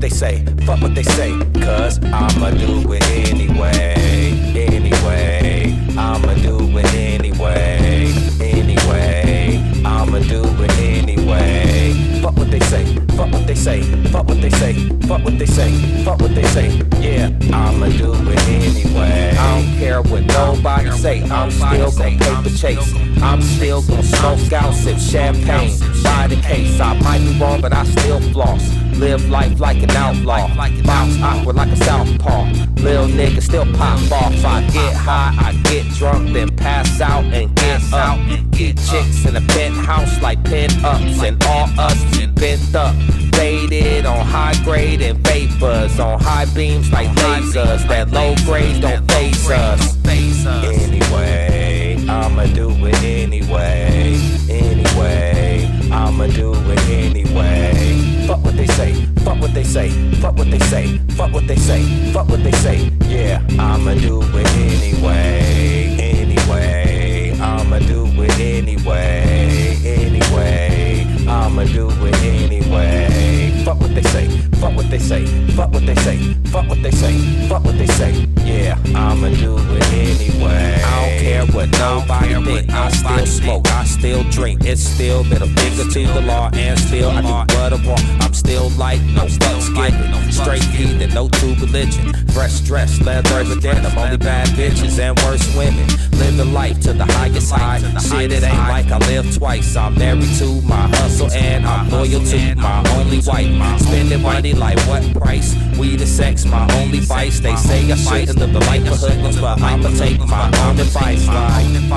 they say, fuck what they say, cause I'ma do it anyway. Anyway, I'ma do it anyway. Anyway, I'ma do it anyway. Fuck what they say, fuck what they say, fuck what they say, fuck what they say, fuck what they say. Yeah, I'ma do it anyway. I don't care what nobody say, I'm still gon' paper chase. I'm still gon' smoke out, sip champagne, buy the case. I might be wrong, but I still floss. Live life like an outlaw, bounce awkward like a southpaw. Lil nigga still pop off. I get high, I get drunk, then pass out and get up. Get chicks in a penthouse like pin-ups, and all us bent up. Faded on high grade and vapors, on high beams like lasers. That low grade don't phase us. Anyway, I'ma do it anyway. Anyway, I'ma do it anyway. Fuck what they say, fuck what they say, fuck what they say, fuck what they say, fuck what they say. Yeah, I'ma do it anyway. Anyway, I'ma do it anyway. Anyway, I'ma do it anyway. Fuck what they say, fuck what they say, fuck what they say, fuck what they say, fuck what they say. Yeah, I'ma do it anyway. I don't care what nobody think. I still smoke, I still drink. It's still been a finger to the law, and still I do what I want. I'm still like no fucks given. Straight heathen, no true religion. Fresh dress, leather with denim. Only bad bitches and worse women. Living life to the highest high. Shit, it ain't like I live twice. I'm married to my hustle and I'm loyal to my only wife. Spending money like what price? Weed and sex, my only vice. They say I shouldn't live the life of hoodlums, but I'ma take my own advice.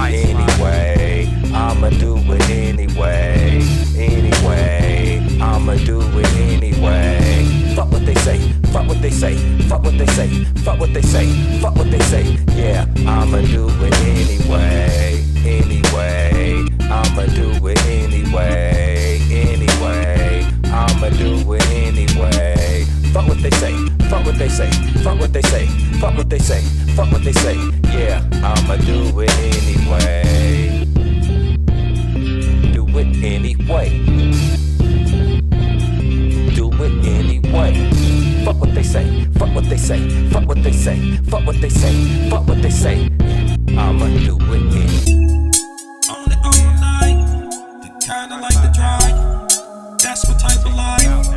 Anyway, I'ma do it anyway. Anyway, I'ma do it anyway. Fuck what they say, fuck what they say, fuck what they say, fuck what they say, fuck what they say. Yeah, I'ma do it anyway. Anyway, I'ma do it anyway. Anyway, I'ma do it anyway. Fuck what they say, fuck what they say, fuck what they say, fuck what they say, fuck what they say. Yeah, I'ma do it anyway. Do it anyway. Do it anyway. Fuck what they say, fuck what they say, fuck what they say, fuck what they say, fuck what they say. I'ma do it anyway. On it all night, the kinda like the drive. That's what type of life.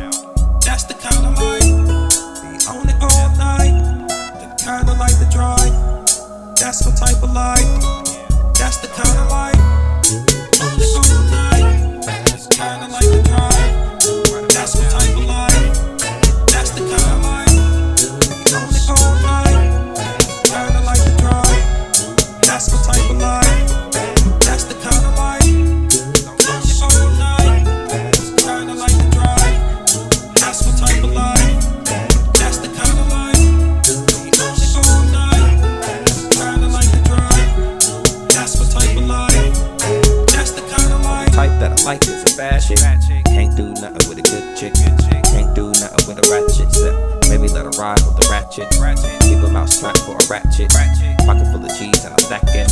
That's the kind of life. Be on it all night, the kinda like the drive. That's what type of life. That's the kind of life. On it all night, kinda like the drive. That's what type of life. That's the kind of life. Be on it all night, kinda like the drive. That's what type of life. That's the kind of life. On it all night, kinda like the drive. That's what type of life. That's the kind of life. Be on it all night, kinda like the drive. That's what type of life. That's the kind of life. Type that I like is a bad chick. Can't do nothing with a good chick. Can't do nothing with a ratchet. Maybe let her ride with the ratchet. Keep a mouth strapped for a ratchet. Pocket full of cheese and I'm stacking.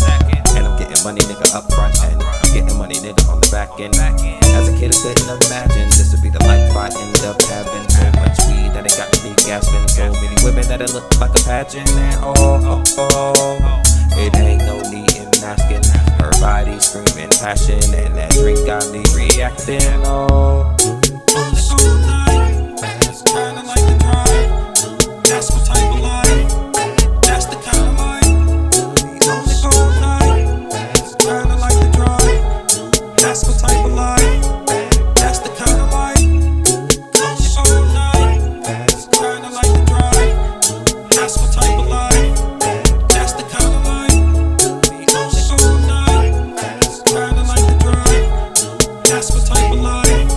And I'm getting money, nigga, up front end. I'm getting money, nigga, on the back end. As a kid, I couldn't imagine this would be the life I end up having. So much weed that it got me gasping. So many women that it looked like a pageant. And it ain't no need in asking. Her body screaming passion, and that drink got me reacting. On it all night, kinda like the drive. That's what type of life. That's the kind of life. Be on it all night, kinda like the drive. That's what type of life. That's the kind of life. On it all night, kinda like the drive. That's what type of life. That's the kind of life. Be on it all night, kinda like the drive. That's what type of life.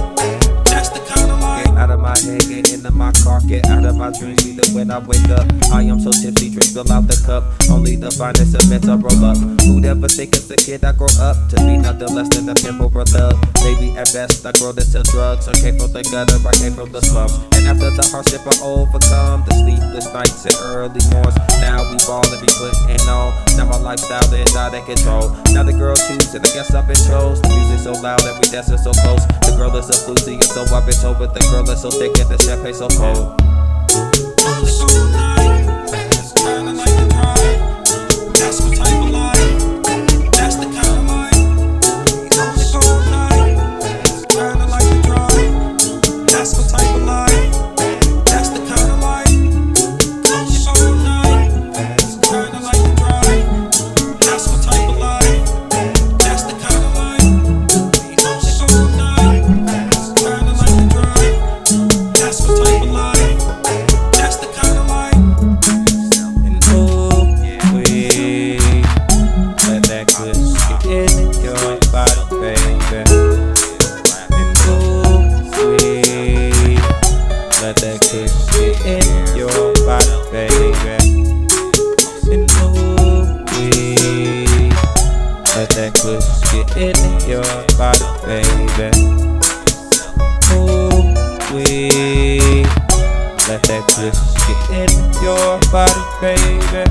That's the kind of life. Get out of my head, get into my car, get out of my dreams. Either when I wake up, I am so tipsy, drink spill out the cup. Only the finest of men to roll up. Who'd ever think as a kid I grow up to be nothing less than a pimp or a thug? Maybe at best I grow to sell drugs. I came from the gutter, I came from the slums. And after the hardship I overcome the sleepless nights and early morns. Now we ball and be putting on. Now my lifestyle is out of control. Now the girl choosing, I guess I've been chose. The music so loud that we dancing so close. The girl is a floozy, and so I've been told, but the girl is so thick and the champagne so cold. On it all night. It's kinda like the drive. That's my type of life. That's the kind of life. On it all night. It's kinda like the drive. That's my type of life. That's the kind of life. On it all night. It's kinda like the drive. That's my type of life. That's the kind of life. On it all night. It's kinda like the drive. That's my type of life. That's the kind of life. And ooh, we let that good shit in your body, baby. And ooh, we let that good shit in your body, baby. And ooh, we let that good shit in your body, baby. Ooh, we let that good shit in your body, baby.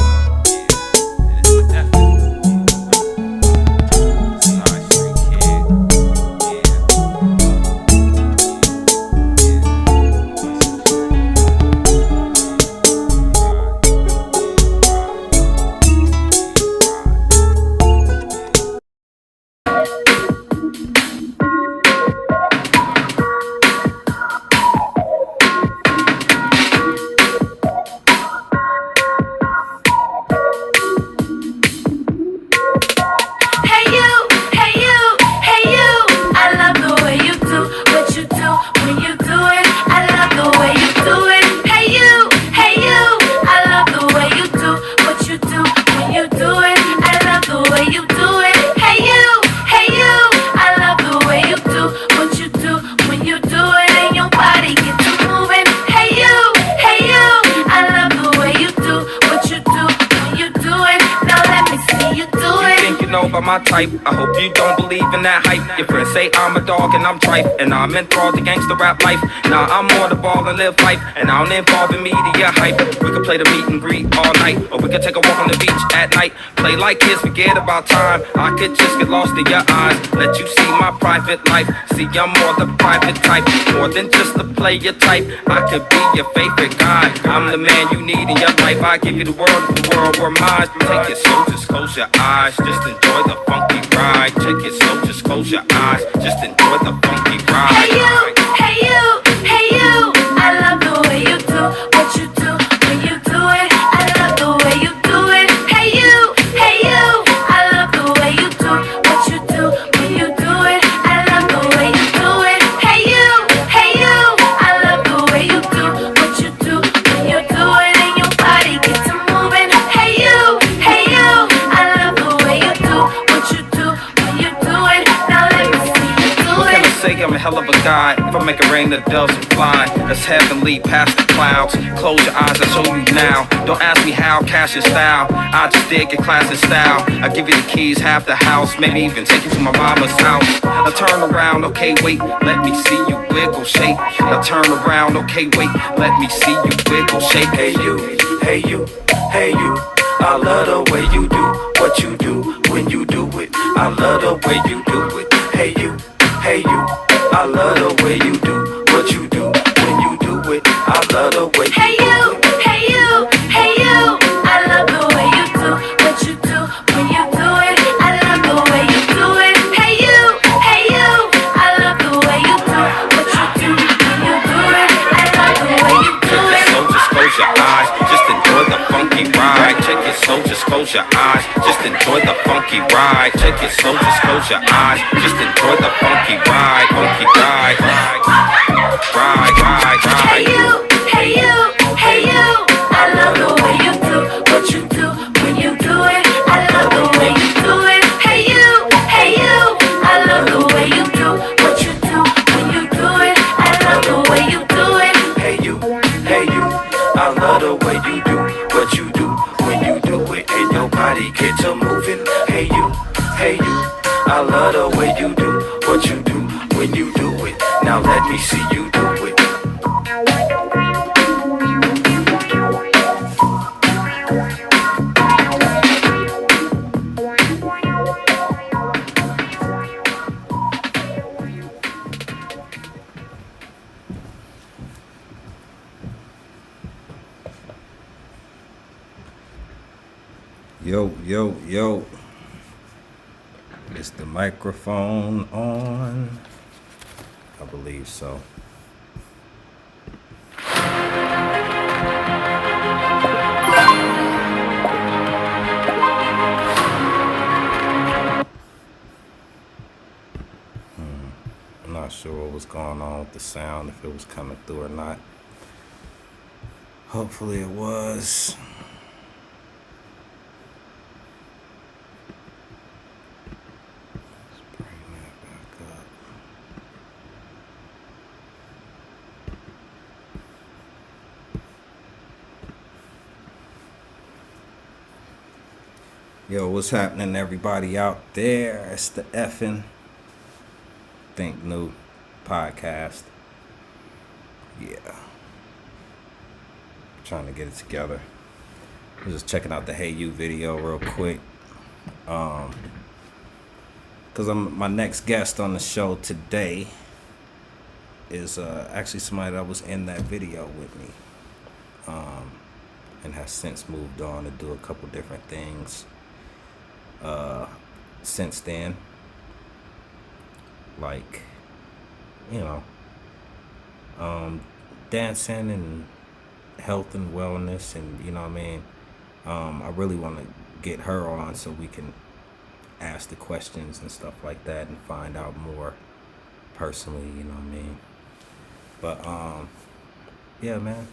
By my type, I hope you don't believe in that hype. Your friends say I'm a dog and I'm tripe, and I'm enthralled to gangster rap life. Now I'm more the ball and live life, and I don't involve in media hype. We could play the meet and greet all night, or we could take a walk on the beach at night. Play like kids, forget about time. I could just get lost in your eyes, let you see my private life. See, I'm more the private type, more than just the player type. I could be your favorite guy. I'm the man you need in your life. I give you the world if the world were mine. Take it slow, just close your eyes, just enjoy the funky ride. Take it slow, just close your eyes, just enjoy the funky ride. Hey you, hey you, hey you. I love the way you do what you do when you do it. I love the way you do it. Hey you, hey you. I love the way you do what you do when you do it. I love the way you do it. Hey you, hey you. I love the way you do what you do when you do it, and your body gets to moving. Hey you, hey you. I love the way you do what you do when you do it. Now let me see you do What can I it. say? I'm a hell of a guy. If I make it rain, the doves will fly. That's heavenly past the clouds. Close your eyes, I show you now. Don't ask me how, cash and style. I just dig your class and style. I give you the keys, half the house, maybe even take you to my mama's house. Now turn around, okay, wait, let me see you wiggle, shake. Now turn around, okay, wait, let me see you wiggle, shake. Hey you, hey you, hey you. I love the way you do what you do when you do it. I love the way you do it. Hey you, hey you. I love the way you do what you do when you do it. I love the way Hey you you, do it. hey you, hey you. I love the way you do what you do when you do it. I love the way you do it. Hey you, hey you. I love the way you do what you do when you do it. I love the way you do Take it it. slow, just close your eyes, just enjoy the funky ride. Take it slow, just close your eyes, just enjoy the funky ride. Take it slow, just close your eyes, just enjoy the funky ride, funky ride, ride, ride, Hey ride. you, hey you, hey you. I love the way you do what you do when you do it. I love the way you do it. Hey you, hey you. I love the way you do what you do when you do it. I love the way you do it. Hey you, hey you. I love the way you do what you do when you do it, and your body get to moving. Hey you, hey you. I love the way you do what you do when you do it. Now let me see you do it. Yo, yo, yo. Is the microphone on? I believe so. I'm not sure what was going on with the sound, if it was coming through or not. Hopefully it was. Let's bring that back up. Yo, what's happening, everybody out there? It's the N3w podcast. Yeah. Trying to get it together. I was just checking out the Hey You video real quick. Because my next guest on the show today is actually somebody that was in that video with me. And has since moved on to do a couple different things since then. Like, you know, dancing and health and wellness, and you know what I mean. I really want to get her on so we can ask the questions and stuff like that and find out more personally, you know what I mean. But yeah, man,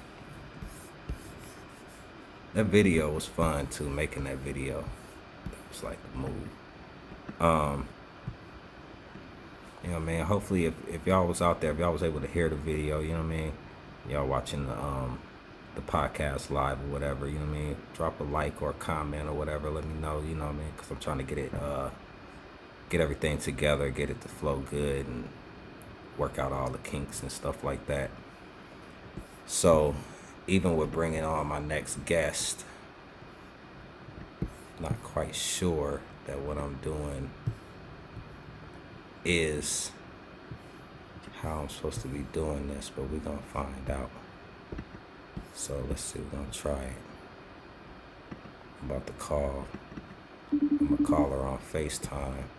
that video was fun too. Making that video, it was like the move. You know what I mean. Hopefully, if y'all was out there, if y'all was able to hear the video, you know what I mean. Y'all watching the podcast live or whatever, you know what I mean. Drop a like or a comment or whatever. Let me know, you know what I mean, because I'm trying to get it, get everything together, get it to flow good, and work out all the kinks and stuff like that. So, even with bringing on my next guest, not quite sure that what I'm doing is how I'm supposed to be doing this, but we're gonna find out. So let's see, we're gonna try it. I'm about to call. I'm gonna call her on FaceTime.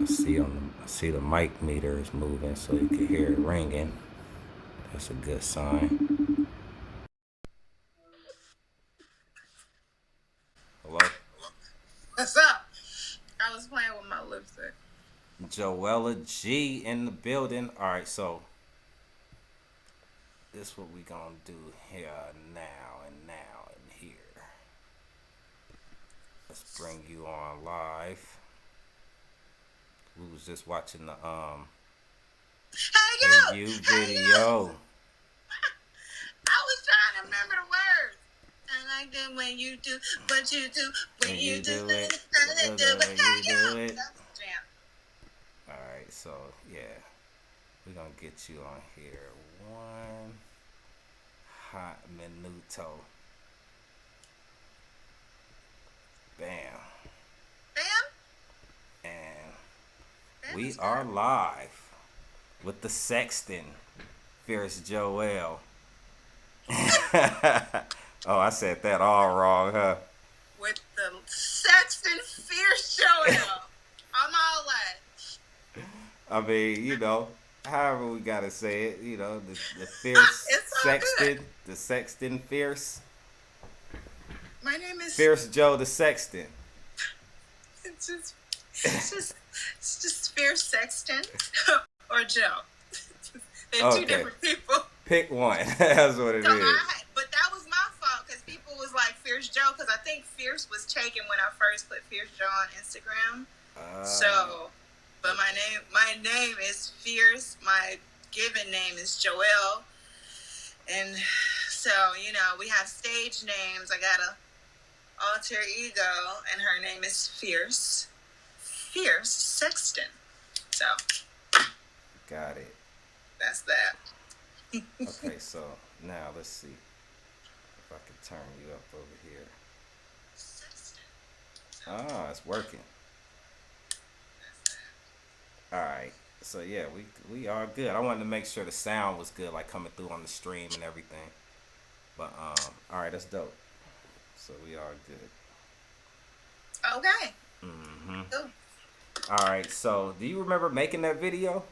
I see the mic meter is moving, so you can hear it ringing. That's a good sign. Hello? What's up? I was playing with my lipstick. Joella G in the building. Alright, so this what we gonna do here now and here. Let's bring you on live. We was just watching the Hey you video. I was trying to remember the words. I like them when you do what you do when you do it. I do it. Hey you. Alright, so yeah. We're gonna get you on here. One hot minuto. Bam. Bam? And we are live with the Sexton, Fierce Joel. Oh, I said that all wrong, huh? With the Sexton Fierce Joel. I'm all like. I mean, you know, however we gotta say it, you know, the Fierce Sexton, good. The Sexton Fierce. My name is Fierce Joe the Sexton. It's just Fierce Sexton or Joe. They're two different people. Pick one. That's what it is. But that was my fault because people was like Fierce Joe because I think Fierce was taken when I first put Fierce Joe on Instagram. But my name is Fierce. My given name is Joelle. And so, you know, we have stage names. I got a alter ego, and her name is Fierce Sexton. So. Got it. That's that. Okay, so now let's see if I can turn you up over here. Ah, it's working. All right. So yeah, we are good. I wanted to make sure the sound was good, like coming through on the stream and everything. But all right, that's dope. So we are good. Okay. Mhm. Cool. All right. So do you remember making that video?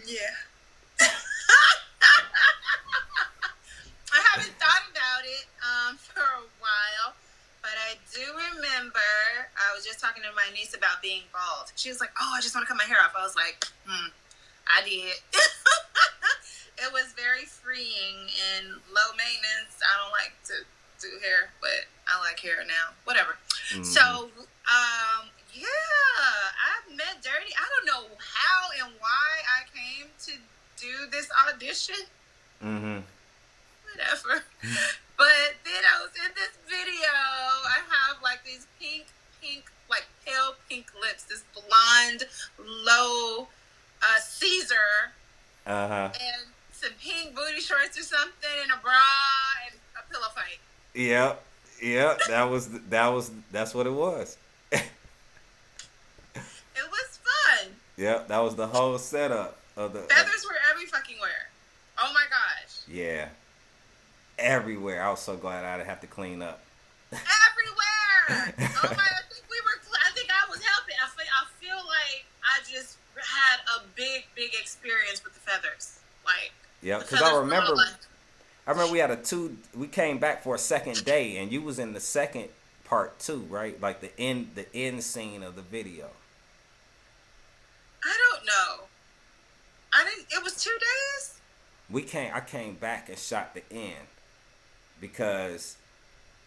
Yeah. I haven't thought about it for a while, but I do remember I was just talking to my niece about being bald. She was like, "Oh, I just want to cut my hair off." I was like, I did. It was very freeing and low maintenance. I don't like to do hair, but I like hair now. Whatever. So, yeah, I met Dirty. I don't know how and why I came to do this audition. Whatever. But then I was in this video. I have like these pink, like pale pink lips. This blonde, low Caesar. And some pink booty shorts or something, and a bra and a pillow fight. Yep. That's what it was. It was fun. Yep, that was the whole setup of the Feathers were every fucking where. Oh my gosh. Yeah. Everywhere. I was so glad I didn't have to clean up. Everywhere. Oh my! I think I was helping. I feel like I just had a big experience with the feathers. Like, yeah, because I remember we came back for a second day, and you was in the second part too, right? Like the end scene of the video. I don't know. It was 2 days? I came back and shot the end because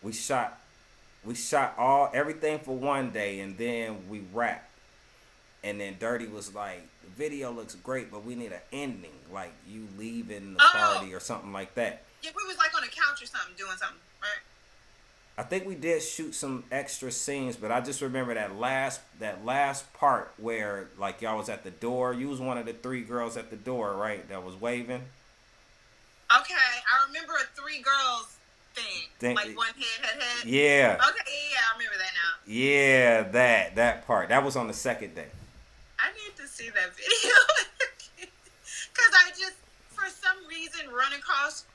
we shot everything for one day, and then we wrapped. And then Dirty was like, the video looks great, but we need an ending, like you leaving the party or something like that. Yeah, we was like on a couch or something, doing something, right? I think we did shoot some extra scenes, but I just remember that last part where like y'all was at the door. You was one of the 3 girls at the door, right? That was waving. Okay, I remember a 3 girls thing. Like one head. Yeah. Okay, yeah, I remember that now. Yeah, that part. That was on the second day. I need to see that video. Because I just, for some reason, run across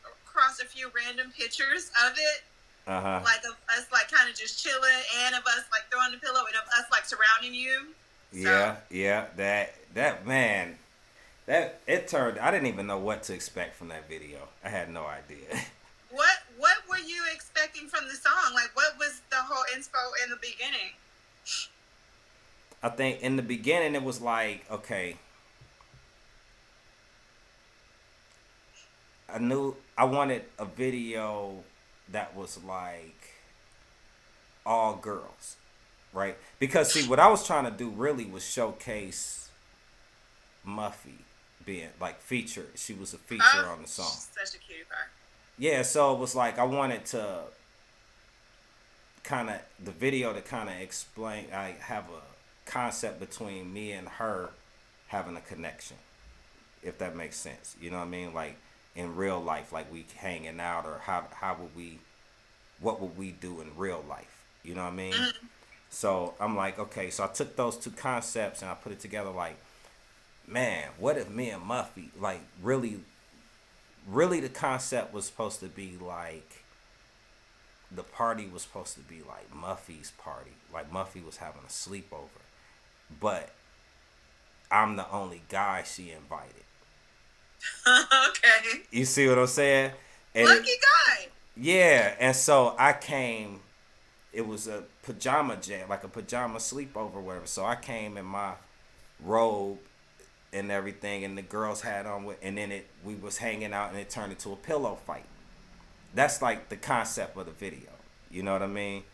a few random pictures of it. Like of us like kind of just chilling, and of us like throwing the pillow, and of us like surrounding you. So. Yeah. That man, that it turned. I didn't even know what to expect from that video. I had no idea. What were you expecting from the song? Like, what was the whole inspo in the beginning? I think in the beginning it was like, okay, I knew I wanted a video that was like all girls, right? Because see, what I was trying to do really was showcase Muffy being like featured. She was a feature on the song. Such a cutie pie. Yeah, so it was like I wanted to the video to kind of explain, I have a concept between me and her having a connection, if that makes sense. You know what I mean? Like in real life, like we hanging out, or what would we do in real life? You know what I mean? Mm-hmm. So I'm like, okay, so I took those 2 concepts and I put it together like, man, what if me and Muffy, like really the concept was supposed to be like, the party was supposed to be like Muffy's party. Like Muffy was having a sleepover. But I'm the only guy she invited. Okay. You see what I'm saying? And lucky guy. Yeah, and so I came, it was a pajama jam, like a pajama sleepover or whatever. So I came in my robe and everything, and the girls had on with, and then we was hanging out, and it turned into a pillow fight. That's like the concept of the video. You know what I mean?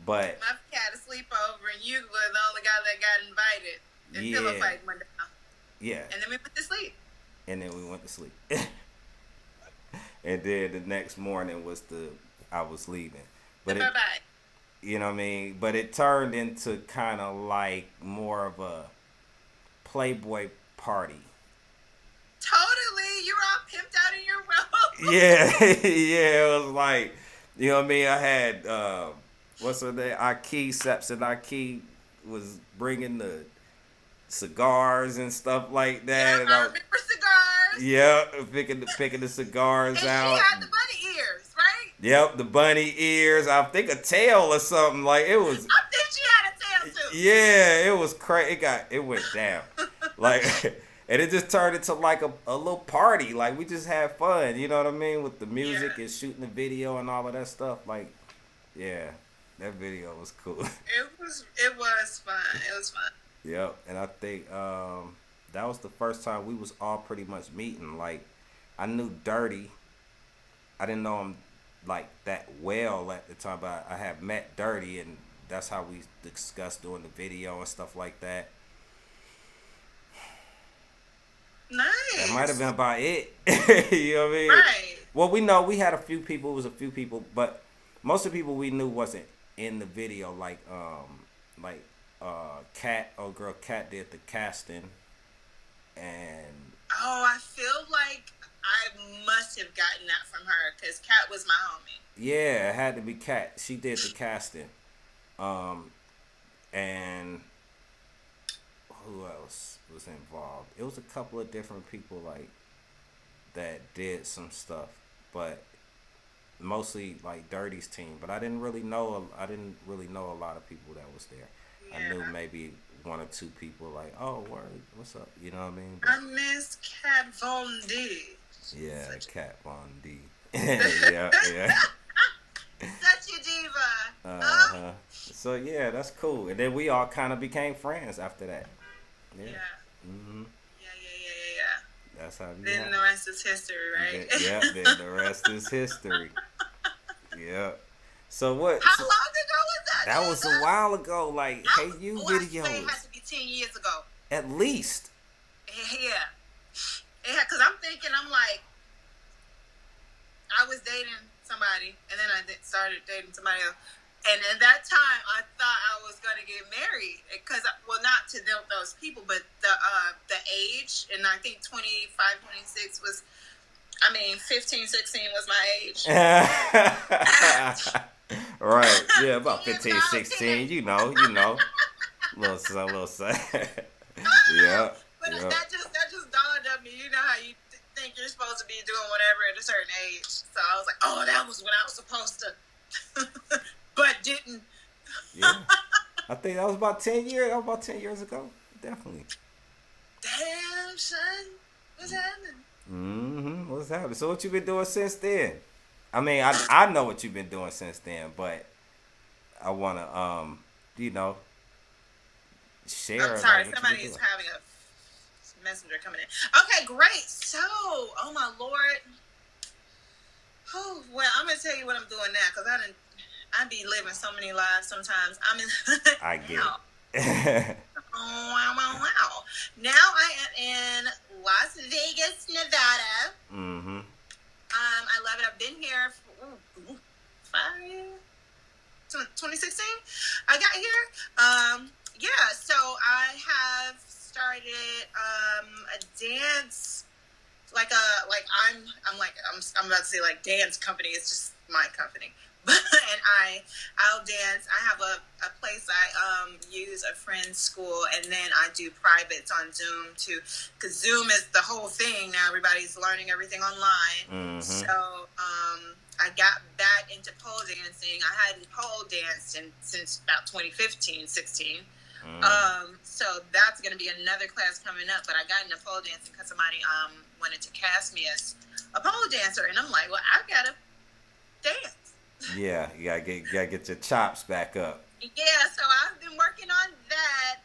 But Muffy had a sleepover, and you were the only guy that got invited. And pillow fight went down. Yeah. And then we went to sleep. And then the next morning I was leaving. But bye-bye. You know what I mean? But it turned into kind of like more of a Playboy party. Totally. You were all pimped out in your robe. Yeah, it was like, you know what I mean? I had, what's her name? Sexton was bringing the cigars and stuff like that. Yeah, And I remember cigars. yeah, picking the cigars And out. she had the bunny ears, right? Yep, the bunny ears. I think a tail or something. Like it was. I think she had a tail too. Yeah, it was crazy. It went down. Like, and it just turned into like a little party. Like we just had fun. You know what I mean? With the music and shooting the video and all of that stuff. Like, yeah, that video was cool. It was fun. It was fun. Yep, and I think that was the first time we was all pretty much meeting. Like, I knew Dirty. I didn't know him like that well at the time, but I had met Dirty, and that's how we discussed doing the video and stuff like that. Nice. That might have been about it. You know what I mean? Right. Well, we know we had a few people. It was a few people, but most of the people we knew wasn't in the video. Like Kat, old girl Kat did the casting, and Oh, I feel like I must have gotten that from her because Kat was my homie. yeah, it had to be Kat. She did the casting, and who else was involved? It was a couple of different people like that did some stuff, but mostly like Dirty's team. But I didn't really know a lot of people that was there. Yeah. I knew maybe one or two people like, oh, word, what's up? You know what I mean? I miss Kat Von D. Yeah, Kat Von D. yeah. Such a diva. Uh-huh. So yeah, that's cool. And then we all kind of became friends after that. Yeah. Mm-hmm. Yeah. That's how we Then the rest is history, right? Then the rest is history. Yeah. So what? How long ago was that? That was a while ago. Like, Hey You I say it videos. had to be 10 years ago. At least. Yeah. Because I'm thinking, I'm like, I was dating somebody, and then I started dating somebody else. And at that time, I thought I was going to get married. Because, well, not to those people, but the age, and I think 25, 26 was, 15, 16 was my age. Right. Yeah, about 15, 16. You know. Little sad. Yeah. But that just dawned on me. You know how you think you're supposed to be doing whatever at a certain age. So I was like, oh, that was when I was supposed to. But didn't. Yeah. I think that was about 10 years. That was about 10 years ago. Definitely. Damn, son. What's happening? Mm-hmm. What's happening? So what you been doing since then? I know what you've been doing since then, but I wanna share. I'm sorry, like, somebody is having a messenger coming in. Okay, great. So, oh my lord. Oh, well, I'm gonna tell you what I'm doing now because I be living so many lives sometimes. I get now. it. Wow. Now I am in Las Vegas, Nevada. Mm-hmm. I love it. I've been here for 5 years. 2016, I got here. Yeah, so I have started a dance, I'm about to say like dance company. It's just my company. And I'll dance. I have a place I use a friend's school, and then I do privates on Zoom too, because Zoom is the whole thing now. Everybody's learning everything online. Mm-hmm. So I got back into pole dancing. I hadn't pole danced since about 2015, 16. So that's going to be another class coming up. But I got into pole dancing because somebody wanted to cast me as a pole dancer, and I'm like, well, I gotta dance. Yeah, you gotta get your chops back up. Yeah, so I've been working on that.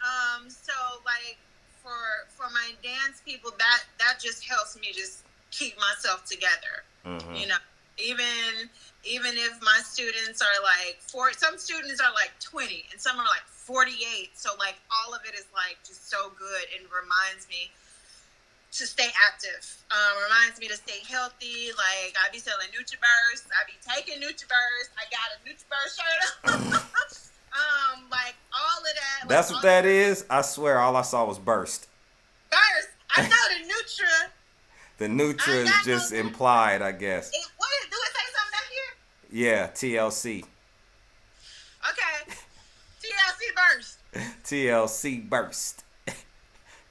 So like for my dance people, that just helps me just keep myself together. Mm-hmm. You know, even if my students are like some students are like 20 and some are like 48. So like all of it is like just so good and reminds me to stay active. Reminds me to stay healthy. Like I be selling NutriBurst. I be taking NutriBurst. I got a NutriBurst shirt. Like all of that. That's what that is. I swear, all I saw was burst. Burst. I know the Nutra. The Nutra is just implied, I guess. Do it say something back here? Yeah, TLC. Okay. TLC burst. TLC burst.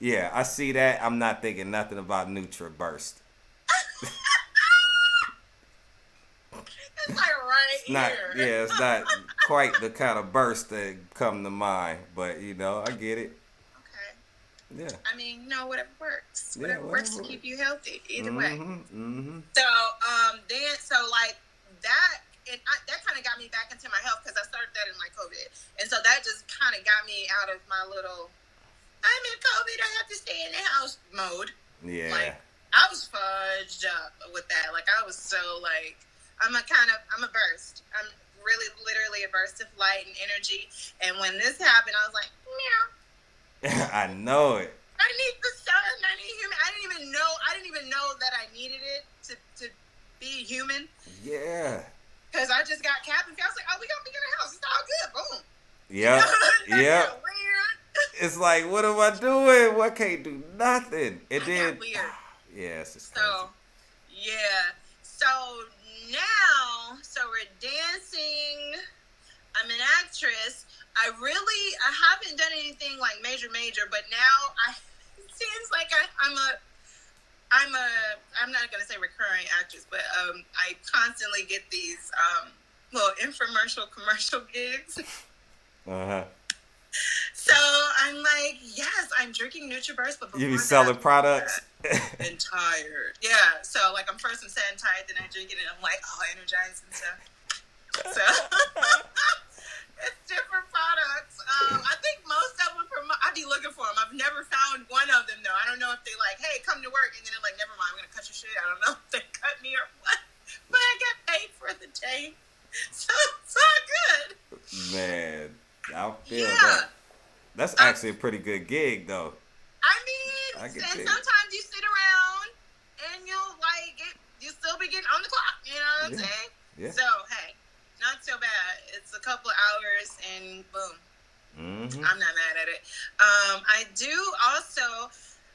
Yeah, I see that. I'm not thinking nothing about NutriBurst. It's like right It's not. here. Yeah, it's not quite the kind of burst that come to mind. But I get it. Okay. Yeah. I mean, whatever works. Yeah, Whatever works to whatever keep you healthy. Either way. Mm-hmm. So like that, that kind of got me back into my health because I started that in like COVID, and so that just kind of got me out of my little I'm in COVID, I have to stay in the house mode. Yeah. Like I was fudged up with that. Like I was so like I'm a burst. I'm really literally a burst of light and energy. And when this happened, I was like, meow. I know it. I need the sun. I need human. I didn't even know that I needed it to be human. Yeah. Because I just got capped and I was like, oh, we gonna be in the house. It's all good. Boom. Yep. Yep. Weird. It's like, what am I doing? What can't do nothing? And then weird. Yeah, it's just crazy. So yeah. So now, we're dancing. I'm an actress. I haven't done anything like major, but now it seems like I'm not gonna say recurring actress, but I constantly get these little commercial gigs. Uh-huh. So I'm like, yes, I'm drinking NutriBurst, but before You be selling products? And tired. Yeah. So like I'm first and sad and tired, then I drink it and I'm like, oh, energized and stuff. So it's different products. I think most of them I be looking for them. I've never found one of them though. I don't know if they like, hey, come to work, and then they're like, never mind, I'm gonna cut your shit. I don't know if they cut me or what. But I got paid for the day, so it's all good. Man, I feel that. That's actually a pretty good gig though. I mean, and sometimes you sit around and you'll still be getting on the clock. You know what I'm saying? Yeah. So hey, not so bad. It's a couple of hours and boom. Mm-hmm. I'm not mad at it. I do also.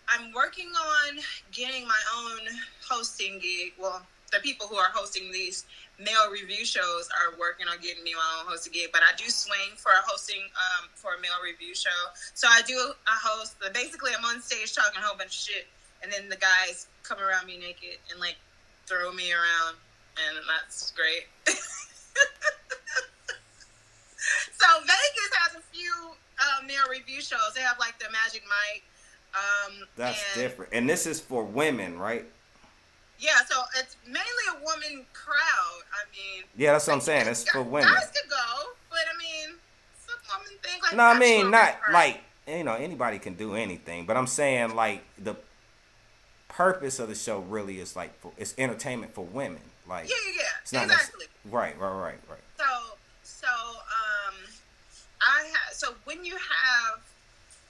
I'm working on getting my own hosting gig. Well, the people who are hosting these male review shows are working on getting me my own hosting gig. But I do swing for a hosting for a male review show. So I do a host. Basically, I'm on stage talking a whole bunch of shit, and then the guys come around me naked and like throw me around, and that's great. So Vegas has a few male review shows. They have like the Magic Mike. That's different. And this is for women, right? Yeah, so it's mainly a woman crowd. I mean, yeah, that's what I'm saying. It's for women. Guys could go, but I mean, some women think like. No, I mean not like anybody can do anything, but I'm saying like the purpose of the show really is like it's entertainment for women. Like yeah, it's not exactly. Right. So when you have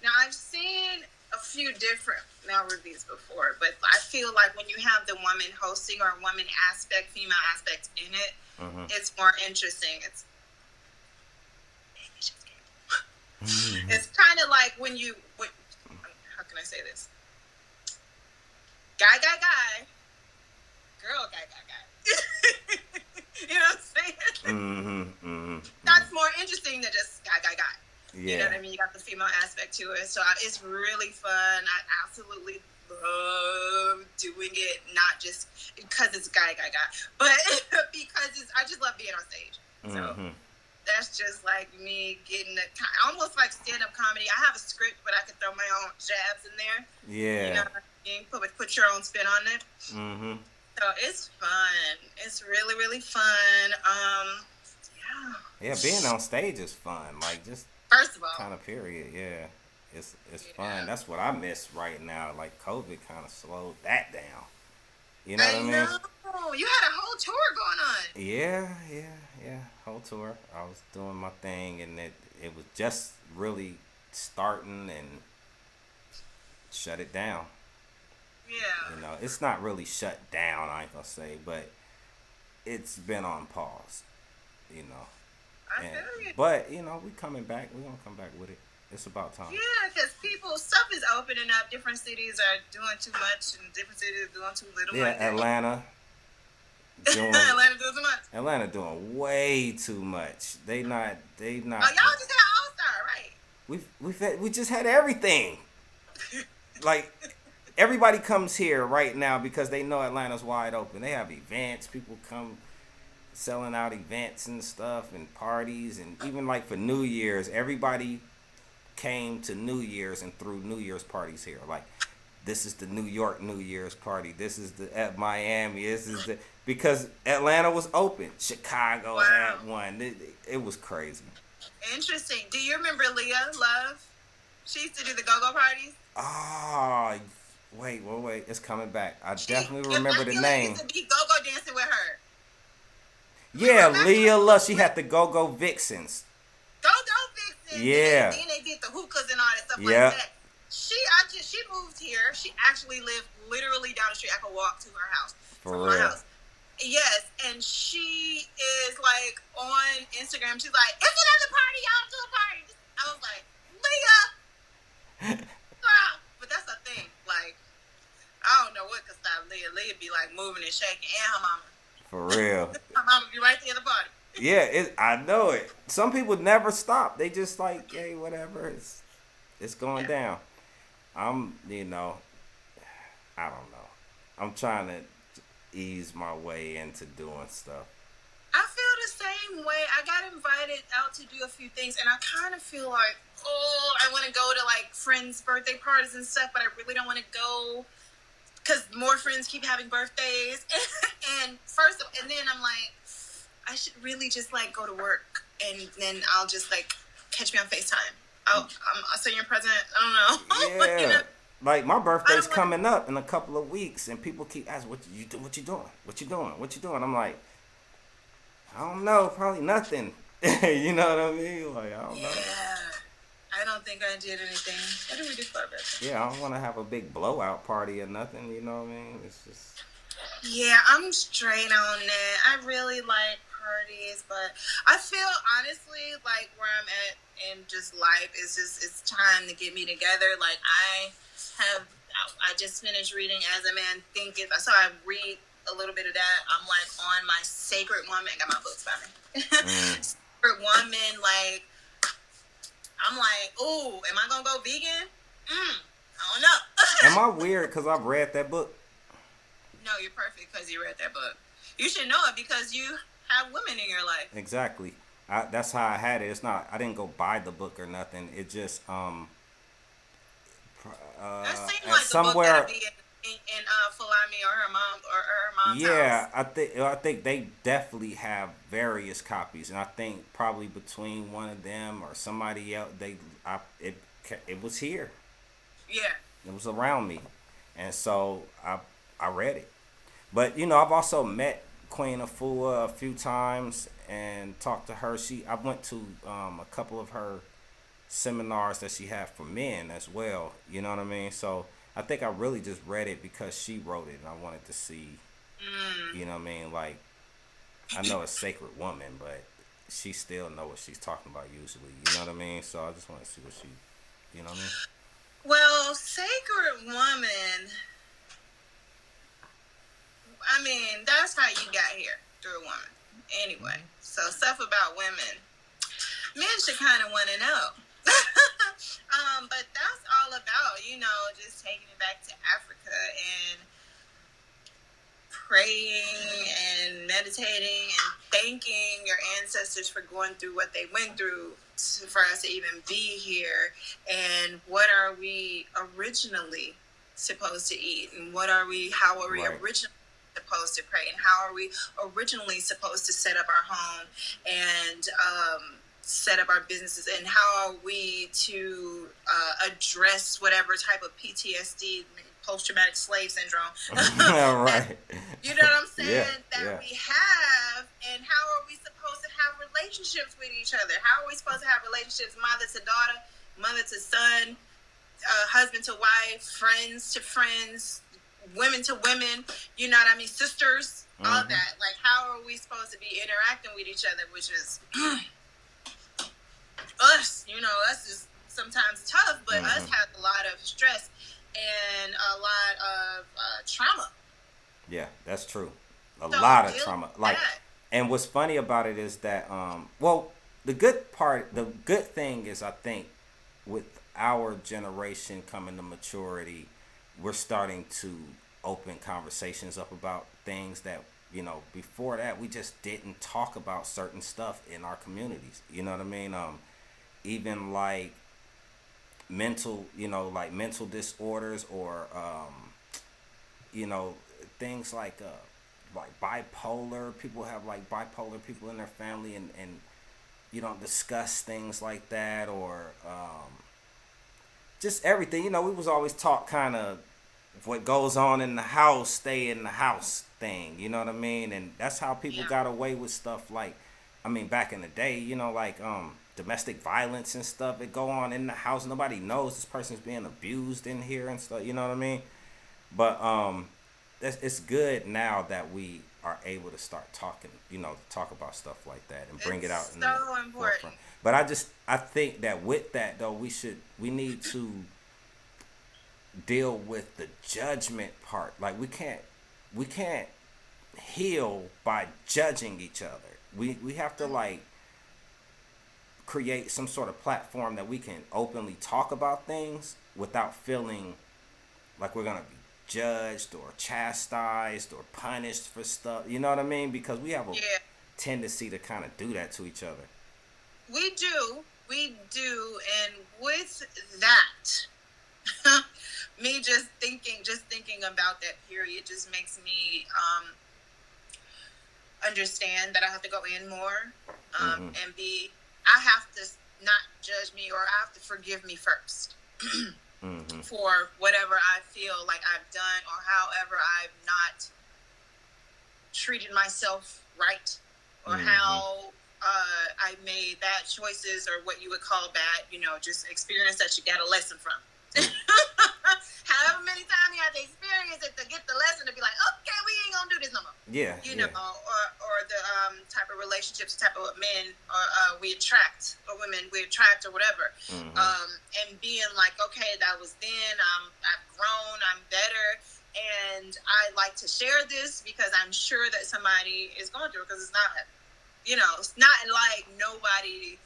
now, I've seen a few different male reviews before, but I feel like when you have the woman hosting or woman aspect, female aspect in it, it's more interesting. It's kind of like when how can I say this? Guy, girl, guy. You know what I'm saying? That's more interesting than just guy. Yeah. You know what I mean? You got the female aspect to it. So it's really fun. I absolutely love doing it, not just because it's guy, but because I just love being on stage. So that's just like me getting almost like stand-up comedy. I have a script, but I can throw my own jabs in there. Yeah. You know what I mean? Put your own spin on it. So it's fun. It's really, really fun. Yeah, being on stage is fun. Like just first of all, kind of period. Yeah, it's fun. That's what I miss right now. Like COVID kind of slowed that down. You know what I mean? Know. You had a whole tour going on. Yeah. Whole tour. I was doing my thing, and it was just really starting and shut it down. Yeah. It's not really shut down, I ain't gonna say, but it's been on pause. I feel you. But we coming back. We're gonna come back with it. It's about time. Yeah, because stuff is opening up. Different cities are doing too much, and different cities are doing too little. Yeah, Atlanta. Atlanta doing too much. Atlanta doing way too much. They not. Oh, y'all just had All Star, right? We just had everything. Like, everybody comes here right now because they know Atlanta's wide open. They have events. People come selling out events and stuff and parties. And even, like, for New Year's, everybody came to New Year's and threw New Year's parties here. Like, this is the New York New Year's party. This is the at Miami. This is the because Atlanta was open. Chicago had one. It was crazy. Interesting. Do you remember Leah Love? She used to do the go-go parties. Ah, wait. It's coming back. I definitely remember the name. Used to be go-go dancing with her. Yeah, Leah Love. She had the go-go vixens. Go-go vixens. Yeah. And then they did the hookahs and all that stuff like that. She moved here. She actually lived literally down the street. I could walk to her house. For real. My house. Yes, and she is like on Instagram. She's like, "It's another party, y'all do a party." I was like, "Leah, girl," but that's the thing. Like, I don't know what could stop Leah. Leah be like moving and shaking, and her mama. For real. Her mama be right there at the party. Yeah, I know it. Some people never stop. They just like, hey, whatever. It's going down. I'm, I don't know. I'm trying to ease my way into doing stuff. I feel the same way. I got invited out to do a few things, and I kind of feel like, I want to go to like friends' birthday parties and stuff, but I really don't want to go because more friends keep having birthdays. and then I'm like, I should really just like go to work, and then I'll just like catch me on FaceTime. I'll send you a present. I don't know. Yeah. Like, my birthday's coming up in a couple of weeks, and people keep asking, what you doing? I'm like, I don't know, probably nothing. You know what I mean? Like, I don't know. Yeah. I don't think I did anything. What did we do for our birthday? Yeah, I don't want to have a big blowout party or nothing, you know what I mean? It's just... Yeah, I'm straight on that. I really like parties, but I feel honestly like where I'm at in just life is just, it's time to get me together. Like, I just finished reading As a Man Thinketh. So I read a little bit of that. I'm like on my Sacred Woman. I got my books by me. Sacred Woman, like, I'm like, ooh, am I gonna go vegan? I don't know. Am I weird because I've read that book? No, you're perfect because you read that book. You should know it because you have women in your life. Exactly. That's how I had it. It's not, I didn't go buy the book or nothing. It just, that seems like somewhere, the book that'd be in Fulani or her mom's yeah, house. I think they definitely have various copies, and I think probably between one of them or somebody else, it was here. Yeah. It was around me, and so I read it. But I've also met Queen Afua a few times and talked to her. I went to a couple of her seminars that she had for men as well. You know what I mean? So I think I really just read it because she wrote it, and I wanted to see. You know what I mean? Like, I know it's Sacred Woman, but she still know what she's talking about usually. You know what I mean? So I just want to see what she. You know what I mean? Well, Sacred Woman. I mean, that's how you got here, through a woman. Anyway, so stuff about women. Men should kind of want to know. But that's all about, just taking it back to Africa and praying and meditating and thanking your ancestors for going through what they went through for us to even be here. And what are we originally supposed to eat? And how are we originally supposed to pray, and how are we originally supposed to set up our home and set up our businesses, and how are we to address whatever type of PTSD, post-traumatic slave syndrome, right? You know what I'm saying? Yeah. We have, and how are we supposed to have relationships with each other? How are we supposed to have relationships, mother to daughter, mother to son, husband to wife, friends to friends, women to women, you know what I mean, sisters, all of that. Like, how are we supposed to be interacting with each other, which is us, us is sometimes tough, but us has a lot of stress and a lot of trauma. Yeah, that's true. A lot of trauma. Like, and what's funny about it is that, the good thing is, I think, with our generation coming to maturity, we're starting to open conversations up about things that, before that we just didn't talk about certain stuff in our communities. You know what I mean? Even like like mental disorders, or you know, things like bipolar. People have like bipolar people in their family, and you don't discuss things like that, or just everything. We was always taught kind of what goes on in the house, stay in the house thing. You know what I mean? And that's how people got away with stuff like, back in the day, like domestic violence and stuff. It go on in the house. Nobody knows this person's being abused in here and stuff. You know what I mean? But it's good now that we are able to start talking, talk about stuff like that and bring it out. It's so important. Forefront. But I think that with that though, we need to deal with the judgment part. Like we can't heal by judging each other. We have to like create some sort of platform that we can openly talk about things without feeling like we're gonna be judged or chastised or punished for stuff. You know what I mean? Because we have a tendency to kind of do that to each other. We do, and with that, me just thinking about that period just makes me understand that I have to go in more, and I have to not judge me, or I have to forgive me first. For whatever I feel like I've done, or however I've not treated myself right, or how I made bad choices, or what you would call bad, just experience that you got a lesson from. However many times you have to experience it to get the lesson to be like, okay, we ain't gonna do this no more. Yeah. Or the type of relationships, type of men we attract, or women we attract, or whatever. And being like, okay, that was then. I've grown. I'm better, and I like to share this because I'm sure that somebody is going through it, because it's not, it's not like nobody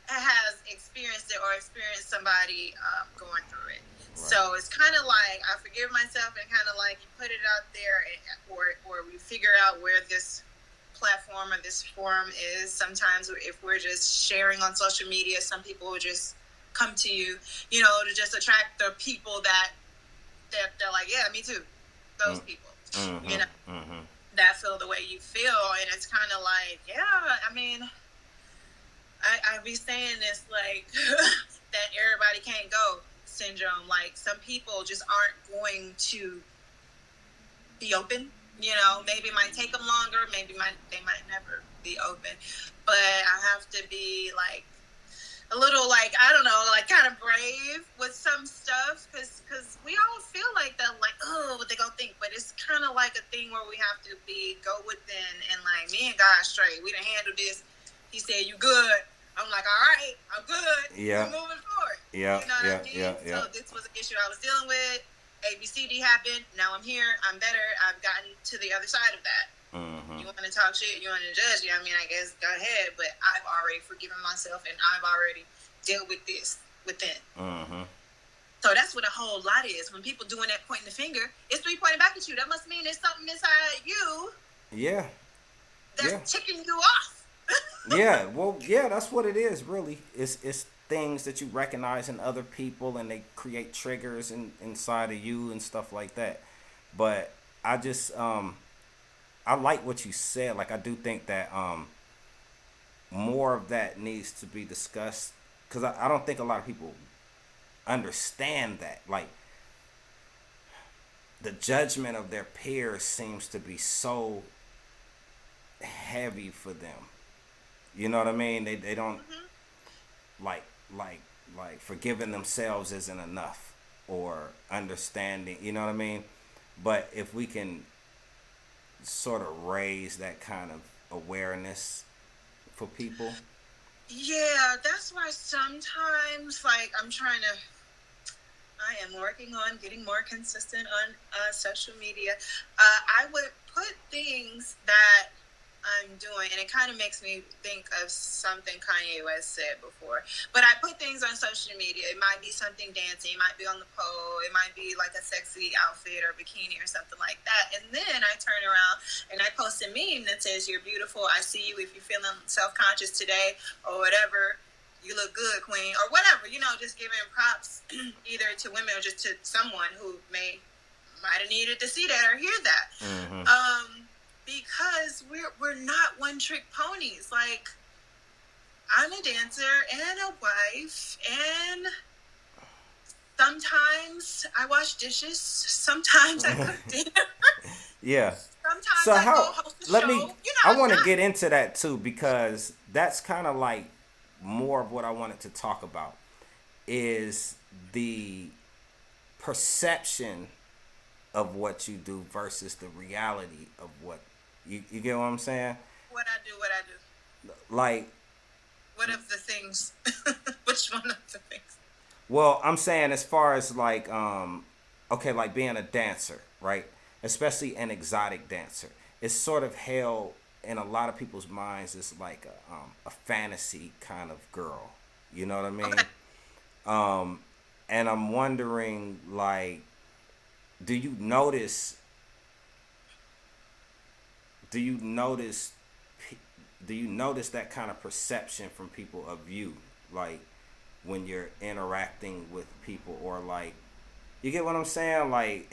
has experienced it, or experienced somebody going through it. Right. So it's kind of like I forgive myself, and kind of like you put it out there, or we figure out where this platform or this forum is. Sometimes if we're just sharing on social media, some people will just come to you, to just attract the people that they're like, yeah, me too. Those people, that feel the way you feel. And it's kind of like, I be saying this like that everybody can't go syndrome. Like some people just aren't going to be open. Maybe it might take them longer. Maybe they might never be open. But I have to be like a little like, I don't know, like kind of brave with some stuff, because we all feel like that, like, oh, what they gonna think. But it's kind of like a thing where we have to go within, and like, me and God straight. We done handled this. He said, you good. I'm like, all right, I'm good. Yeah. We're moving forward. Yeah. You know what I mean? Yeah. So this was an issue I was dealing with. ABCD happened. Now I'm here. I'm better. I've gotten to the other side of that. You want to talk shit? You want to judge? I guess go ahead. But I've already forgiven myself, and I've already dealt with this within. So that's what a whole lot is. When people doing that, pointing the finger, it's me pointing back at you. That must mean there's something inside you. Yeah. That's ticking you off. Yeah, well, yeah, that's what it is, really. It's things that you recognize in other people, and they create triggers inside of you and stuff like that. But I just, I like what you said. Like, I do think that more of that needs to be discussed, because I don't think a lot of people understand that. Like, the judgment of their peers seems to be so heavy for them. You know what I mean? They don't like forgiving themselves isn't enough, or understanding, you know what I mean? But if we can sort of raise that kind of awareness for people. Yeah, that's why sometimes, like, I am working on getting more consistent on social media. I would put things that I'm doing, and it kind of makes me think of something Kanye West said before. But I put things on social media. It might be something dancing, it might be on the pole, it might be like a sexy outfit or bikini or something like that. And then I turn around and I post a meme that says, "You're beautiful. I see you. If you're feeling self-conscious today or whatever, you look good, queen," or whatever. Just giving props either to women or just to someone who might have needed to see that or hear that. Mm-hmm. Because we're not one trick ponies. Like, I'm a dancer and a wife, and sometimes I wash dishes, sometimes I cook dinner. Yeah. Sometimes So I go how? host a Let show. me. I want to get into that too, because that's kind of like more of what I wanted to talk about is the perception of what you do versus the reality of what you get what I'm saying? What I do. Like, what of the things? Which one of the things? well, I'm saying as far as like okay, like being a dancer, right? Especially an exotic dancer. It's sort of held in a lot of people's minds as like a fantasy kind of girl. You know what I mean? Okay. And I'm wondering, like, do you notice that kind of perception from people of you, like when you're interacting with people, or like, you get what I'm saying? Like,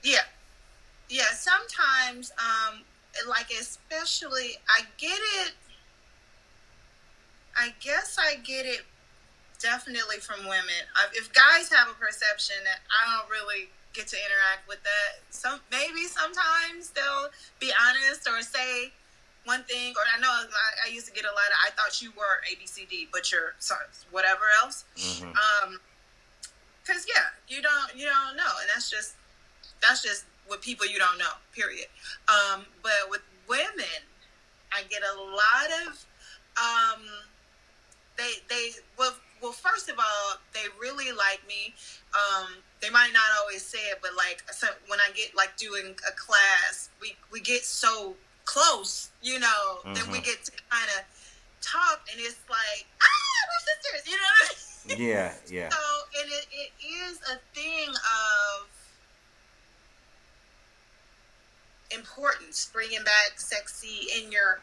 Yeah, sometimes like, especially, I get it. I guess I get it definitely from women. If guys have a perception that I don't really get to interact with that, maybe sometimes they'll be honest or say one thing, or I know I used to get a lot of, "I thought you were ABCD, but you're sorry, whatever else." Mm-hmm. Because you don't know, and that's just with people you don't know. Period. But with women, I get a lot of well, first of all, they really like me. They might not always say it, but like, so when I get like doing a class, we get so close, Mm-hmm. then we get to kind of talk, and it's like, we're sisters, you know what I mean? Yeah. So, and it is a thing of importance, bringing back sexy in your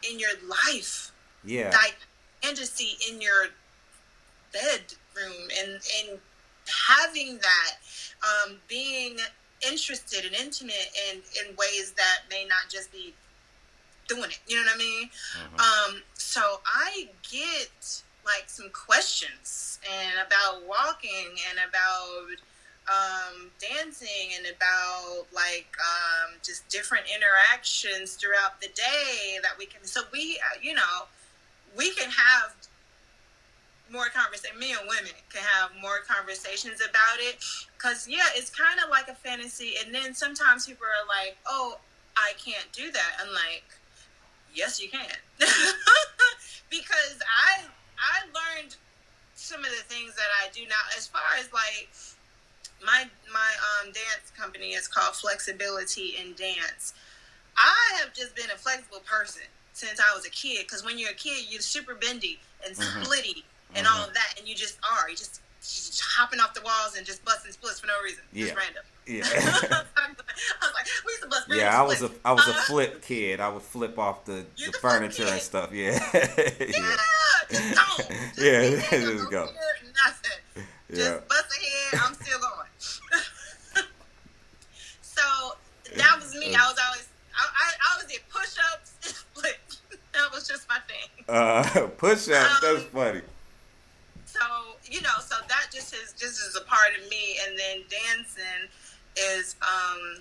life. Yeah. Like, fantasy in your bedroom, and having that, being interested and intimate in ways that may not just be doing it. You know what I mean? Mm-hmm. So I get like some questions and about walking and about dancing and about like just different interactions throughout the day that we can. So we can have more conversation. Me and women can have more conversations about it, because it's kind of like a fantasy. And then sometimes people are like, "Oh, I can't do that." I'm like, yes, you can. Because I learned some of the things that I do now, as far as like my dance company is called Flexibility in Dance. I have just been a flexible person since I was a kid, because when you're a kid, you're super bendy and splitty and all of that, and you just hopping off the walls and just busting splits for no reason, just random. Yeah. I was like, we used to bust random splits. I was a flip kid. I would flip off the furniture and stuff. Yeah. Just don't. Just go. Nothing. Just bust a head. I'm still going. So that was me. I always did push-ups and splits. That was just my thing. Push-ups. That's funny. So so that just is a part of me. And then dancing is I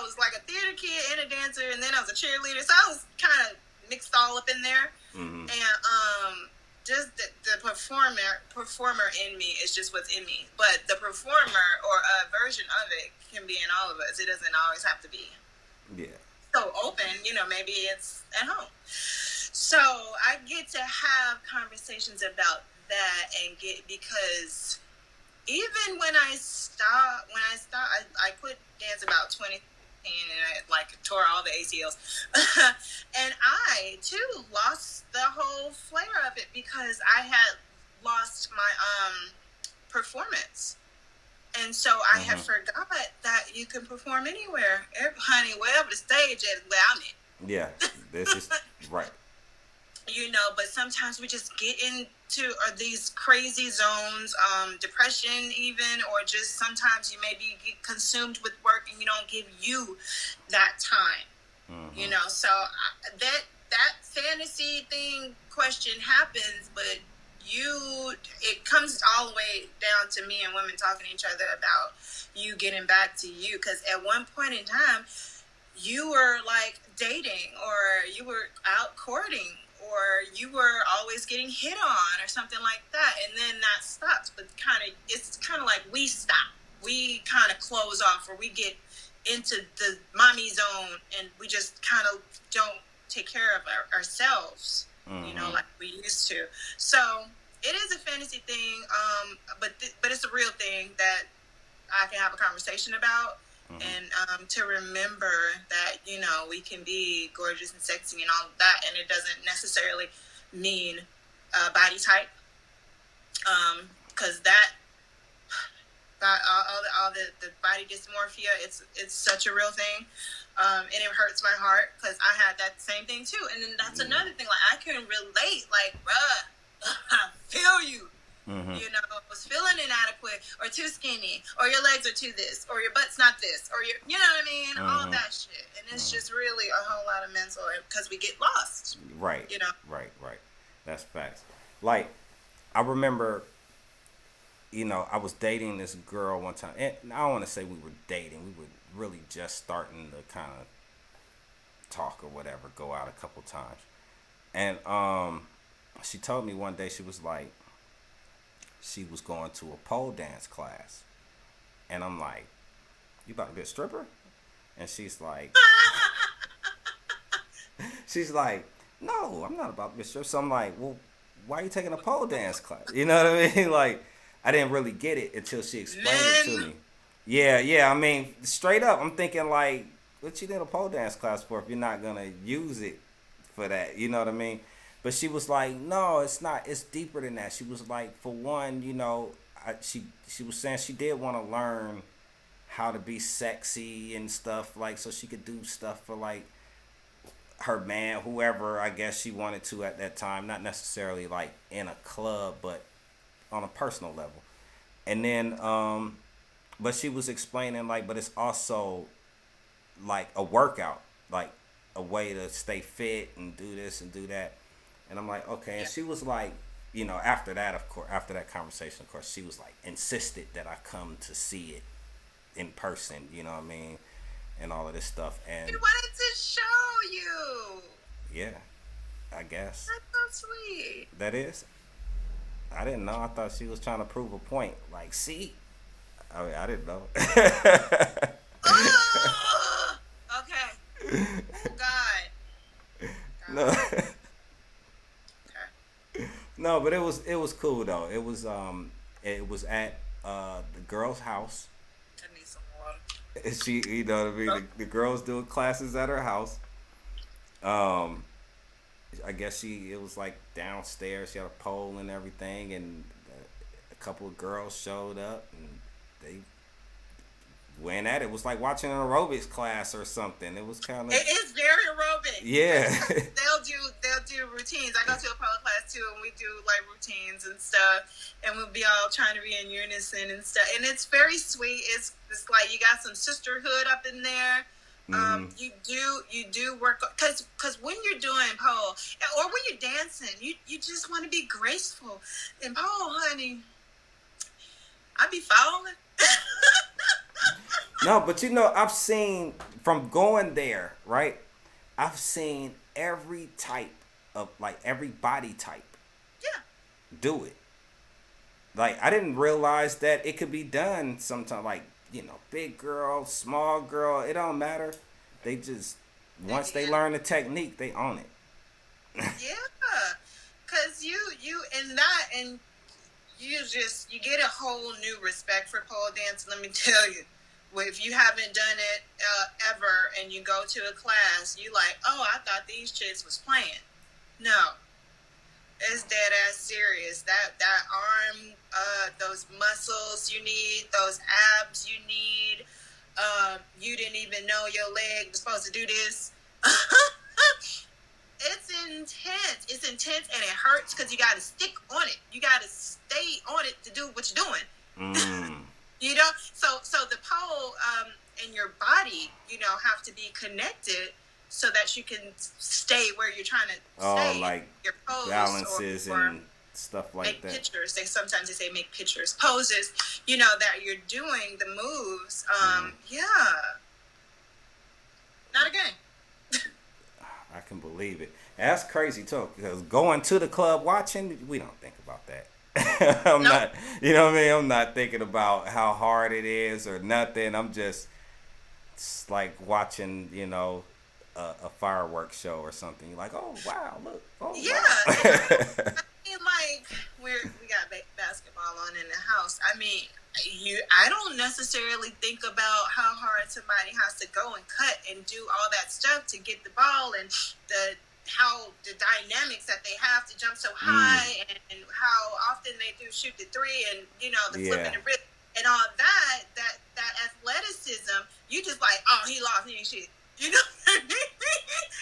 was like a theater kid and a dancer, and then I was a cheerleader, so I was kind of mixed all up in there. Mm-hmm. And just the performer in me is just what's in me. But the performer, or a version of it, can be in all of us. It doesn't always have to be so open. Maybe it's at home. So I get to have conversations about that, and because even when I quit dance about and I like tore all the ACLs. And I too lost the whole flair of it because I had lost my performance. And so I had forgot that you can perform anywhere. Honey, wherever the stage is, where I'm in. Yeah, this is right. You know, but sometimes we just get into these crazy zones, depression even, or just sometimes you maybe get consumed with work and you don't give you that time. You know, so that fantasy thing question happens, but it comes all the way down to me and women talking to each other about you getting back to you, because at one point in time you were like dating, or you were out courting, or you were always getting hit on or something like that, and then that stops. But it's kind of like we stop, we kind of close off, or we get into the mommy zone and we just kind of don't take care of ourselves, you know, like we used to. So it is a fantasy thing, but it's a real thing that I can have a conversation about. And to remember that, you know, we can be gorgeous and sexy and all of that, and it doesn't necessarily mean body type, because that all the body dysmorphia, it's such a real thing, and it hurts my heart because I had that same thing too. And then that's another thing, like I can relate, like, bruh, I feel you. You know, I was feeling inadequate or too skinny, or your legs are too this, or your butt's not this, or you know what I mean? All of that shit. And it's just really a whole lot of mental, because we get lost. Right. You know? Right. That's facts. Like, I remember, you know, I was dating this girl one time. And I don't want to say we were dating. We were really just starting to kind of talk or whatever, go out a couple times. And she told me one day, she was like, she was going to a pole dance class. And I'm like, you about to be a stripper? And she's like, no, I'm not about to be a stripper. So I'm like, well, why are you taking a pole dance class? You know what I mean? Like, I didn't really get it until she explained it to me. Yeah. I mean, straight up, I'm thinking like, what you did a pole dance class for if you're not going to use it for that? You know what I mean? But she was like, no, it's not. It's deeper than that. She was like, for one, you know, she was saying she did want to learn how to be sexy and stuff, like, so she could do stuff for, like, her man, whoever I guess she wanted to at that time. Not necessarily, like, in a club, but on a personal level. And then, but she was explaining, like, but it's also, like, a workout, like, a way to stay fit and do this and do that. And I'm like, okay. And she was like, you know, after that, of course, after that conversation, of course, she was like, insisted that I come to see it in person, you know what I mean? And all of this stuff. And we wanted to show you. Yeah, I guess. That's so sweet. That is? I didn't know. I thought she was trying to prove a point. Like, see? I mean, I didn't know. Oh, okay. Oh, God. No. No, but it was cool though. It was at the girl's house. I need some water. She, you know what I mean. The girls doing classes at her house. I guess it was like downstairs. She had a pole and everything, and a couple of girls showed up and they went at it. It was like watching an aerobics class or something. It was kind of. It is very aerobic. Yeah. they'll do routines. I go to a pole class too, and we do like routines and stuff, and we'll be all trying to be in unison and stuff. And it's very sweet. It's like you got some sisterhood up in there. You do work, because when you're doing pole or when you're dancing, you just want to be graceful. And pole, honey, I be following. No, but you know, I've seen from going there, right? I've seen every type of, like, every body type. Yeah. Do it. Like, I didn't realize that it could be done sometimes, like, you know, big girl, small girl, it don't matter. They just, once they learn the technique, they own it. Yeah. Because you in that, and you get a whole new respect for pole dance, let me tell you. if you haven't done it ever and you go to a class, you like, oh, I thought these chicks was playing. No, it's dead ass serious. That arm, those muscles you need, those abs you need. You didn't even know your leg was supposed to do this. It's intense. It's intense and it hurts because you got to stick on it. You got to stay on it to do what you're doing. You know, so the pole and your body, you know, have to be connected so that you can stay where you're trying to stay. Oh, like your pose balances or and stuff like make that. pictures. Sometimes they say make pictures, poses. You know that you're doing the moves. Yeah, not a game. I can believe it. That's crazy too, because going to the club watching, we don't think about that. I'm not, you know what I mean? I'm not thinking about how hard it is or nothing. I'm just it's like watching, you know, a fireworks show or something. You're like, oh wow, look, oh Yeah, wow. I mean, like we got basketball on in the house. I mean, I don't necessarily think about how hard somebody has to go and cut and do all that stuff to get the ball and how the dynamics that they have to jump so high and how often they do shoot the three and, you know, the flip and the rip and all that athleticism. You just like, oh, he lost, he ain't shit. You know what I mean?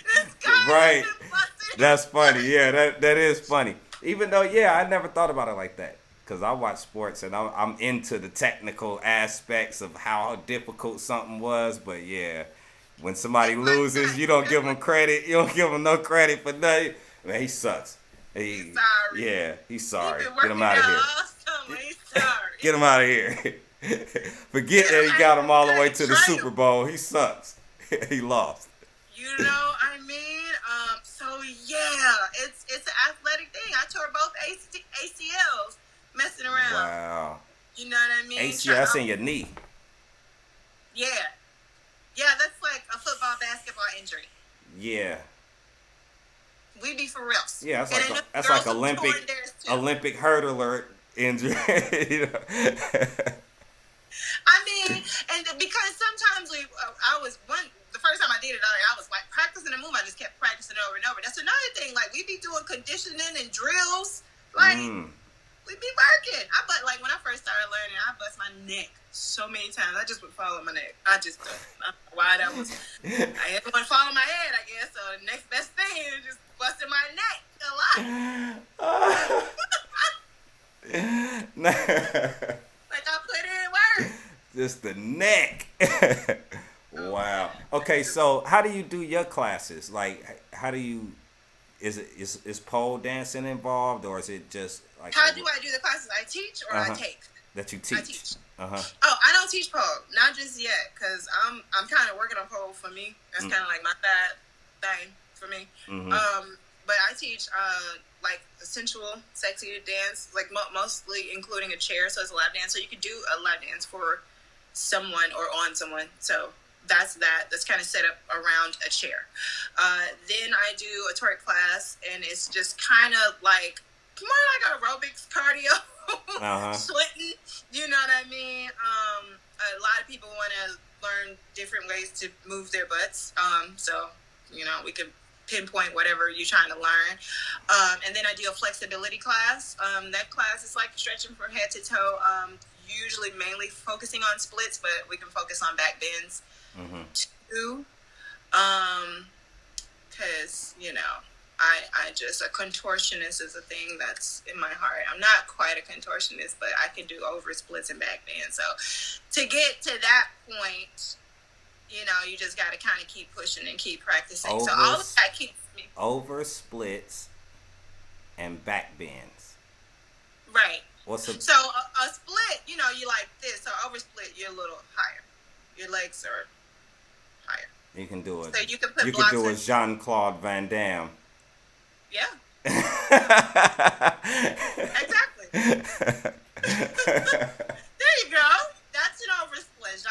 This guy Right. is busting. That's funny. Yeah, that is funny. Even though, yeah, I never thought about it like that. Because I watch sports and I'm into the technical aspects of how difficult something was. But yeah, when somebody loses, you don't give them credit. You don't give them no credit for nothing. Man, he sucks. He's sorry. Yeah, he's sorry. He's been Get him out of here. Summer. He's sorry. Get him out of here. Forget that he got him all the way to the Super Bowl. He sucks. He lost. You know, I mean, so yeah, it's an athletic thing. I tore both ACLs messing around. Wow. You know what I mean? ACL, that's in your knee. Yeah. Yeah, that's like a football, basketball injury. Yeah. We be for reals. Yeah, that's like Olympic hurdler injury. You know? I mean, and because sometimes the first time I did it, I was like practicing the move. I just kept practicing over and over. That's another thing. Like we be doing conditioning and drills. Like we be working. Like when I first started learning, I bust my neck so many times. I just would fall on my neck. I just don't know why that was. I had one fall on my head, I guess. So the next best thing is just busting my neck a lot. Like I put in work. Just the neck. Wow. Okay, so how do you do your classes? Like, how do you? Is pole dancing involved, or is it just like? How do I do the classes? I teach or I take? That you teach. I teach. Oh, I don't teach pole, not just yet, because I'm kind of working on pole for me. That's kind of like my thing for me. But I teach like a sensual, sexy dance, like mostly including a chair, so it's a lap dance. So you could do a lap dance for someone or on someone. So that's kind of set up around a chair. Then I do a twerk class, and it's just kind of like more like aerobics, cardio, sweating. You know what I mean? A lot of people want to learn different ways to move their butts. So you know, we could pinpoint whatever you're trying to learn. And then I do a flexibility class. That class is like stretching from head to toe. Usually mainly focusing on splits, but we can focus on back bends too. Because, you know, I just, a contortionist is a thing that's in my heart. I'm not quite a contortionist, but I can do over splits and back bends. So to get to that point, you know, you just got to kind of keep pushing and keep practicing. So all of that keeps me. Over splits and back bends. Right. So a split, you know, you like this. So over split, you're a little higher. Your legs are higher. You can do it. So you can put blocks. You can do a Jean-Claude Van Damme. Yeah. Exactly. There you go. That's an over split.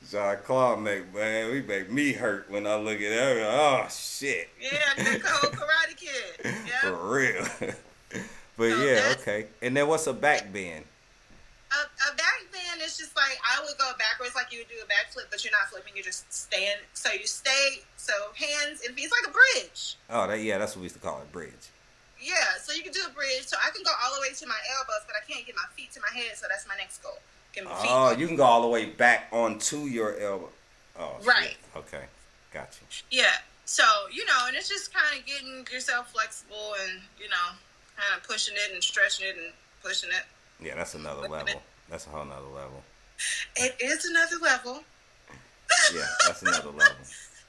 Jean-Claude we make me hurt when I look at it. Oh shit. Yeah, the cold Karate Kid. Yeah. For real. But so yeah, okay. And then what's a back bend? A back bend is just like I would go backwards like you would do a backflip, but you're not flipping. You're just staying. So you stay. So hands and feet. It's like a bridge. Oh, that's what we used to call it, bridge. Yeah. So you can do a bridge. So I can go all the way to my elbows, but I can't get my feet to my head. So that's my next goal. Get my feet Oh, you can go all the way back onto your elbow. Oh, right. Shit. Okay. Got you. Yeah. So, and it's just kind of getting yourself flexible and, kind of pushing it and stretching it and pushing it. Yeah, that's another level. That's a whole nother level. It is another level. Yeah, that's another level.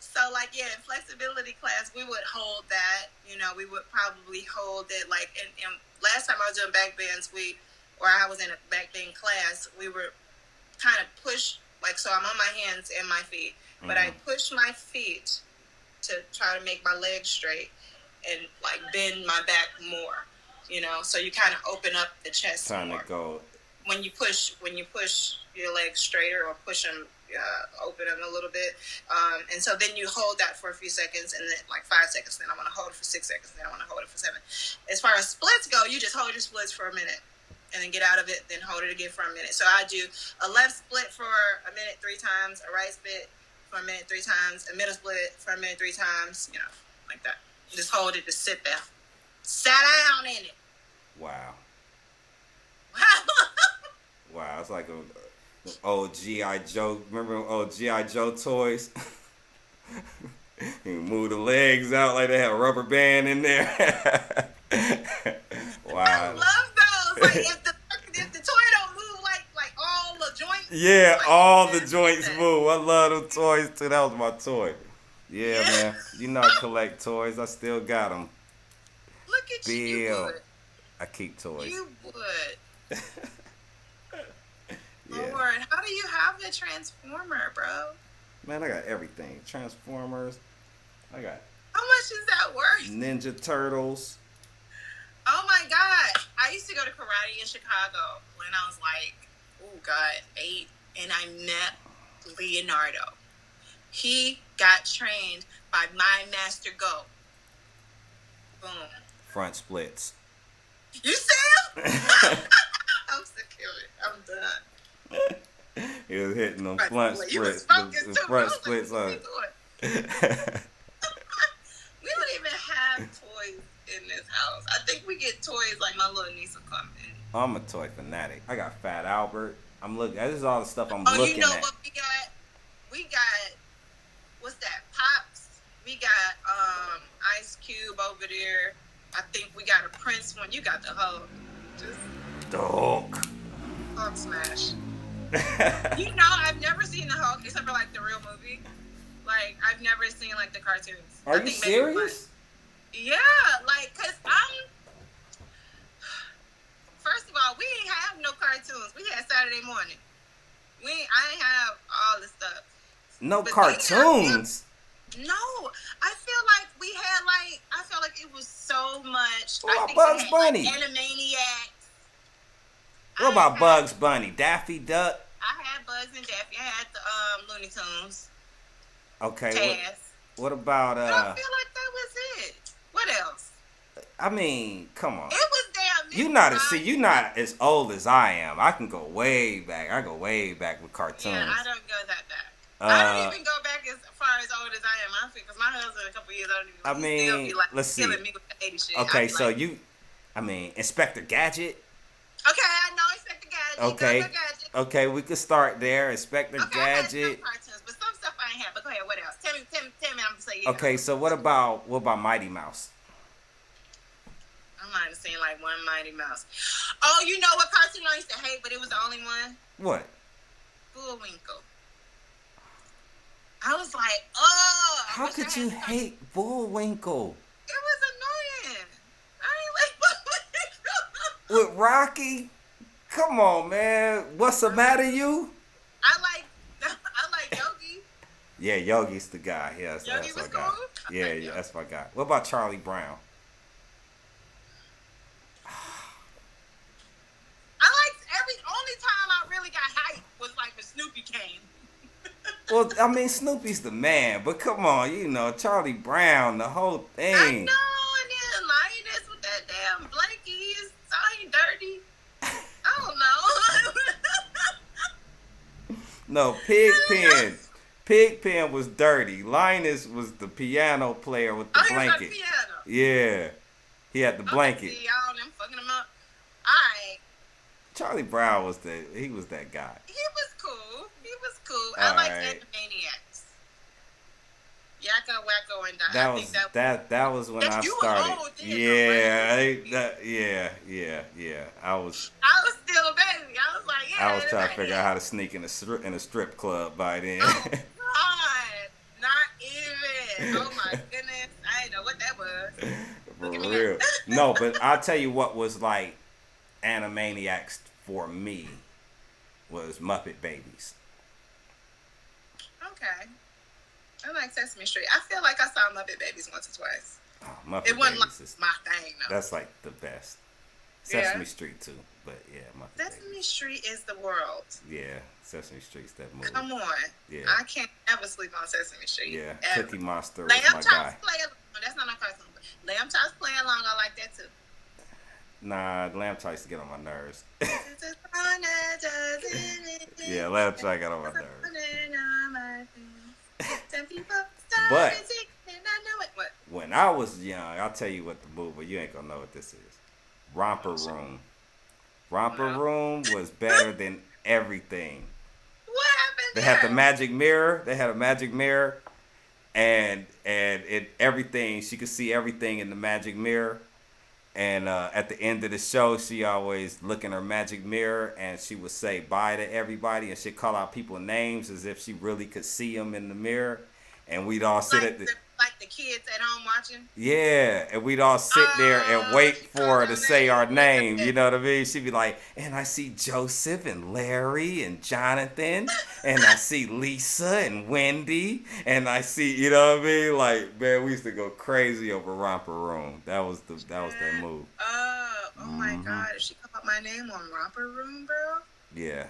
So, in flexibility class, we would hold that. We would probably hold it, and last time I was doing back bends, I was in a back bend class, we were kind of push, so I'm on my hands and my feet, but I push my feet to try to make my legs straight and bend my back more, so you kind of open up the chest Trying more. To go. When you push your legs straighter or push them, open them a little bit, and so then you hold that for a few seconds, and then 5 seconds, then I want to hold it for 6 seconds, then I want to hold it for 7. As far as splits go, you just hold your splits for a minute and then get out of it, then hold it again for a minute. So I do a left split for a minute 3 times, a right split for a minute 3 times, a middle split for a minute 3 times, like that. Just hold it, just sit there. Sat down in it. Wow. Wow, it's like a old G.I. Joe. Remember old G.I. Joe toys? You move the legs out like they had a rubber band in there. Wow. I love those. If the toy don't move like all the joints. Yeah, all the joints move. I love them toys too. That was my toy. Yeah, man. I collect toys. I still got them. Look at you. You would. I keep toys. You would. Yeah. Lord, how do you have the Transformer, bro? Man, I got everything. Transformers. I got. How much is that worth? Ninja Turtles. Oh my God. I used to go to karate in Chicago when I was 8, and I met Leonardo. He got trained by my master Go. Boom. Front splits. You see him? I'm sick of it. I'm done. He was hitting them front splits. You was focused The too. front splits on. We don't even have toys in this house. I think we get toys my little niece will come in. I'm a toy fanatic. I got Fat Albert. This is all the stuff I'm looking at. Oh, you know what we got? We got, what's that? Pops. We got Ice Cube over there. I think we got a Prince one. You got the Hulk. Just The Hulk. Hulk smash. I've never seen the Hulk except for the real movie. I've never seen the cartoons. Are you serious? Yeah, cause first of all, we ain't have no cartoons. We had Saturday morning. I ain't have all the stuff. No cartoons? No, I feel like we had I felt like it was so much. What I about think Bugs had, Bunny? Animaniacs. What about Bugs Bunny? Daffy Duck? I had Bugs and Daffy. I had the Looney Tunes. Okay. Taz. What about But I feel like that was it. What else? I mean, come on. It was damn. You're not as old as I am. I can go way back. I go way back with cartoons. Yeah, I don't go that back. I don't even go back as far as old as I am. I think because my husband a couple years older than me. Still be let's see. Killing me with the 80 shit. Okay, so Inspector Gadget. Okay, I know Inspector Gadget. Okay. Gadget. Okay, we could start there. Inspector Gadget. I had some cartoons, but some stuff I ain't had. But go ahead, what else? Tell me. I'm gonna say yeah. Okay, so what about Mighty Mouse? I might have seen one Mighty Mouse. Oh, you know what cartoon I used to hate, but it was the only one? What? Bullwinkle. I was like, oh. How could you hate Bullwinkle? It was annoying. I ain't like Bullwinkle. With Rocky? Come on, man. What's the matter, you? I like Yogi. Yeah, Yogi's the guy. Yeah, Yogi was my guy. cool? Yeah, that's my guy. What about Charlie Brown? Only time I really got hyped was when Snoopy came. Well, I mean, Snoopy's the man, but come on, Charlie Brown, the whole thing. I know, and then lioness with that damn blankie, so he dirty. I don't know. No, Pigpen. Pigpen was dirty. Linus was the piano player with the Oh, he was on the blanket. piano. Yeah, he had the blanket. See, y'all them fucking him up. Alright. Charlie Brown was that guy. He was cool. I All like right. Animaniacs. Yakko, Wacko, and Dot. That I was think that was when I you were started. old then, Yeah. I was I was still a baby. I was like, yeah. I was trying to figure out how to sneak in a strip club by then. Oh, God. Not even. Oh, my goodness. I didn't know what that was. For Look at me real. now. No, but I'll tell you what was like Animaniacs for me was Muppet Babies. Okay. I like Sesame Street. I feel like I saw Muppet Babies once or twice. Oh, Muppet It wasn't like Babies is, my thing, though. that's like the best. Yeah. Sesame Street too, but yeah, Muppet Sesame Babies. Street is the world. Yeah, Sesame Street's that movie. Come on. Yeah. I can't ever sleep on Sesame Street. Yeah, Ever. Cookie Monster was Lamb my Chops guy. play along. That's not a cartoon. But Lamb Chops play along. I like that too. Nah, Lamb Chop used to get on my nerves. Yeah, Lamb Chop got on my nerves. But What? when I was young, I'll tell you what the movie. You ain't gonna know what this is. Romper Room. Romper Wow. Room was better than everything. What happened They there? had the magic mirror. They had a magic mirror, and it everything. She could see everything in the magic mirror. And at the end of the show, she always look in her magic mirror and she would say bye to everybody, and she'd call out people's names as if she really could see them in the mirror. And we'd all sit like at the like the kids at home watching. yeah, and we'd all sit there and wait she for called her them to say our names. name. You know what I mean? She'd be like, and I see Joseph and Larry and Jonathan, and I see Lisa and Wendy, and I see, you know what I mean? Like, man, we used to go crazy over Romper Room. That was that move. Oh my God! If she called my name on Romper Room, bro, Yeah.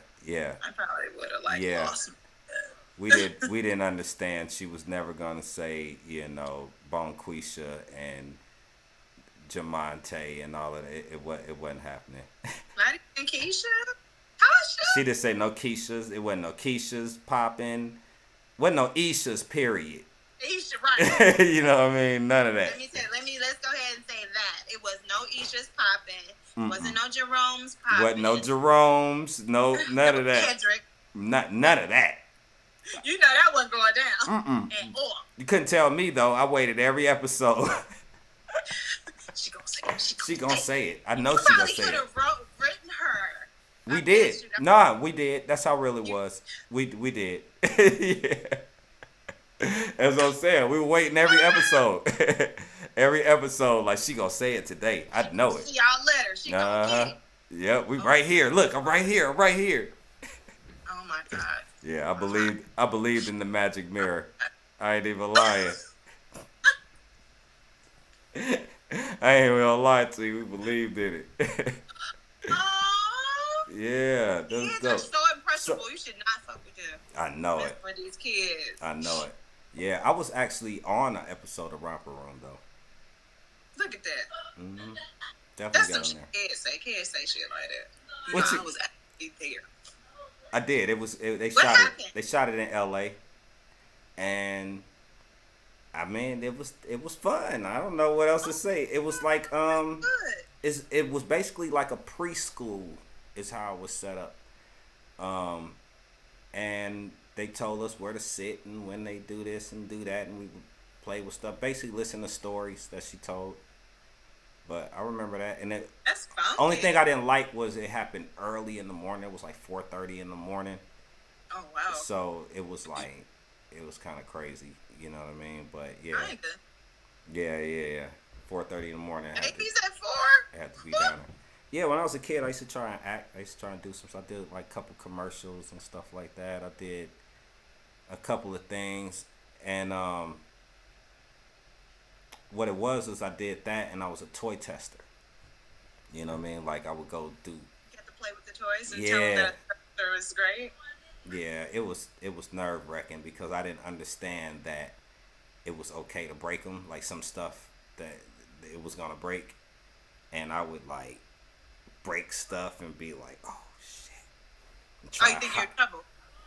I probably would have like Yeah. lost. We didn't understand she was never gonna say, you know, Bonquisha and Jamonte and all of it. It wasn't happening. Not even Keisha. Tasha. She didn't say no Keishas. It wasn't no Keishas popping. Wasn't no Ishas, period. Isha, right? You know what I mean? None of that. Let's go ahead and say that it was no Isha's popping. Wasn't no Jerome's popping. Wasn't no Jerome's. No, none of that. Kendrick. None of that. You know that wasn't going down. And You couldn't tell me though. I waited every episode. she gonna say it. She gonna say it. I know You she gonna probably say could it. have written her. We I did. bet you. Nah, we did. That's how real it was. We did. Yeah. That's what I'm saying. We were waiting every episode. Every episode, like she gonna say it today. I know it. See y'all later. She gonna get it. Yep, we right here. Look, I'm right here. I'm right here. Oh my God. Yeah, I believed in the magic mirror. I ain't even lying. I ain't even gonna lie to you. We believed in it. Oh. Yeah, that's Kids dope. are so impressionable. You should not fuck with them. I know That's it. for these kids. I know it. Yeah, I was actually on an episode of Romper Room though. Look at that. Mm-hmm. That's Definitely some got on shit there. kids say shit like that. What No, you- I was actually there. I did. They What shot happened? it. They shot it in L.A. And I mean, it was fun. I don't know what else to say. It was like Good. it was basically like a preschool is how it was set up. And they told us where to sit and when they do this and do that, and we would play with stuff. Basically, listen to stories that she told. But I remember that, and it. That's fun. Only thing I didn't like was it happened early in the morning. It was like 4:30 in the morning. Oh wow. So it was like, it was kind of crazy. You know what I mean? But yeah, Kinda. yeah. 4:30 in the morning. I had to- Babies at 4? I had to be down there. Yeah, when I was a kid, I used to try and act. I used to try and do some stuff. I did like a couple commercials and stuff like that. I did a couple of things, and what it was I did that, and I was a toy tester. You know what I mean? Like I would go do. You have to play with the toys and tell them that the was great. Yeah, it was nerve wracking because I didn't understand that it was okay to break them. Like some stuff that it was gonna break, and I would like break stuff and be like, oh shit. Oh, you think you're in trouble?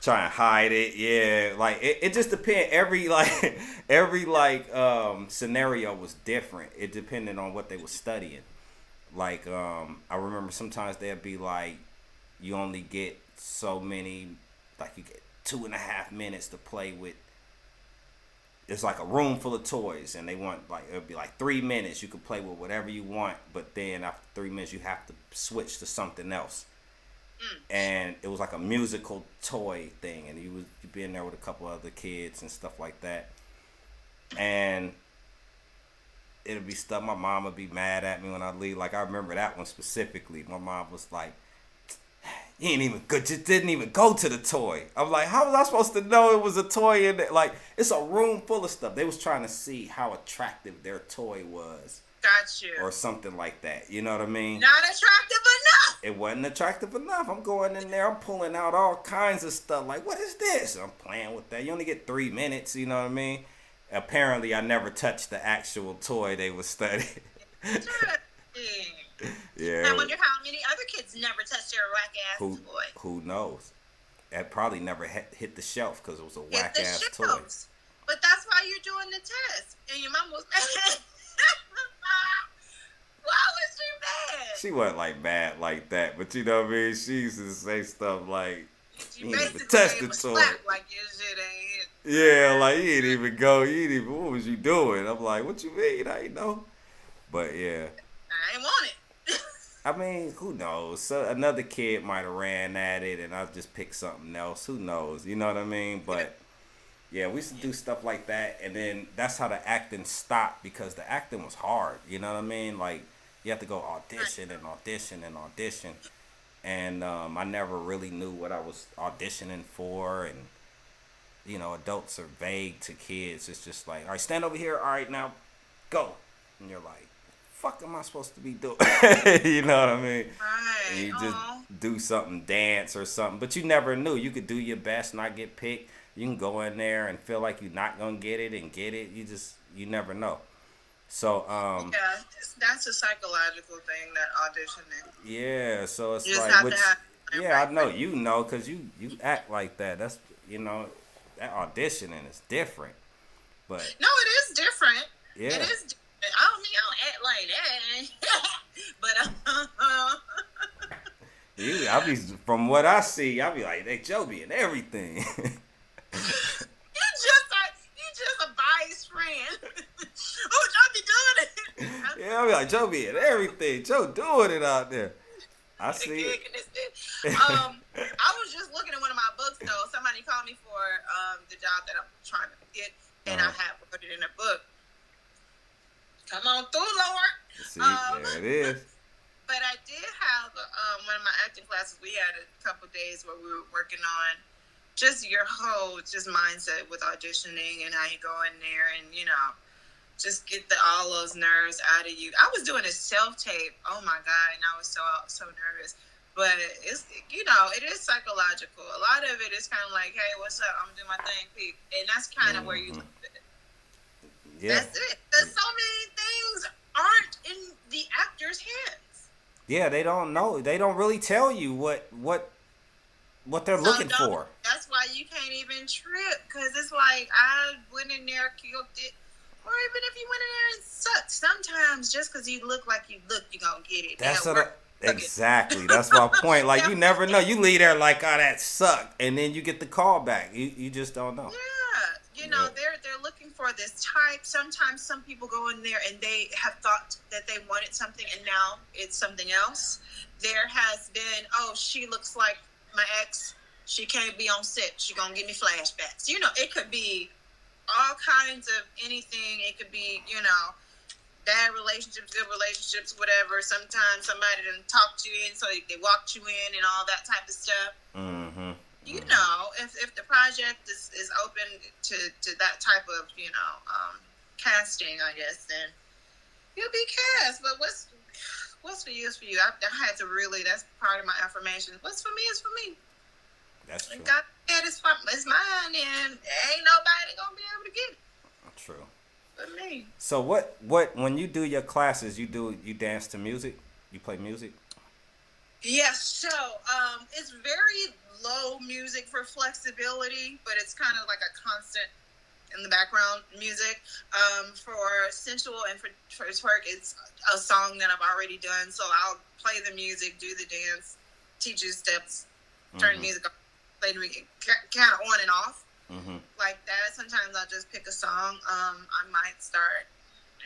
Try and hide it, yeah. Like it just depends. Every scenario was different. It depended on what they were studying. Like I remember sometimes they'd be like, you only get so many, like you get 2.5 minutes to play with. It's like a room full of toys, and they want like it'll be like 3 minutes. You can play with whatever you want, but then after 3 minutes, you have to switch to something else. And it was like a musical toy thing, and you'd be in there with a couple other kids and stuff like that. And it'd be stuff. My mom would be mad at me when I leave. Like I remember that one specifically. My mom was like, "You ain't even good. Just didn't even go to the toy." I'm like, "How was I supposed to know it was a toy in there?" Like it's a room full of stuff. They was trying to see how attractive their toy was. Got you. Or something like that. You know what I mean? Not attractive enough. It wasn't attractive enough. I'm going in there. I'm pulling out all kinds of stuff. Like, what is this? I'm playing with that. You only get 3 minutes. You know what I mean? Apparently, I never touched the actual toy they was studying. Yeah. I wonder how many other kids never touched their whack ass toy. Who knows? That probably never hit the shelf because it was a whack ass toy. But that's why you're doing the test. And your mom was mad. Why was she mad? She wasn't like mad like that, but you know what I mean? She used to say stuff like, you ain't even basically touch the toy. Like your shit ain't hit. Yeah, like you ain't even go. What was you doing? I'm like, what you mean? I ain't know. But yeah. I ain't want it. I mean, who knows? So another kid might have ran at it, and I just picked something else. Who knows? You know what I mean? But yeah, we used to do stuff like that, and then that's how the acting stopped because the acting was hard. You know what I mean? Like you have to go audition and audition and audition, and I never really knew what I was auditioning for, and you know, adults are vague to kids. It's just like, all right, stand over here. All right, now go, and you're like, fuck am I supposed to be doing? You know what I mean? Right. And you just do something, dance or something. But you never knew. You could do your best, not get picked. You can go in there and feel like you're not gonna get it and get it. You never know. So yeah, that's a psychological thing, that auditioning. Yeah, so it's you like just have to yeah, I know you know because you act like that. That's that auditioning is different. But no, it is different. Yeah. It is different. I don't mean I don't act like that. But I be from what I see, I be like, they Joe be in everything. you just a biased friend. Oh, Joe be doing it. Yeah, I be like, Joe be in everything. Joe doing it out there. I see it. I was just looking at one of my books though. Somebody called me for the job that I'm trying to get, and I have put it in a book. Come on through, Lord. See, there it is. But I did have one of my acting classes. We had a couple days where we were working on just your whole mindset with auditioning and how you go in there and just get all those nerves out of you. I was doing a self-tape. Oh my God, and I was so nervous. But it's it is psychological. A lot of it is kind of like, hey, what's up? I'm doing my thing, Pete. And that's kind of where you leave it. Yeah. That's it. Because so many things aren't in the actor's hands. Yeah, they don't know. They don't really tell you what they're looking for. That's why you can't even trip, because it's like I went in there, killed it. Or even if you went in there and sucked, sometimes just because you look like you look, you're going to get it. That's exactly. That's my point. Like, you never know. You leave there like, oh, that sucked. And then you get the call back. You just don't know. Yeah. They're looking for this type. Sometimes some people go in there and they have thought that they wanted something and now it's something else. There has been, she looks like my ex. She can't be on set. She going to give me flashbacks. It could be all kinds of anything. It could be, bad relationships, good relationships, whatever. Sometimes somebody didn't talk you in, so they walked you in and all that type of stuff. Mm-hmm. If the project is open to that type of, casting, I guess, then you'll be cast. But what's for you is for you. I had to really, that's part of my affirmation. What's for me is for me. That's true. God said it's mine, and ain't nobody gonna be able to get it. True. But me. So what when you do your classes, you dance to music? You play music? Yes. So it's very low music for flexibility, but it's kind of like a constant in the background music. For sensual and for twerk, it's a song that I've already done, so I'll play the music, do the dance, teach you steps, turn the music on, play the music, kind of on and off, like that. Sometimes I'll just pick a song. I might start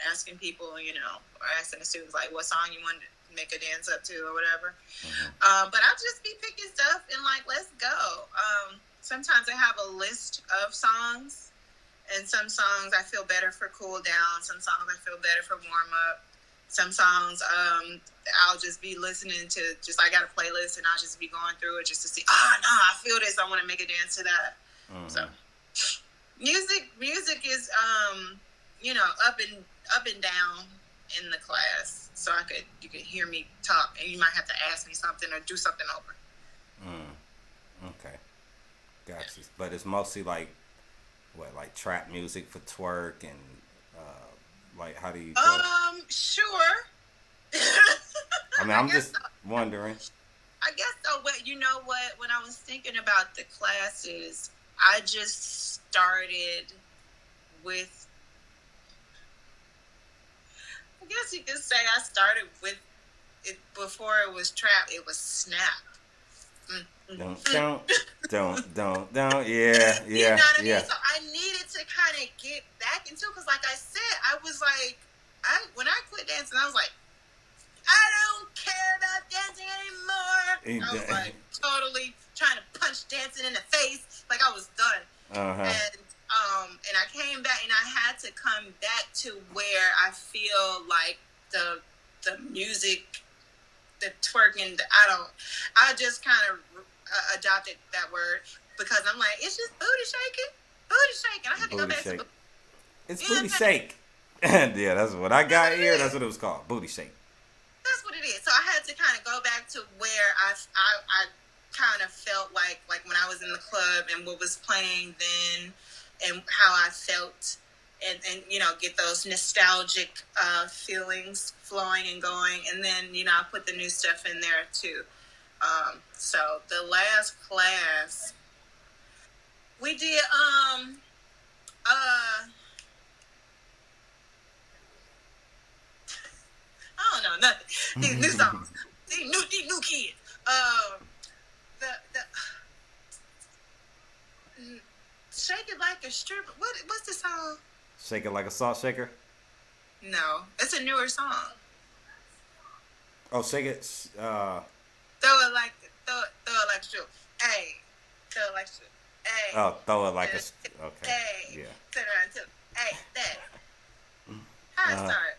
asking people, or asking the students, like, what song you want to make a dance up to or whatever. But I'll just be picking stuff and, like, let's go. Sometimes I have a list of songs, and some songs I feel better for cool down. Some songs I feel better for warm up. Some songs I'll just be listening to. Just I got a playlist, and I'll just be going through it just to see. I feel this. I want to make a dance to that. So music is up and down in the class. So you could hear me talk, and you might have to ask me something or do something over. Okay, gotcha. But it's mostly like trap music for twerk and like how do you? Sure. I mean, I'm just wondering. I guess so. But you know what? When I was thinking about the classes, I just started with. I guess you could say I started with it before it was trap. It was snap. Don't. Yeah. You know what I mean? So I needed to kind of get back into it because, like I said, I was like, when I quit dancing, I was like, I don't care about dancing anymore. I was like totally trying to punch dancing in the face, like I was done. And I came back, and I had to come back to where I feel like the music, the twerking, I just kind of adopted that word because I'm like, it's just booty shaking. I had to go back to it's booty shake. Yeah, that's what I got here. That's what it was called, booty shake. That's what it is. So I had to kind of go back to where I kind of felt like when I was in the club and what was playing then and how I felt and get those nostalgic feelings flowing and going. And then, I put the new stuff in there too. So the last class we did, I don't know nothing. These new songs, these new kids. The Shake It Like a Stripper. What's the song? Shake It Like a Salt Shaker? No, it's a newer song. Oh, Shake It. Throw it like a stripper. Hey, throw it like a stripper. Hey. Oh, throw it like a. Okay. Hey. Yeah. Turn around too. Hey, that. How it start?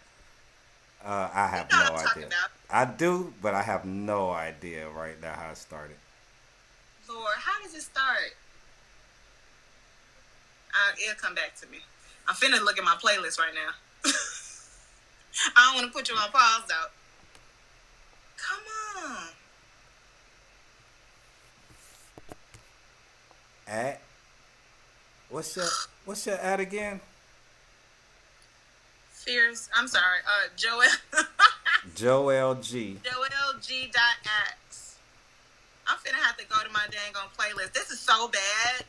I have no idea. I do, but I have no idea right now how it started. Lord, how does it start? It'll come back to me. I'm finna look at my playlist right now. I don't want to put you on pause though. Come on. At what's your ad again? Fierce. I'm sorry. Joel. Joel G. JoelG.X. I'm finna have to go to my dang on playlist. This is so bad.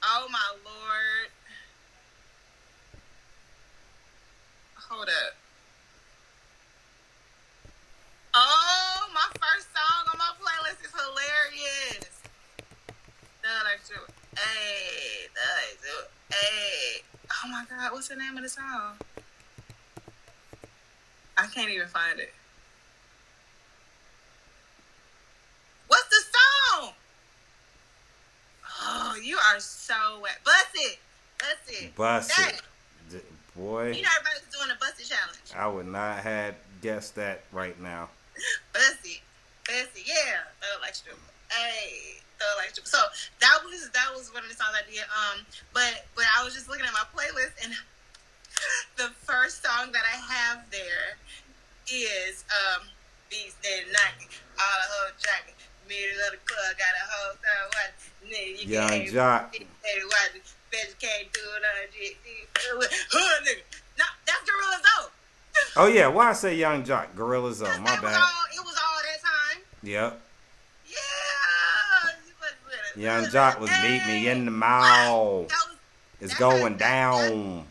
Oh my Lord. Hold up. Oh, my first song on my playlist is hilarious. Hey. Oh my God, what's the name of the song? I can't even find it. What's the song? Oh, you are so wet. Bust it. Bust it. Boy. You know everybody's doing a bust it challenge. I would not have guessed that right now. Bust it. Yeah. Throw it like stripper. Hey. Throw it like stripper. So that was one of the songs I did. But I was just looking at my playlist, and the first song that I have there is Beats Dead Nike. All the whole jacket. Middle of the club, got a whole time watch. Nigga, you Young Jock. Bet you can't do it on hood nigga. No, that's Gorilla Zoe. Oh yeah, why I say Young Jock? Gorilla Zone. My bad. It was all that time. Yep. Yeah. Young Jock was meet me in the mall. It's going down. That whole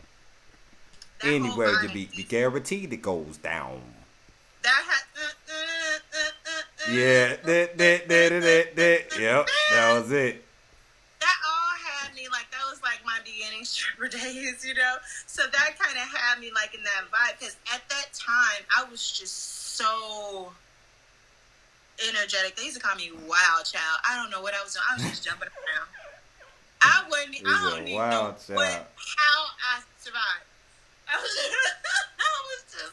Anywhere you vibe. be guaranteed it goes down. That had. Yeah, that. Yep, that was it. That all had me like, that was like my beginning stripper days, you know? So that kind of had me like in that vibe, because at that time, I was just so energetic. They used to call me Wild Child. I don't know what I was doing. I was just jumping around. I don't even know how I survived. I was just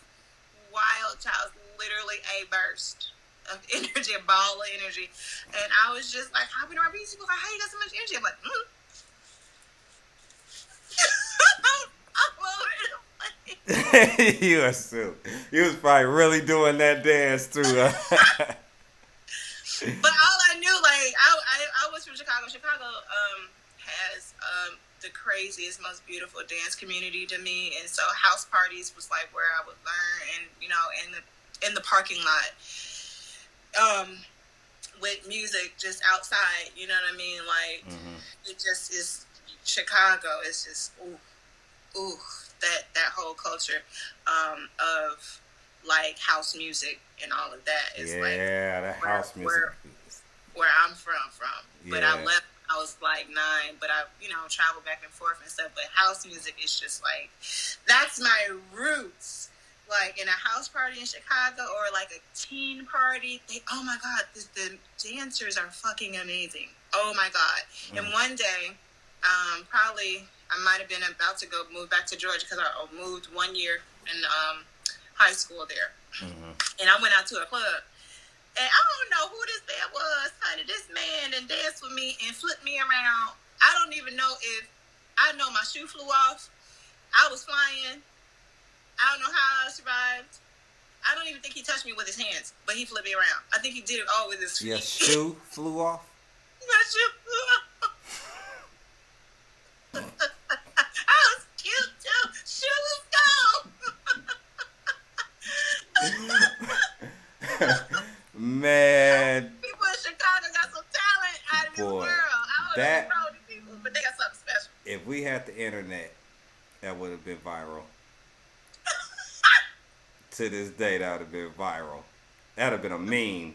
Wild Child, literally a burst of energy, a ball of energy. And I was just like, hopping around people like, how you got so much energy? I'm like, You are so. You was probably really doing that dance too. But all I knew, like, I was from Chicago. Chicago has the craziest, most beautiful dance community to me, and so house parties was like where I would learn, and you know, in the parking lot, with music just outside. You know what I mean? Like, it just is. Chicago is just ooh, that whole culture of like house music and all of that is that house music. Where I'm from. But I left when I was like 9, but I, you know, traveled back and forth and stuff. But house music is just like, that's my roots. Like in a house party in Chicago or like a teen party, oh my God, the dancers are fucking amazing. Oh my God. And one day, probably I might have been about to move back to Georgia because I moved 1 year in high school there. And I went out to a club. And I don't know who this man was, honey. This man and danced with me and flipped me around. I don't even know if I know my shoe flew off. I was flying. I don't know how I survived. I don't even think he touched me with his hands, but he flipped me around. I think he did it all with his feet. Your shoe flew off? My shoe flew off. I was cute too. Shoes go. Man. People in Chicago got some talent out of this world. I don't know these people, but they got something special. If we had the internet, that would have been viral. To this day, that would have been viral. That would have been a meme.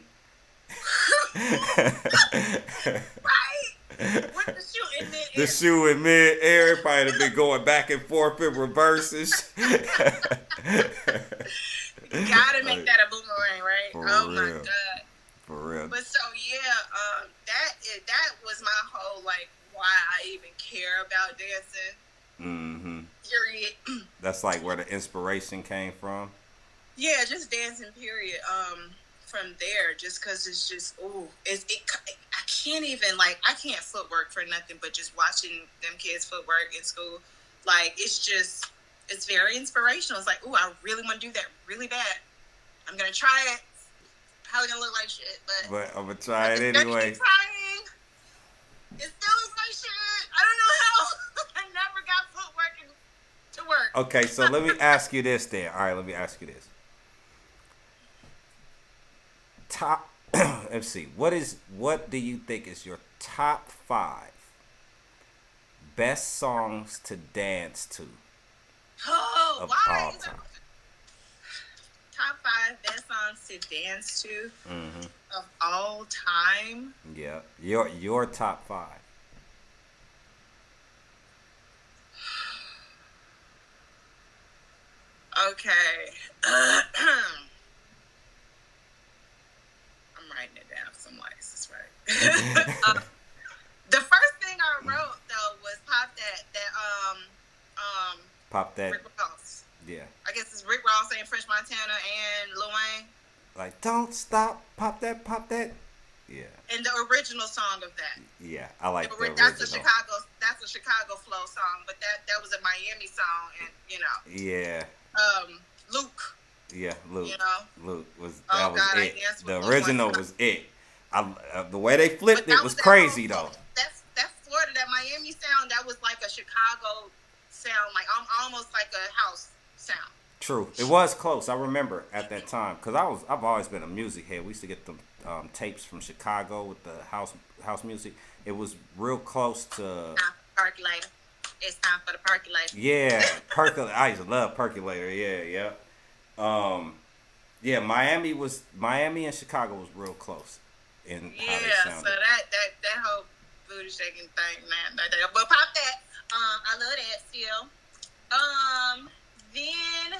Right? With the shoe in mid-air. The shoe in mid-air. Everybody would have been going back and forth in reverses. You gotta make that a boomerang, right? For oh real. My God. For real. But so yeah, that was my whole like why I even care about dancing. Period. That's like where the inspiration came from. Yeah, just dancing. Period. From there, just because it's just I can't even like I can't footwork for nothing but just watching them kids footwork in school. Like it's very inspirational. It's like, I really want to do that really bad. I'm gonna try it. Probably gonna look like shit, but I'm gonna try it anyway. Trying. It still looks like shit. I don't know how. I never got footwork to work. Okay, so let me ask you this then. All right, let me ask you this. Let's see. What do you think is your top 5 best songs to dance to? Oh, why? All time. Top 5 best songs to dance to of all time. Yeah, your top 5. Okay. I'm writing it down some license, right? The first thing I wrote though was Pop that. Rick Ross. Yeah. I guess it's Rick Ross and French Montana and Lil Wayne. Like, don't stop, pop that. Yeah. And the original song of that. Yeah, I like the original. That's a Chicago flow song, but that was a Miami song, and you know. Yeah. Luke. Yeah, Luke. You know. Luke was it. The Luke original was it. The way they flipped it was crazy though. That's Florida. That Miami sound. That was like a Chicago sound, like almost like a house sound. True, it was close. I remember at that time because I've always been a music head. We used to get the tapes from Chicago with the house music, it was real close to. Time for percolator. It's time for the percolator. Yeah, percolator. I used to love percolator. Yeah. Yeah, Miami and Chicago was real close in how they Yeah, so sounded. that whole booty shaking thing, man. But pop that. I love that still. Then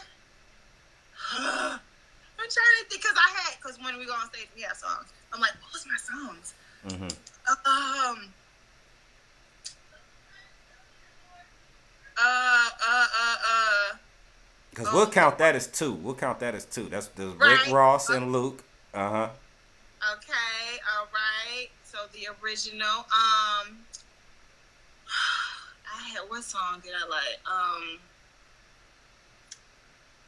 I'm trying to think because when we go on stage we have songs. I'm like, what was my songs? Mm-hmm. Because we'll count that as two. That's there's Rick Right. Ross and Luke. Uh-huh. Okay, all right. So the original, I had what song did I like?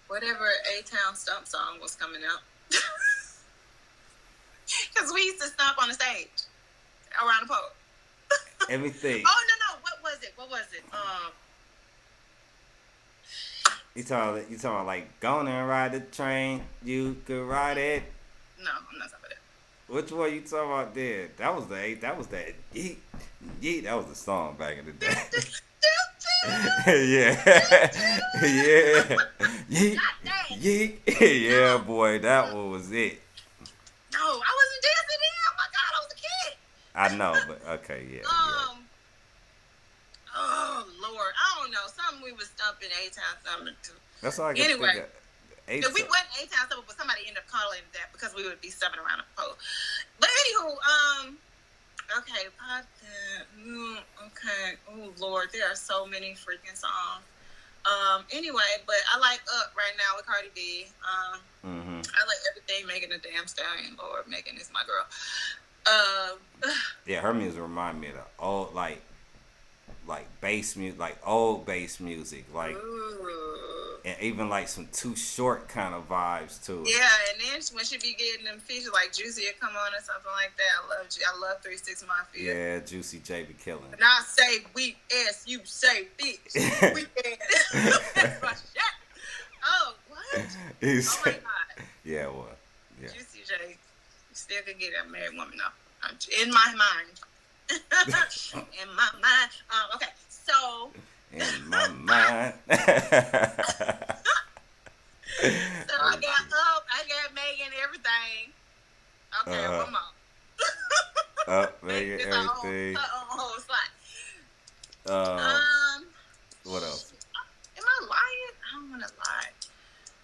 Whatever A-Town Stump song was coming out. Because we used to stomp on the stage around the pole. Everything. Oh no, what was it? You talking about like go on and ride the train, you could ride it. No, I'm not talking about that. Which one you talking about there? That was that yeet, yeet, that was the song back in the day. yeah. Yeet, yeet. Yeah, boy, that one was it. No, I wasn't dancing then. Oh my God, I was a kid. I know, but okay, yeah. Oh Lord, I don't know. Something we was stumping A-Town something too. That's all I can Anyway, think of. we wasn't A-Town something, but somebody ended up calling it that because we would be stumping around the pole. But anywho, okay, pop that. Okay. Oh Lord, there are so many freaking songs. Anyway, but I like Up right now with Cardi B. I like everything Megan Thee Damn Stallion. Lord, Megan is my girl. Yeah, her music remind me of the old like bass music, like old bass music, like Ooh. and even like some Too Short kind of vibes too. Yeah, and then when she be getting them features like Juicy would come on or something like that. I love 3 6 Mafia. Yeah, Juicy J be killing. And I say weak ass, you say bitch. Weak ass. That's my shit. Oh, what? Oh my God. Yeah, well, yeah. Juicy J, you still could get a married woman though. In my mind. In my mind. Okay, so. In my mind. So I got Up, I got Megan, everything. Okay, one more. Up, Megan, everything. Her whole slide. What else? Am I lying? I don't want to lie.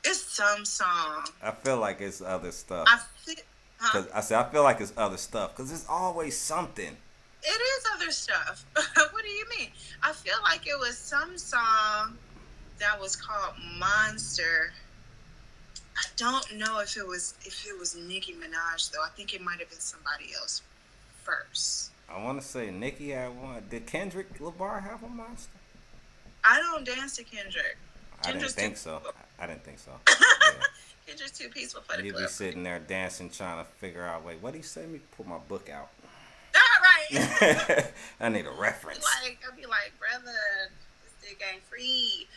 It's some song. I feel like it's other stuff. I feel like it's other stuff because it's always something. It is other stuff. What do you mean? I feel like it was some song that was called Monster. I don't know if it was Nicki Minaj though. I think it might have been somebody else first. I want to say Nicki had one. Did Kendrick Lamar have a monster? I don't dance to Kendrick. I didn't think so. Yeah. Kendrick's too peaceful for the You'd club. be sitting there dancing, trying to figure out, wait, what did he say? Let me pull my book out. All right. I need a reference. I'll be like, brother, this dick ain't free.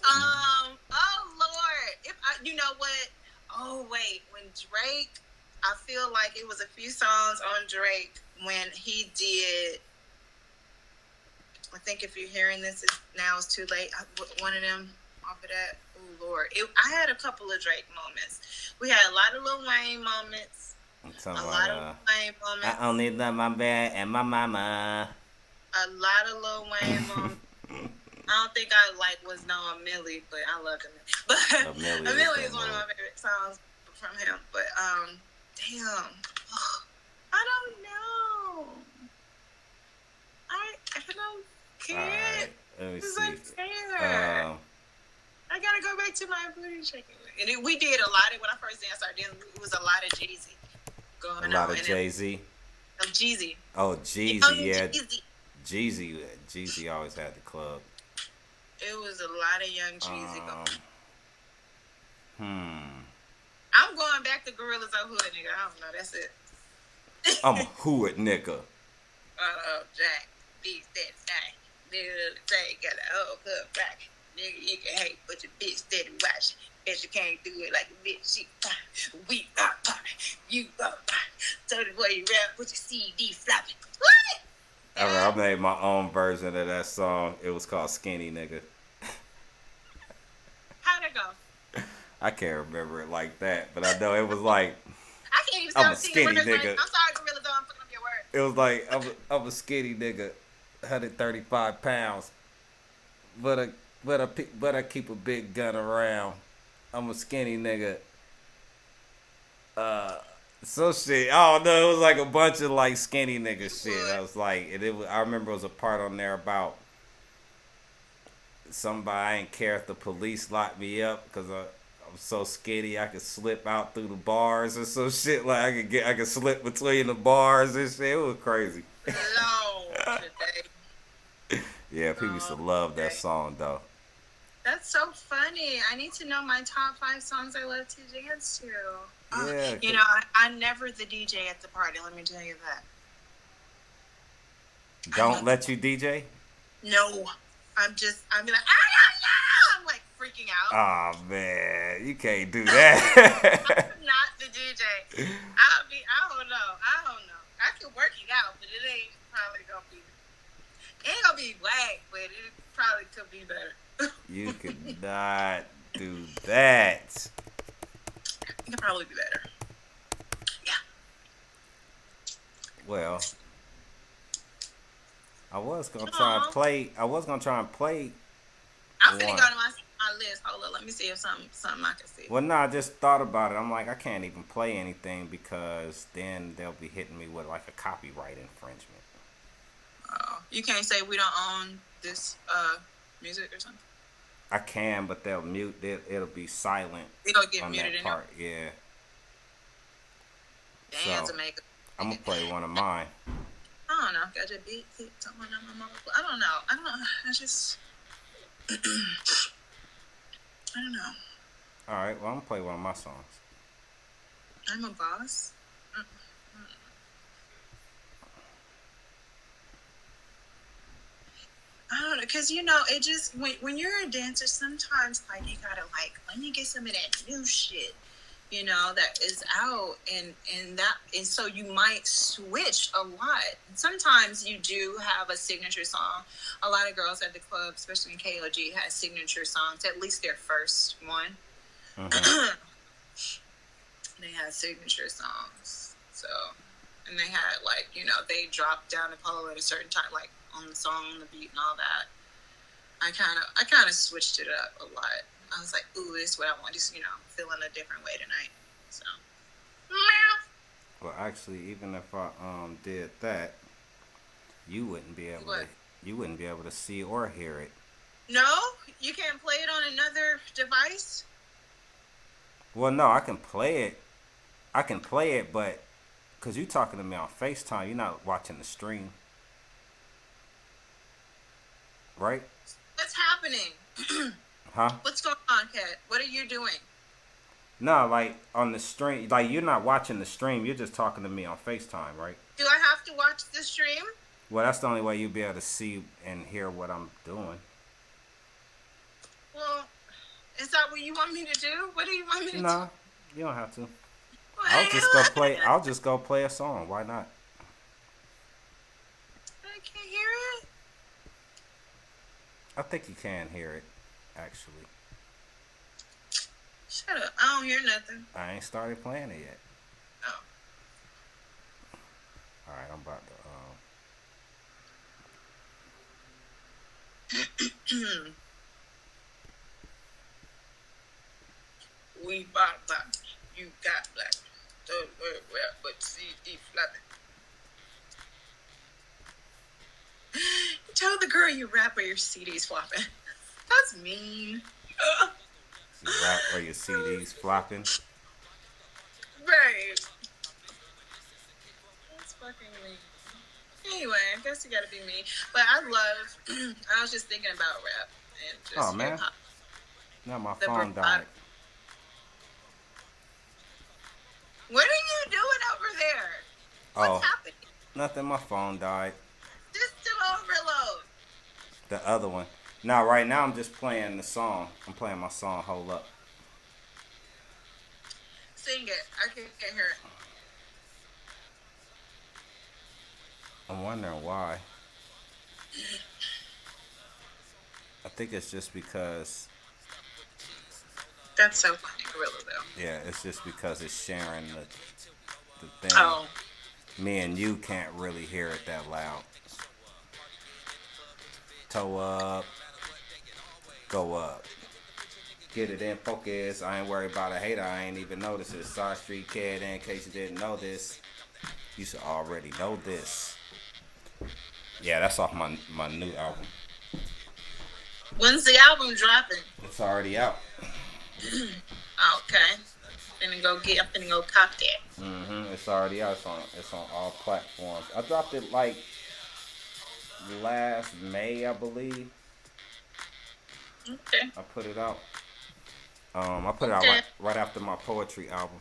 Oh Lord, you know what? Oh wait, when Drake, I feel like it was a few songs on Drake when he did. I think if you're hearing this, now it's too late. One of them off of that. Oh Lord, I had a couple of Drake moments. We had a lot of Lil Wayne moments. A lot of Lil Wayne moments. I only love my bed and my mama. A lot of Lil Wayne moments. I don't think I was no Millie, but I love him. But Millie is one of my favorite songs from him. But damn, I don't know. I don't care. Right, let me It's see. unfair. I gotta go back to my booty shaking. And we did a lot of when I first danced. It was a lot of Jeezy going on. A lot of Jay-Z. Jeezy. Oh, Jeezy, yeah. Jeezy always had the club. It was a lot of young Jeezy going. I'm going back to Gorillas of Hood, nigga. I don't know. That's it. I'm a hood nigga. Jack. Beat that thing. Nigga, the thing got a whole club back. Nigga, you can hate, but your bitch steady watching. Cause you can't do it like a bitch. We are party. You are party. So the way you rap with your CD flopping. What? I made my own version of that song. It was called Skinny Nigga. How'd it go? I can't remember it like that, but I know it was like, I can't even I'm stop a seeing skinny words. Like, nigga. I'm sorry, Gorilla, though. I'm fucking up your words. It was like, I'm a skinny nigga, 135 pounds, but I keep a big gun around. I'm a skinny nigga. So shit. I don't know. It was like a bunch of like skinny nigga shit. I was like, it was. I remember it was a part on there about somebody. I ain't care if the police locked me up because I'm so skinny. I could slip out through the bars or some shit. Like I could slip between the bars and shit. It was crazy. Lord, Yeah, people used to love that song though. that's so funny. I need to know my top 5 songs I love to dance to. Yeah, You know, I'm never the DJ at the party. Let me tell you that. Don't let you DJ. No, I'm be like, I don't know. I'm like freaking out. Oh man, you can't do that. I'm not the DJ. I don't know. I can work it out, but it ain't probably gonna be. It ain't gonna be whack, but it probably could be better. You could not do that. It could probably be better. Yeah. Well, I was gonna try and play. I'm finna go one. to my list. Hold on, let me see if something I can see. Well, no, I just thought about it. I'm like, I can't even play anything because then they'll be hitting me with like a copyright infringement. Oh, you can't say we don't own this music or something. I can, but they'll mute it. It'll be silent It'll get on muted that in part. Yeah. Damn, So, to make. I'm gonna play one of mine. I don't know. Got your beat hit someone on my mama. I don't know. I just. I don't know. All right. Well, I'm gonna play one of my songs. I'm a boss. I don't know, cause you know it just when you're a dancer, sometimes like you gotta like let me get some of that new shit, you know, that is out, and so you might switch a lot. Sometimes you do have a signature song. A lot of girls at the club, especially in KOG, has signature songs. At least their first one, they had signature songs. So, and they had like they dropped down the polo at a certain time, like on the song, on the beat, and all that. I kind of switched it up a lot. I was like, ooh, this is what I want. Just, feeling a different way tonight. So. Well, actually, even if I did that, you wouldn't be able to see or hear it. No, you can't play it on another device. Well, no, I can play it. But because you're talking to me on FaceTime, you're not watching the stream, right? What's happening? Huh? What's going on, Kat? What are you doing? No, like on the stream, like you're not watching the stream. You're just talking to me on FaceTime, right? Do I have to watch the stream? Well, that's the only way you'll be able to see and hear what I'm doing. Well, is that what you want me to do? What do you want me to do? No, you don't have to. What? I'll just go play a song. Why not? I can't hear it. I think you can hear it, actually. Shut up. I don't hear nothing. I ain't started playing it yet. Oh. All right, I'm about to. We bought that. You got black. Don't worry about but CD flapping. Tell the girl you rap or your CD's flopping. That's mean. You rap or your CDs flopping. Right. That's fucking mean. Anyway, I guess you gotta be me. But I was just thinking about rap and just Oh man. hip-hop. Now my The phone bravado. died. What are you doing over there? What's happening? Nothing. My phone died. System overload. The other one. Now, right now, I'm just playing the song. I'm playing my song. Hold up. sing it. I can't hear it. I'm wondering why. I think it's just because. That's so funny, Gorilla though. Yeah, it's just because it's sharing the thing. Oh. Me and you can't really hear it that loud. Toe up, go up. Get it in focus. I ain't worried about a hater. I ain't even noticed it. Side Street Kid, in case you didn't know this. You should already know this. Yeah, that's off my new album. When's the album dropping? It's already out. Okay. I'm finna go cop that. It's already out. It's on all platforms. I dropped it like last May, I believe. Okay. I put it out. I put it out right after my poetry album.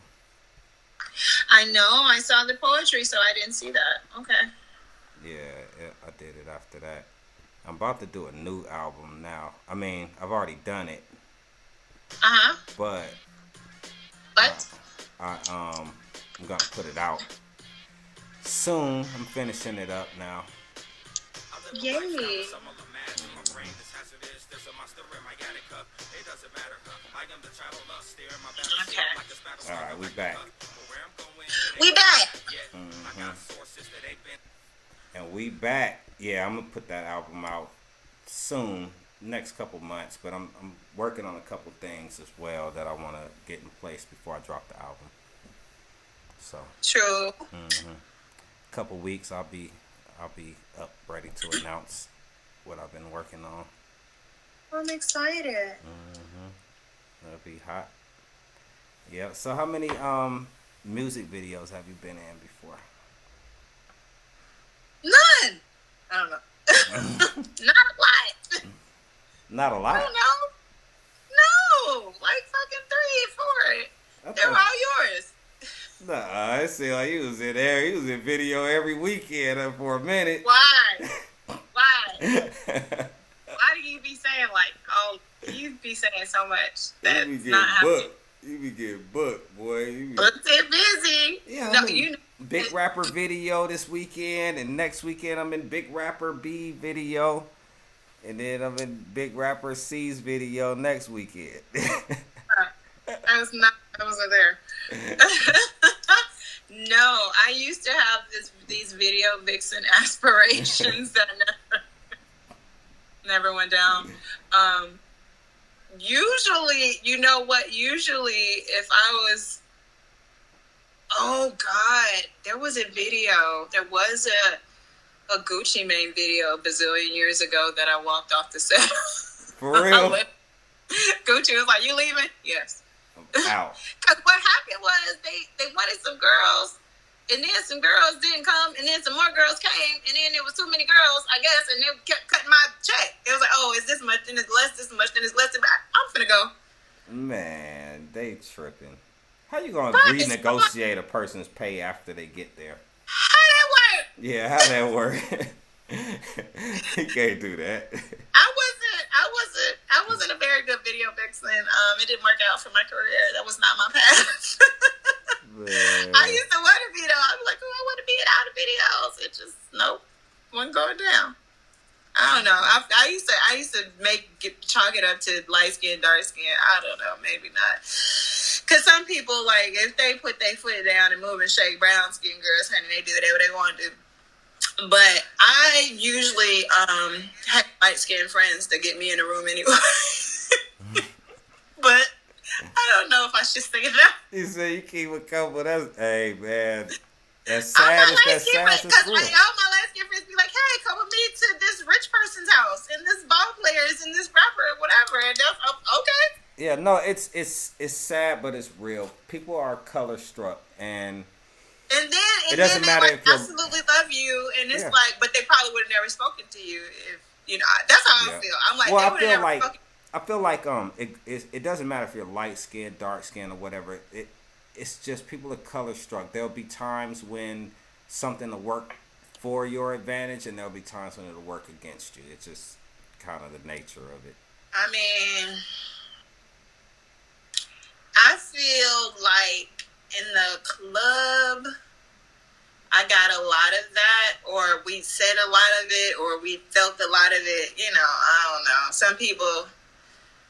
I know. I saw the poetry, so I didn't see that. Okay. Yeah, I did it after that. I'm about to do a new album now. I mean, I've already done it. But I'm gonna put it out soon. I'm finishing it up now. Yay. Okay. All right, we back. We back. And we back. Yeah, I'm gonna put that album out soon, next couple months. But I'm working on a couple things as well that I want to get in place before I drop the album. So True. Couple weeks, I'll be up ready to announce what I've been working on. I'm excited. It'll be hot. Yeah. So how many music videos have you been in before? None. I don't know. Not a lot. Not a lot. I don't know. No, like fucking 3 or 4. They're all yours. Nah, I see like he was in there. He was in video every weekend for a minute. Why? Why? Why do you be saying like, oh, you be saying so much that's not happening? You be getting booked, boy. Booked and busy. Yeah, no, I'm in Big Rapper video this weekend, and next weekend I'm in Big Rapper B video, and then I'm in Big Rapper C's video next weekend. I wasn't there. No, I used to have these video vixen aspirations that never went down. Usually, you know what? Usually, if I was, oh God, there was a video. There was a Gucci Mane video a bazillion years ago that I walked off the set. For real? Gucci was like, "You leaving?" Yes. Out. Because what happened was they wanted some girls, and then some girls didn't come, and then some more girls came, and then there was too many girls, I guess, and they kept cutting my check. It was like, oh, is this much, then it's less, this much, then it's less. I'm finna go. Man, they tripping. How you gonna renegotiate a person's pay after they get there? How that work? Yeah, how that work? You can't do that. I wasn't a very good video vixen. It didn't work out for my career. That was not my path. I used to want to be though. I was like, oh, I want to be in all the videos. It just wasn't going down. I don't know. I used to chalk it up to light skin, dark skin. I don't know, maybe not. Cause some people like if they put their foot down and move and shake, brown skin girls, honey, they do whatever they want to do. But I usually have light skinned friends that get me in the room anyway. But I don't know if I should say that. You say you keep a couple. Hey man, that's sad. That's sad. Because all my light skinned friends be like, "Hey, come with me to this rich person's house, and this ball players, and this rapper, whatever." And that's okay. Yeah, no, it's sad, but it's real. People are color struck, and it doesn't matter if they absolutely love you, and it's like, but they probably would have never spoken to you if That's how I feel. I'm like, well, I feel like it doesn't matter if you're light skinned, dark skinned, or whatever. It's just people are color struck. There'll be times when something will work for your advantage, and there'll be times when it'll work against you. It's just kind of the nature of it. I mean, I feel like in the club, I got a lot of that, or we said a lot of it, or we felt a lot of it. You know, I don't know. Some people,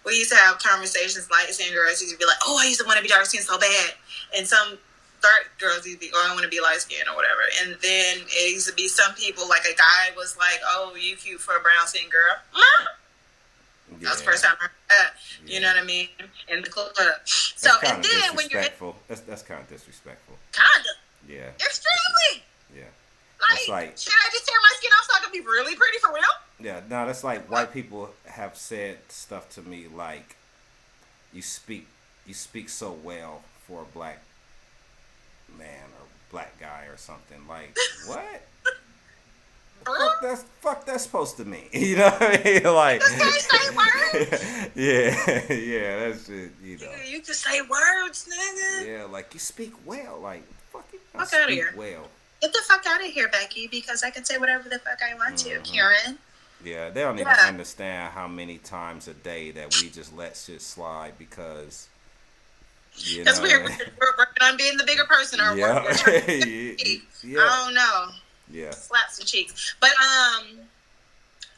we used to have conversations, light skinned girls used to be like, oh, I used to want to be dark skinned so bad. And some dark girls used to be, oh, I want to be light skinned or whatever. And then it used to be some people, like a guy was like, oh, you cute for a brown skinned girl. Yeah. That was the first time I heard that. Yeah. You know what I mean? In the club. So, and then when you're. That's kind of disrespectful. Kind of. Yeah. Extremely. Yeah. Like, should I just tear my skin off so I can be really pretty for real? Yeah, no, that's like white people have said stuff to me like, you speak so well for a black man or black guy or something. Like, what? Fuck that's supposed to mean. You know what I mean? Like, you just say words. yeah, that's it. You know, you just say words, nigga. Yeah, like you speak well. Like, fuck out of here. Well. Get the fuck out of here, Becky, because I can say whatever the fuck I want to, Karen. Yeah, they don't even understand how many times a day that we just let shit slide because. Because we're working on being the bigger person, or we're trying to I don't know. Yeah. Slap some cheeks. But,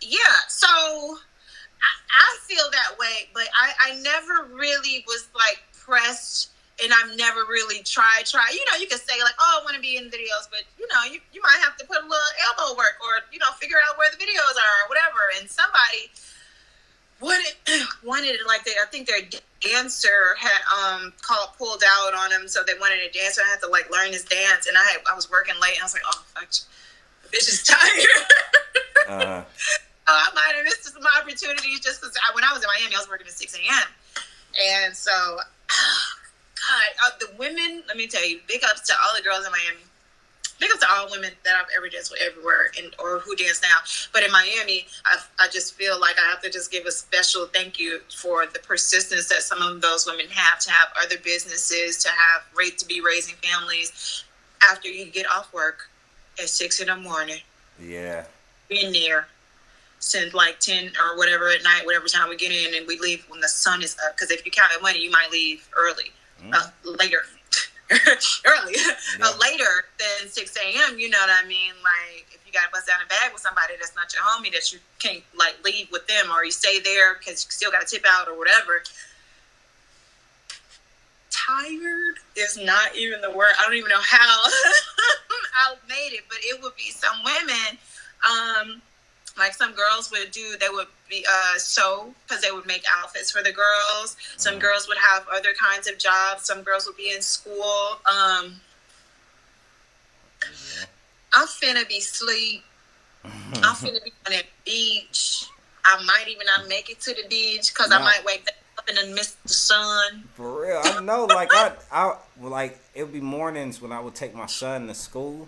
yeah, so I feel that way, but I never really was, like, pressed, and I've never really tried. You know, you can say, like, oh, I want to be in videos, but, you know, you might have to put a little elbow work or, you know, figure out where the videos are or whatever. And somebody wanted it, like, I think their dancer had pulled out on them, so they wanted a dancer. I had to, like, learn this dance, and I was working late, and I was like, oh, fuck, bitch is tired. I might have missed some opportunities just because when I was in Miami, I was working at 6 a.m. And so, God, the women, let me tell you, big ups to all the girls in Miami. Big ups to all women that I've ever danced with everywhere or who dance now. But in Miami, I just feel like I have to just give a special thank you for the persistence that some of those women have to have other businesses, to be raising families after you get off work at 6 a.m. Yeah. Being there since like 10 or whatever at night, whatever time we get in, and we leave when the sun is up. Because if you count money, you might leave early, later. Early. Later than 6 a.m., you know what I mean? Like, if you got to bust down a bag with somebody that's not your homie, that you can't, like, leave with them, or you stay there because you still got to tip out or whatever. Tired is not even the word. I don't even know how I made it, but it would be some women, like some girls would be sew, because they would make outfits for the girls. Some girls would have other kinds of jobs. Some girls would be in school. I'm finna be asleep. I'm finna be on that beach. I might even not make it to the beach because I might wake up and then miss the sun. For real, I know. Like I like it would be mornings when I would take my son to school,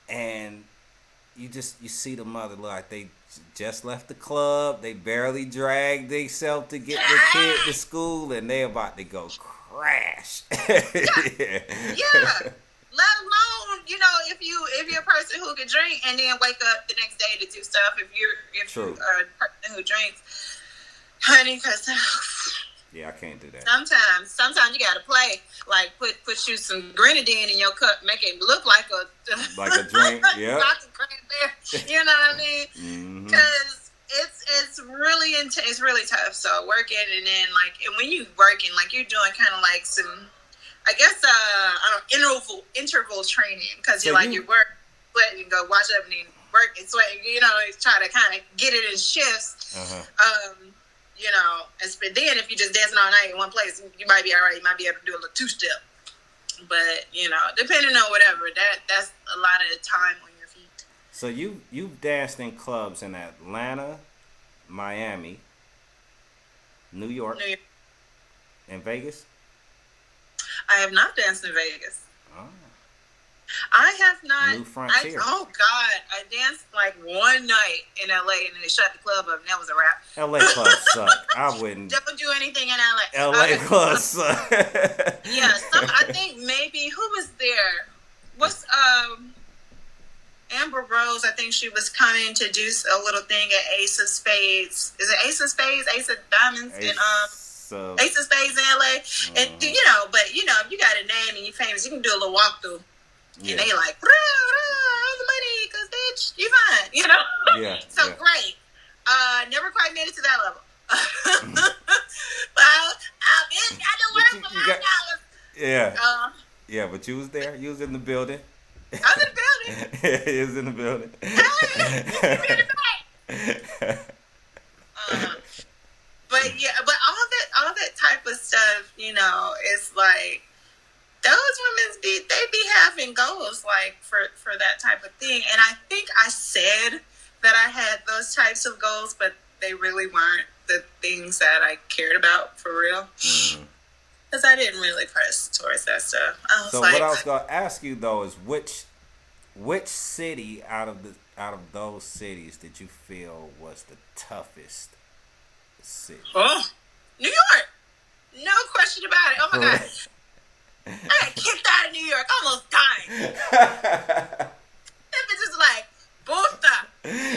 and you see the mother like they just left the club. They barely dragged themselves to get their kid to school, and they about to go crash. Yeah. Let alone, you know, if you're a person who can drink and then wake up the next day to do stuff. If you are a person who drinks, honey, because yeah, I can't do that. Sometimes you gotta play, like put you some grenadine in your cup, make it look like a drink. Yeah, you know what I mean? Because it's really intense. It's really tough. So working, and then and when you working, like you're doing kind of like some, I guess, interval training, because you work, sweat, and go wash up, and then work and sweat, and, you know, try to kind of get it in shifts. You know, and then if you're just dancing all night in one place, you might be all right. You might be able to do a little two-step. But, you know, depending on whatever, that's a lot of time on your feet. So you've danced in clubs in Atlanta, Miami, New York, and Vegas? I have not danced in Vegas. Oh. I have not. New frontier. Oh God! I danced like one night in LA, and they shut the club up, and that was a wrap. LA clubs suck. I wouldn't. Don't do anything in LA. LA clubs suck. Yeah, I think maybe who was there? What's Amber Rose? I think she was coming to do a little thing at Ace of Spades. Is it Ace of Spades? Ace of Diamonds? So Ace of Spades in LA. And, but, if you got a name and you famous, you can do a little walkthrough. yeah. And they like, all the money, because, bitch, you fine, Yeah. So, yeah. great. Never quite made it to that level. Well, bitch, I do work for $5. Yeah. Yeah, but you was there. You was in the building. I was in the building. You was in the building. But all that type of stuff, it's like those women they be having goals like for that type of thing. And I think I said that I had those types of goals, but they really weren't the things that I cared about for real. Because I didn't really press towards that stuff. So what I was gonna ask you though is which city out of those cities did you feel was the toughest city? Oh, New York. No question about it. Oh my God. I got kicked out of New York. Almost dying. That bitch is like, Busta,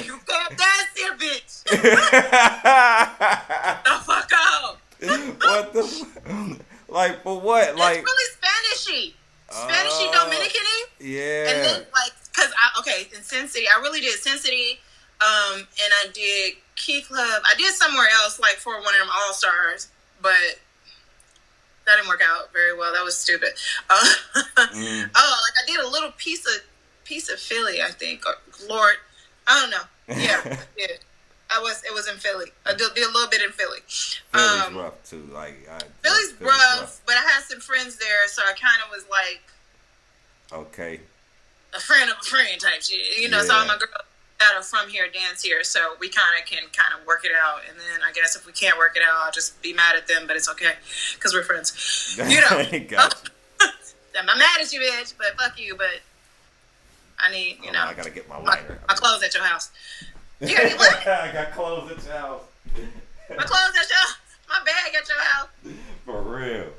you can't dance here, bitch. The fuck out. What the? Like for what? Like it's really Spanishy. Spanishy Dominican-y. Yeah. And then in Sin City, I really did Sin City, and I did Key Club. I did somewhere else like for one of them All Stars, but that didn't work out very well. That was stupid. I did a little piece of Philly, I think. Lord, I don't know. Yeah, I did. It was in Philly. I did a little bit in Philly. Philly's rough too. Philly's rough, but I had some friends there, so I kind of was like, okay, a friend of a friend type shit. So all my girls that are from here dance here, so we can work it out. And then I guess if we can't work it out, I'll just be mad at them, but it's okay because we're friends. Gotcha. I'm not mad at you, bitch, but fuck you. But I need, I gotta get my lighter. My clothes at your house. You gotta get what? I got clothes at your house. My clothes at your house. My bag at your house. For real.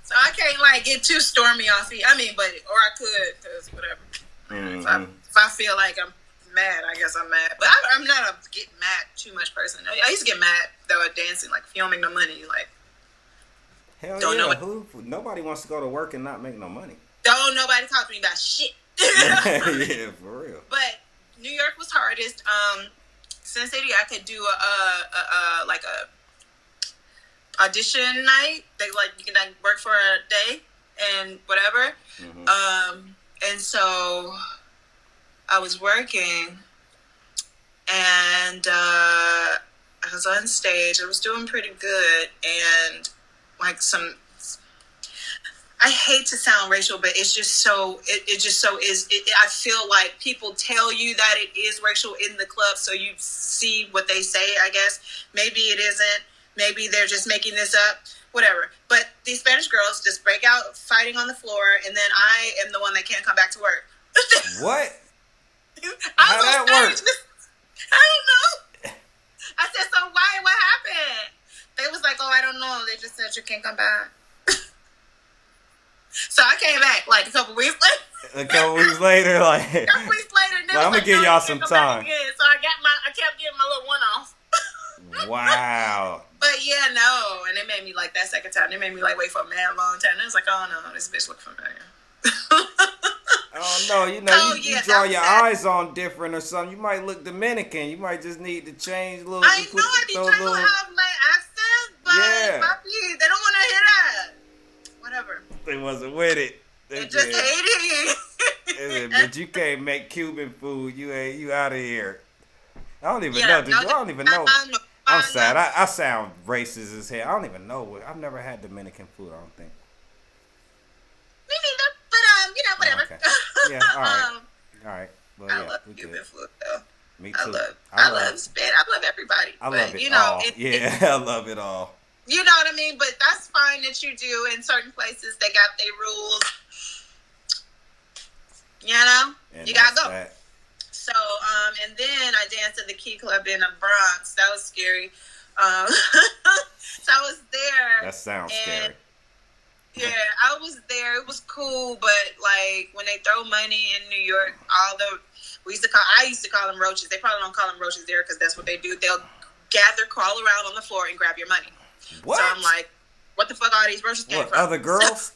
So I can't get too stormy off you. I mean, or I could, because whatever. If I feel like I'm mad, I guess I'm mad. But I'm not a get mad too much person. I used to get mad though at dancing, filming the money, Hell don't yeah. know Nobody wants to go to work and not make no money. Don't nobody talk to me about shit. Yeah, for real. But New York was hardest. Sin City, I could do a audition night. They you can work for a day and whatever. And so I was working, and I was on stage. I was doing pretty good, and I hate to sound racial, but it's just so it just so is. I feel like people tell you that it is racial in the club, so you see what they say. I guess maybe it isn't. Maybe they're just making this up. Whatever. But these Spanish girls just break out fighting on the floor, and then I am the one that can't come back to work. What? How that work? I don't know. I said, so why? What happened? They was like, oh, I don't know. They just said you can't come back. So I came back a couple weeks later. A couple weeks later, I'm gonna give y'all some time. So I kept getting my little one off. Wow. But yeah, no, and it made me that second time. It made me wait for a man long time. And I was like, oh no, this bitch look familiar. Oh no, you draw your eyes on different or something. You might look Dominican. You might just need to change a little. I know I be trying to have my accent, but they don't want to hear that. Whatever. They wasn't with it. They just hate it. But you can't make Cuban food. You out of here. I don't even know. I don't even know. I'm sad. I sound racist as hell. I don't even know. I've never had Dominican food. I don't think. Me neither. But whatever. Oh, okay. Yeah. All right. Well, I love Cuban food though. Me too. I love Spain. I love everybody. I love it all. I love it all. You know what I mean? But that's fine that you do. In certain places, they got their rules. And you gotta go. That. So, and then I danced at the Key Club in the Bronx. That was scary. So I was there. That sounds scary. Yeah, I was there. It was cool, but when they throw money in New York, I used to call them roaches. They probably don't call them roaches there because that's what they do. They'll crawl around on the floor and grab your money. What? So I'm like, what the fuck all these verses came What, from? other girls?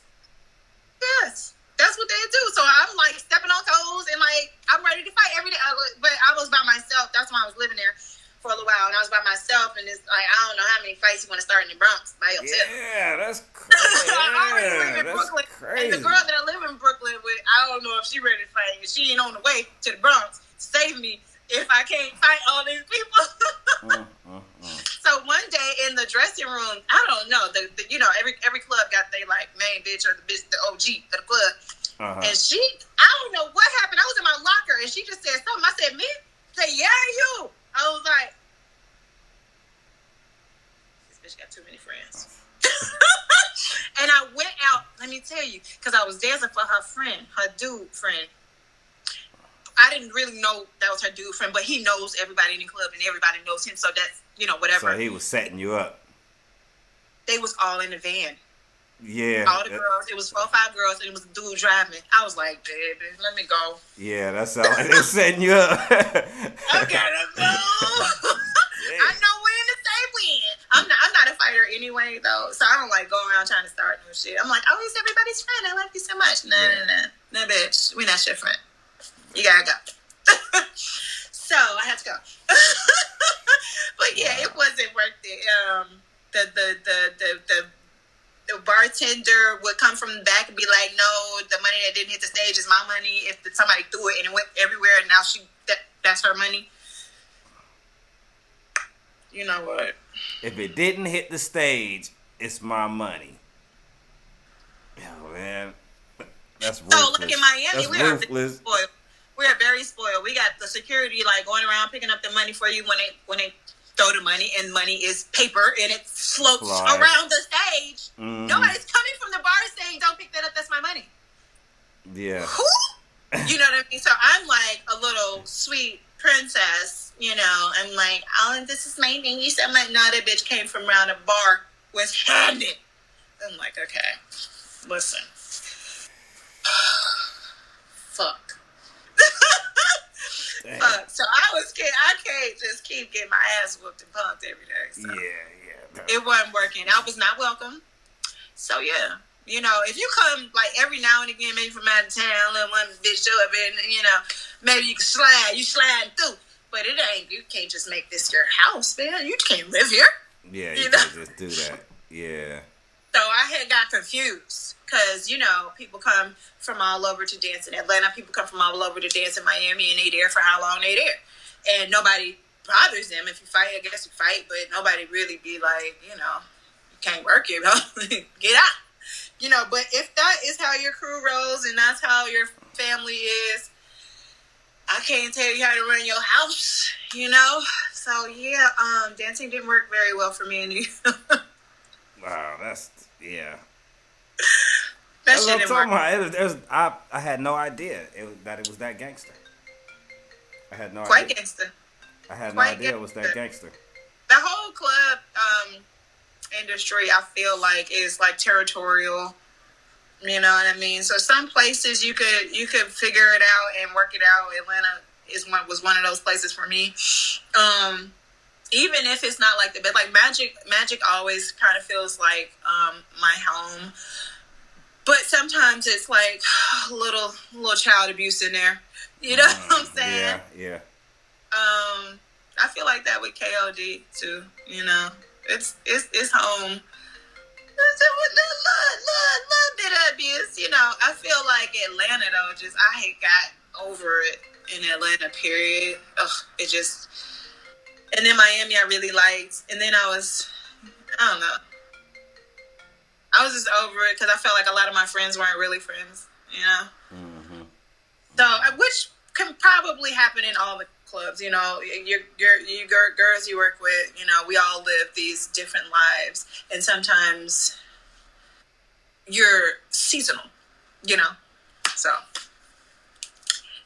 Yes. That's what they do. So I'm like stepping on toes and like I'm ready to fight every day. But I was by myself. That's why I was living there for a little while, and I was by myself. And it's like I don't know how many fights you want to start in the Bronx by yourself. Yeah, that's crazy. I already live in That's Brooklyn, crazy. and the girl that I live in Brooklyn with, I don't know if she ready to fight. She ain't on the way to the Bronx to save me if I can't fight all these people. So one day in the dressing room, I don't know, the you know, every club got they like main bitch or the OG of the club. And she, I don't know what happened. I was in my locker and she just said something. I said, me? She said, yeah, you. I was like, this bitch got too many friends. And I went out, let me tell you, because I was dancing for her friend, her dude friend. I didn't really know that was her dude friend, but he knows everybody in the club and everybody knows him, so that's, you know, whatever. So he was setting you up. They was all in the van. Yeah. All the girls. It was 4 or 5 girls, and it was a dude driving. I was like, baby, let me go. Yeah, that sounds like they're setting you up. I gotta go. I know when to say when. I'm not a fighter anyway, though, so I don't like go around trying to start new shit. I'm like, oh, he's everybody's friend. I like you so much. No, bitch. We're not your friend. You gotta go. So I had to go. But yeah, it wasn't worth it. The bartender would come from the back and be like, no, the money that didn't hit the stage is my money. If somebody threw it and it went everywhere and now that's her money. You know what? If it didn't hit the stage, it's my money. Oh, man. That's ruthless. So, like in Miami, we are ruthless. spoiled. We are very spoiled. We got the security like going around picking up the money for you when they throw the money, and money is paper and it floats around the stage. Mm-hmm. Nobody's coming from the bar saying, "Don't pick that up. That's my money." Yeah. You know what I mean? So I'm like a little sweet princess. You know, I'm like, oh, this is my thing. You said, I'm like, no, that bitch came from around a bar, was handed. I'm like, okay, listen. Fuck. Fuck. So I was scared. I can't just keep getting my ass whooped and punked every day. So. Yeah. It wasn't working. I was not welcome. So yeah. You know, if you come like every now and again, maybe from out of town, let one bitch show up and, you know, maybe you can slide through. But it ain't, you can't just make this your house, man. You can't live here. Yeah, you can't just do that. Yeah. So I had got confused because, you know, people come from all over to dance in Atlanta. People come from all over to dance in Miami, and they there for how long they there. And nobody bothers them. If you fight, I guess you fight, but nobody really be like, you know, you can't work here, get out. You know, but if that is how your crew rolls and that's how your family is, I can't tell you how to run your house, you know? So, yeah, dancing didn't work very well for me in New York. Wow, yeah. That shit didn't work. I had no idea that it was that gangster. I had no Quite idea. Gangster. I had no Quite idea it was that gangster. The whole club industry, I feel like, is like territorial. You know what I mean? So some places you could figure it out and work it out. Atlanta was one of those places for me. Even if it's not like the best, like Magic always kind of feels like my home. But sometimes it's like a little child abuse in there. You know what I'm saying? Yeah. I feel like that with KOD too. You know, it's home. Little bit of abuse, you know. I feel like Atlanta though, just I had got over it in Atlanta. Period. Ugh, it just. And then Miami, I really liked. And then I don't know. I was just over it because I felt like a lot of my friends weren't really friends, you know. Mm-hmm. So, which can probably happen in all the clubs, you know. You girls you work with, you know, we all live these different lives, and sometimes you're seasonal, you know. So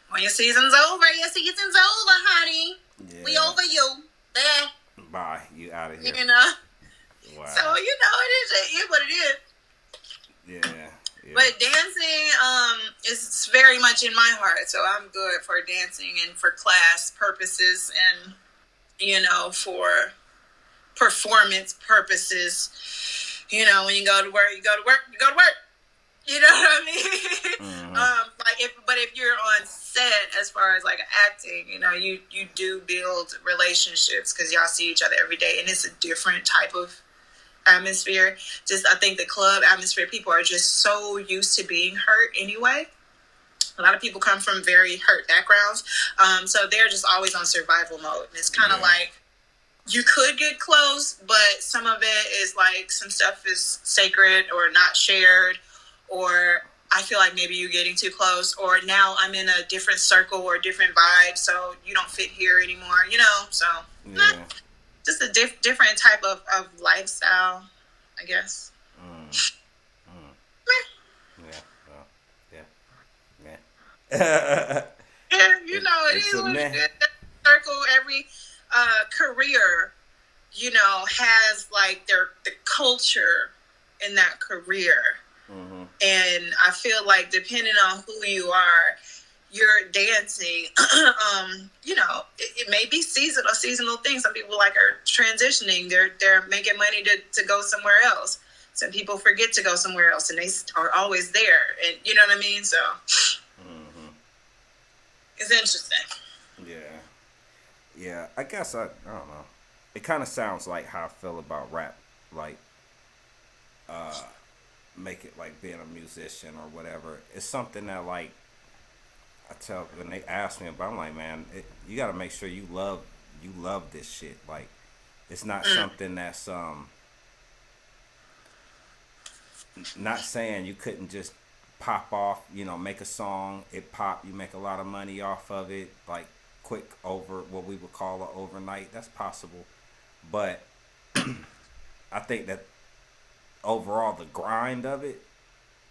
when your season's over, honey. Yeah. We over you. Bye. You out of here. You know. Wow. So you know it is what it is. Yeah. But dancing is very much in my heart, so I'm good for dancing and for class purposes, and you know, for performance purposes. You know, when you go to work, you go to work, you go to work. You know what I mean? But if you're on set, as far as like acting, you know, you do build relationships because y'all see each other every day, and it's a different type of atmosphere. Just I think the club atmosphere, people are just so used to being hurt anyway. A lot of people come from very hurt backgrounds, so they're just always on survival mode. And it's kind of like you could get close, but some of it is like some stuff is sacred or not shared, or I feel like maybe you're getting too close, or now I'm in a different circle or a different vibe, so you don't fit here anymore, you know? So, just a different type of lifestyle, I guess. Yeah, you know, it is what it is. Circle, every career, you know, has like the culture in that career. And I feel like depending on who you are, you're dancing. You know, it may be seasonal things. Some people like are transitioning. They're making money to go somewhere else. Some people forget to go somewhere else, and they are always there. And you know what I mean? So it's interesting. Yeah. I guess I don't know. It kind of sounds like how I feel about rap, like make it like being a musician or whatever. It's something that like I tell when they ask me about, I'm like, man, you got to make sure you love this shit. Like, it's not something that's not saying you couldn't just pop off, you know, make a song, it pop, you make a lot of money off of it, like quick over what we would call an overnight. That's possible, but I think that overall the grind of it,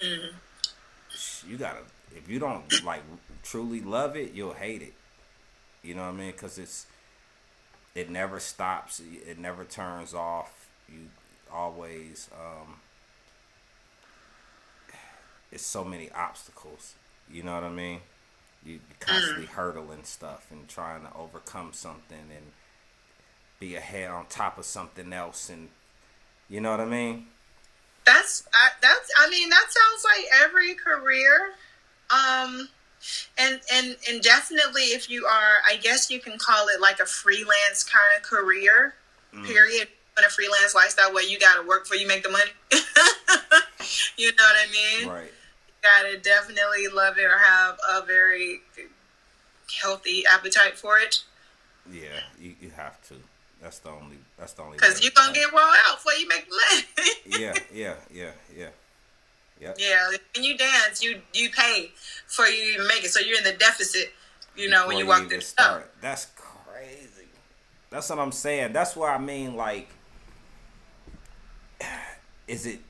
you gotta, if you don't like truly love it, you'll hate it. You know what I mean? Because it never stops, it never turns off. You always it's so many obstacles. You know what I mean? You constantly hurdling stuff and trying to overcome something and be ahead on top of something else, and you know what I mean? I mean, that sounds like every career. And definitely if you are, I guess you can call it like a freelance kind of career, period. In a freelance lifestyle where you got to work before you make the money. You know what I mean? Right. You got to definitely love it or have a very healthy appetite for it. Yeah, you have to. That's the only. Because you're gonna get wore out before you make the money. Yeah. Yep. Yeah, when you dance, you pay for you to make it, so you're in the deficit. You know, when you walk through the stuff. That's crazy. That's what I'm saying. That's what I mean. Like, is it?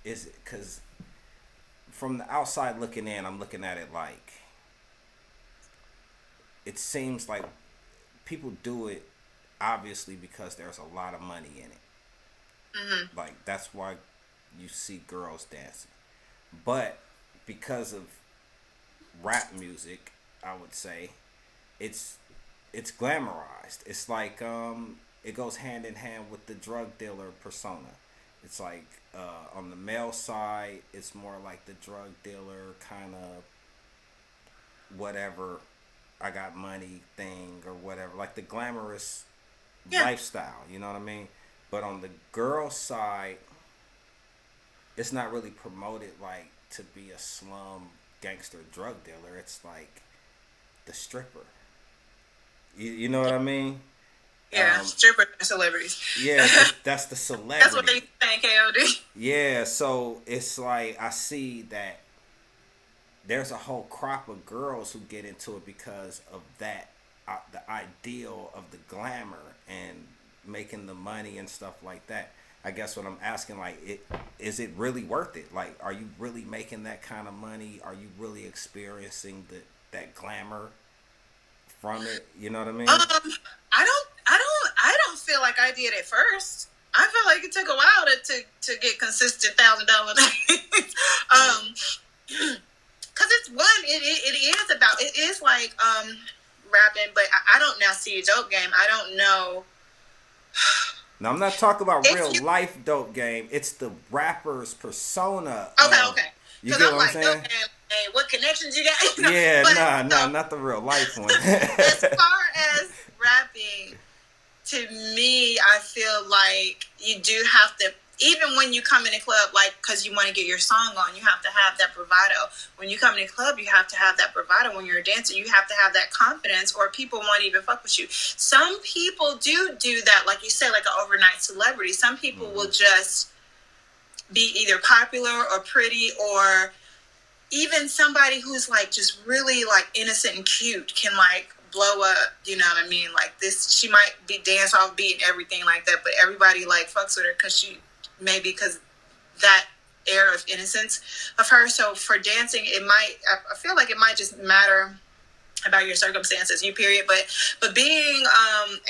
Because from the outside looking in, I'm looking at it like it seems like people do it obviously because there's a lot of money in it. Like, that's why you see girls dancing. But because of rap music, I would say it's glamorized. It's like it goes hand in hand with the drug dealer persona. It's like on the male side, it's more like the drug dealer kind of whatever, I got money thing or whatever, like the glamorous lifestyle, you know what I mean? But on the girl side, it's not really promoted like to be a slum gangster drug dealer. It's like the stripper. You know what I mean? Yeah, stripper celebrities. Yeah, that's the celebrity. That's what they think, KOD. Yeah, so it's like I see that there's a whole crop of girls who get into it because of that, the ideal of the glamour and making the money and stuff like that. I guess what I'm asking, like, is it really worth it? Like, are you really making that kind of money? Are you really experiencing that glamour from it? You know what I mean? I don't feel like I did at first. I feel like it took a while to get consistent $1,000 nights. Cause it's it is like rapping, but I don't now see a dope game. I don't know. Now, I'm not talking about If real you- life dope game. It's the rapper's persona. Okay. You Because get I'm what I'm like, saying? okay, hey, what connections you got? You know, Yeah, but, nah, not the real life one. as far as rapping, to me, I feel like you do have to, even when you come in a club, like, because you want to get your song on, you have to have that bravado. When you come in a club, you have to have that bravado. When you're a dancer, you have to have that confidence, or people won't even fuck with you. Some people do that, like you said, like an overnight celebrity. Some people will just be either popular or pretty, or even somebody who's like just really like innocent and cute can like blow up, you know what I mean? Like this, she might be dance off beat and everything like that, but everybody like fucks with her because that air of innocence of her. So for dancing, I feel like it might just matter about your circumstances, period. But being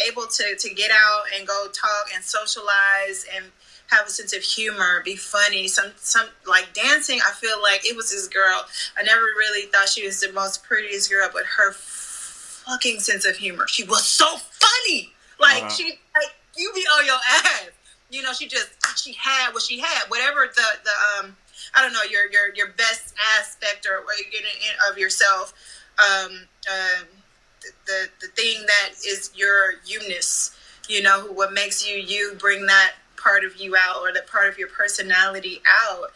able to get out and go talk and socialize and have a sense of humor, be funny. Some like dancing, I feel like it was this girl. I never really thought she was the most prettiest girl, but her fucking sense of humor. She was so funny. Like she like you be on your ass. You know, she had what she had. Whatever the I don't know, your best aspect or of yourself. The thing that is your you-ness, you know, what makes you bring that part of you out, or that part of your personality out,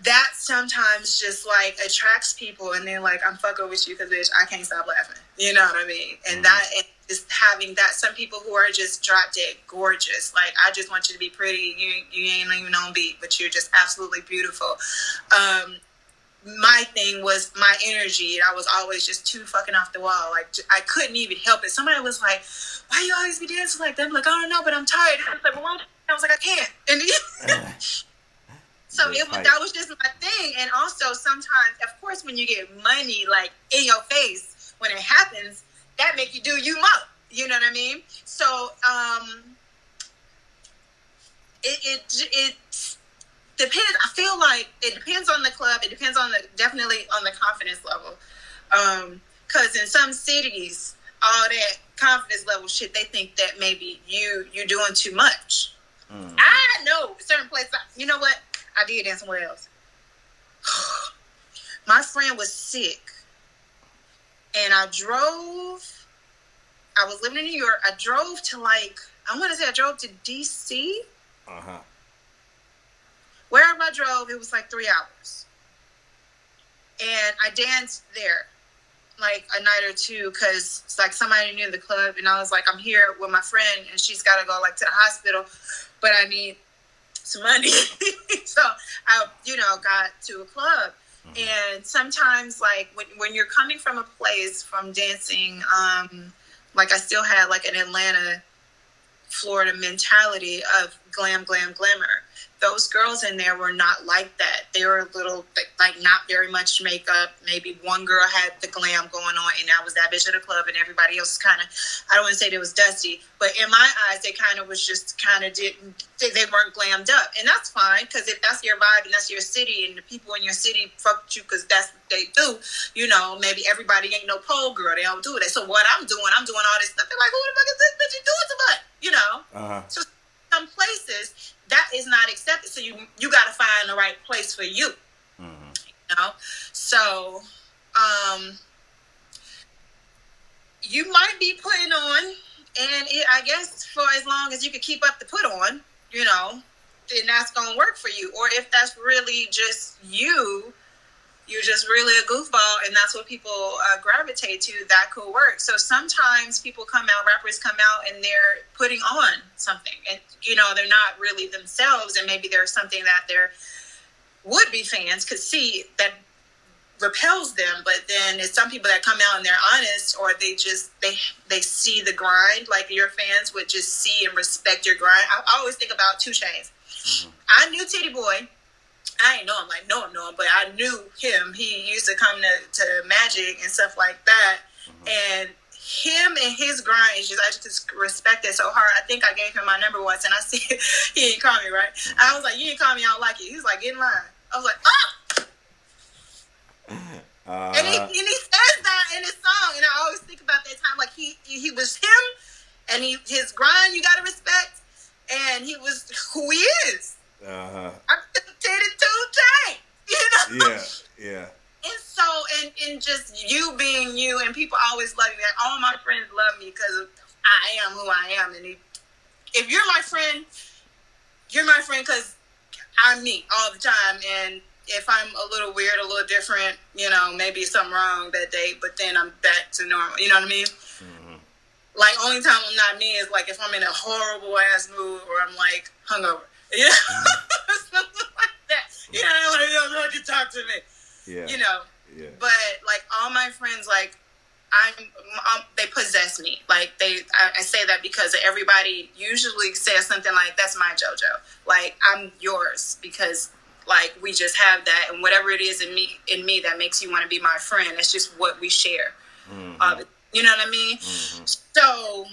that sometimes just like attracts people, and they're like, I'm fucking with you because bitch, I can't stop laughing, you know what I mean? And that is having that. Some people who are just drop dead gorgeous, like, I just want you to be pretty, you ain't even on beat, but you're just absolutely beautiful. My thing was my energy, and I was always just too fucking off the wall. Like, I couldn't even help it. Somebody was like, why you always be dancing like that? I'm like, I don't know, but I'm tired. I was like, well, I was like, I can't. And so that was just my thing. And also sometimes, of course, when you get money like in your face, when it happens, that make you do you more. You know what I mean? So it depends. I feel like it depends on the club. It depends on definitely on the confidence level. Because in some cities, all that confidence level shit, they think that maybe you're doing too much. I know certain places. You know what? I did dance somewhere else. My friend was sick, and I was living in New York. I drove to I drove to DC. Wherever I drove, it was like 3 hours. And I danced there like a night or two because it's like somebody knew the club, and I was like, I'm here with my friend and she's got to go like to the hospital, but I need some money. So I, got to a club. And sometimes like when you're coming from a place from dancing, like I still had like an Atlanta, Florida mentality of glam, glamour. Those girls in there were not like that. They were a little, like, not very much makeup. Maybe one girl had the glam going on, and that was that bitch at the club, and everybody else was kind of, I don't want to say they was dusty, but in my eyes, they kind of was just kind of they weren't glammed up. And that's fine, because if that's your vibe and that's your city, and the people in your city fuck with you because that's what they do, maybe everybody ain't no pole girl. They don't do that. So what I'm doing all this stuff. They're like, who the fuck is this bitch doing so much? So some places that is not accepted, so you got to find the right place for you. So you might be putting on, and I guess for as long as you can keep up the put on, then that's gonna work for you. Or if that's really just you're just really a goofball, and that's what people gravitate to, that could work. So sometimes rappers come out, and they're putting on something, and they're not really themselves, and maybe there's something that their would-be fans could see that repels them. But then it's some people that come out and they're honest, or they see the grind, like your fans would just see and respect your grind. I always think about 2 Chainz. I knew Titty Boy. I ain't know him, but I knew him. He used to come to Magic and stuff like that. And him and his grind is I just respect it so hard. I think I gave him my number once, and I see he didn't call me, right? I was like, you didn't call me, I don't like you. He was like, get in line. I was like, oh! And he says that in his song, and I always think about that time, like he was him, and his grind you gotta respect. and he was who he is. Uh-huh. I did it too, you know. Yeah. And so, and just you being you, and people always love you. Like, all my friends love me because I am who I am. And if you're my friend because I'm me all the time. And if I'm a little weird, a little different, you know, maybe something wrong that day, but then I'm back to normal. You know what I mean? Mm-hmm. Like, only time I'm not me is like if I'm in a horrible ass mood or I'm like hungover. Yeah, something like that. You know, you don't have to talk to me. Yeah. You know. Yeah. But like all my friends, like they possess me. Like I say that because everybody usually says something like, "That's my JoJo." Like, I'm yours because like we just have that, and whatever it is in me that makes you want to be my friend, it's just what we share. Mm-hmm. You know what I mean? Mm-hmm. So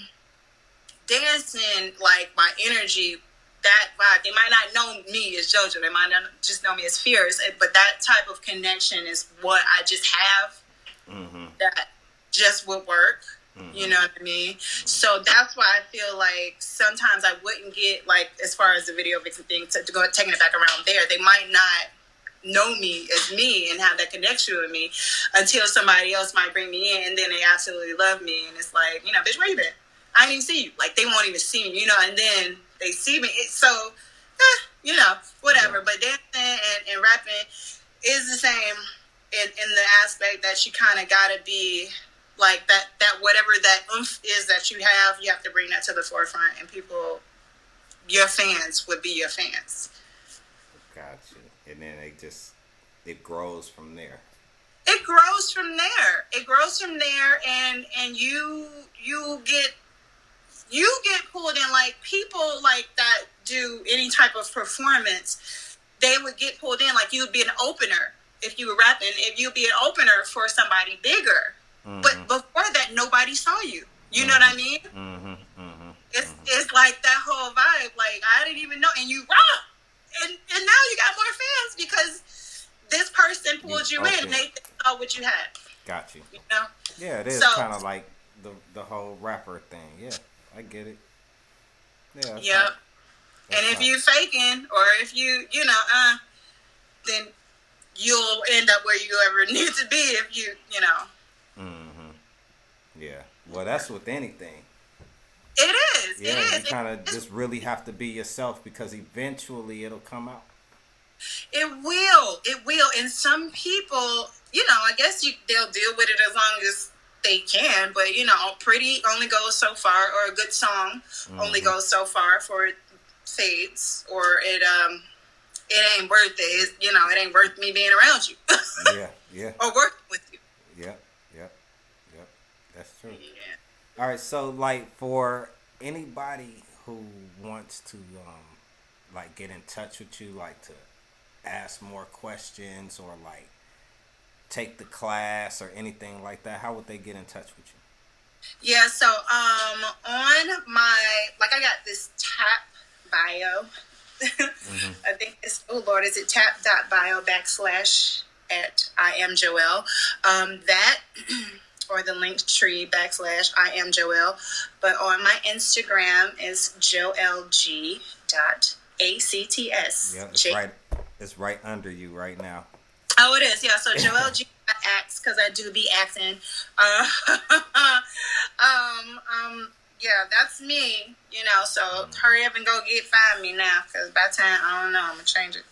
dancing, like my energy, that vibe, they might not know me as JoJo, they might not just know me as Fierce, but that type of connection is what I just have. Mm-hmm. That just would work. Mm-hmm. You know what I mean? Mm-hmm. So that's why I feel like sometimes I wouldn't get, like, as far as the video vixen thing, to go taking it back around there, they might not know me as me and have that connection with me until somebody else might bring me in, and then they absolutely love me, and it's like, you know, bitch, where you been? I didn't even see you. Like, they won't even see me, you know, and then they see me. So, you know, whatever. But dancing and rapping is the same in the aspect that you kind of got to be like that whatever that oomph is that you have to bring that to the forefront, and people, your fans would be your fans. Gotcha. And then it grows from there. It grows from there, and you get pulled in. Like, people like that do any type of performance, they would get pulled in. Like, you would be an opener if you were rapping. If you'd be an opener for somebody bigger, mm-hmm. but before that, nobody saw you. You know what I mean? Mm-hmm. Mm-hmm. It's like that whole vibe. Like, I didn't even know, and you rock. And now you got more fans because this person pulled you in and they saw what you had. Got you. You know? Yeah, it is kind of like the whole rapper thing. Yeah, I get it. Yeah. Yep. And if you faking, or if you know, then you'll end up where you ever need to be if you know. Mm-hmm. Yeah. Well, that's with anything. It is. Yeah, it is. You kind of just really have to be yourself because eventually it'll come out. It will. And some people, you know, I guess they'll deal with it as long as they can. But, you know, pretty only goes so far, or a good song only goes so far before it fades, or it ain't worth it. You know, it ain't worth me being around you. Yeah. Or working with you. Yep. That's true. Yeah. All right, so like for anybody who wants to like get in touch with you, like to ask more questions or like take the class or anything like that, how would they get in touch with you? Yeah, so on my, like, I got this tap bio. Mm-hmm. I think it's, oh Lord, is it tap.bio / at I am Joelle. That or the link tree / I am Joelle. But on my Instagram is joelg.acts. Yeah, it's right under you right now. Oh, it is. Yeah, so joelg.acts, because I do be acting. Yeah, that's me, you know, so hurry up and go find me now, because by the time, I don't know, I'm going to change it.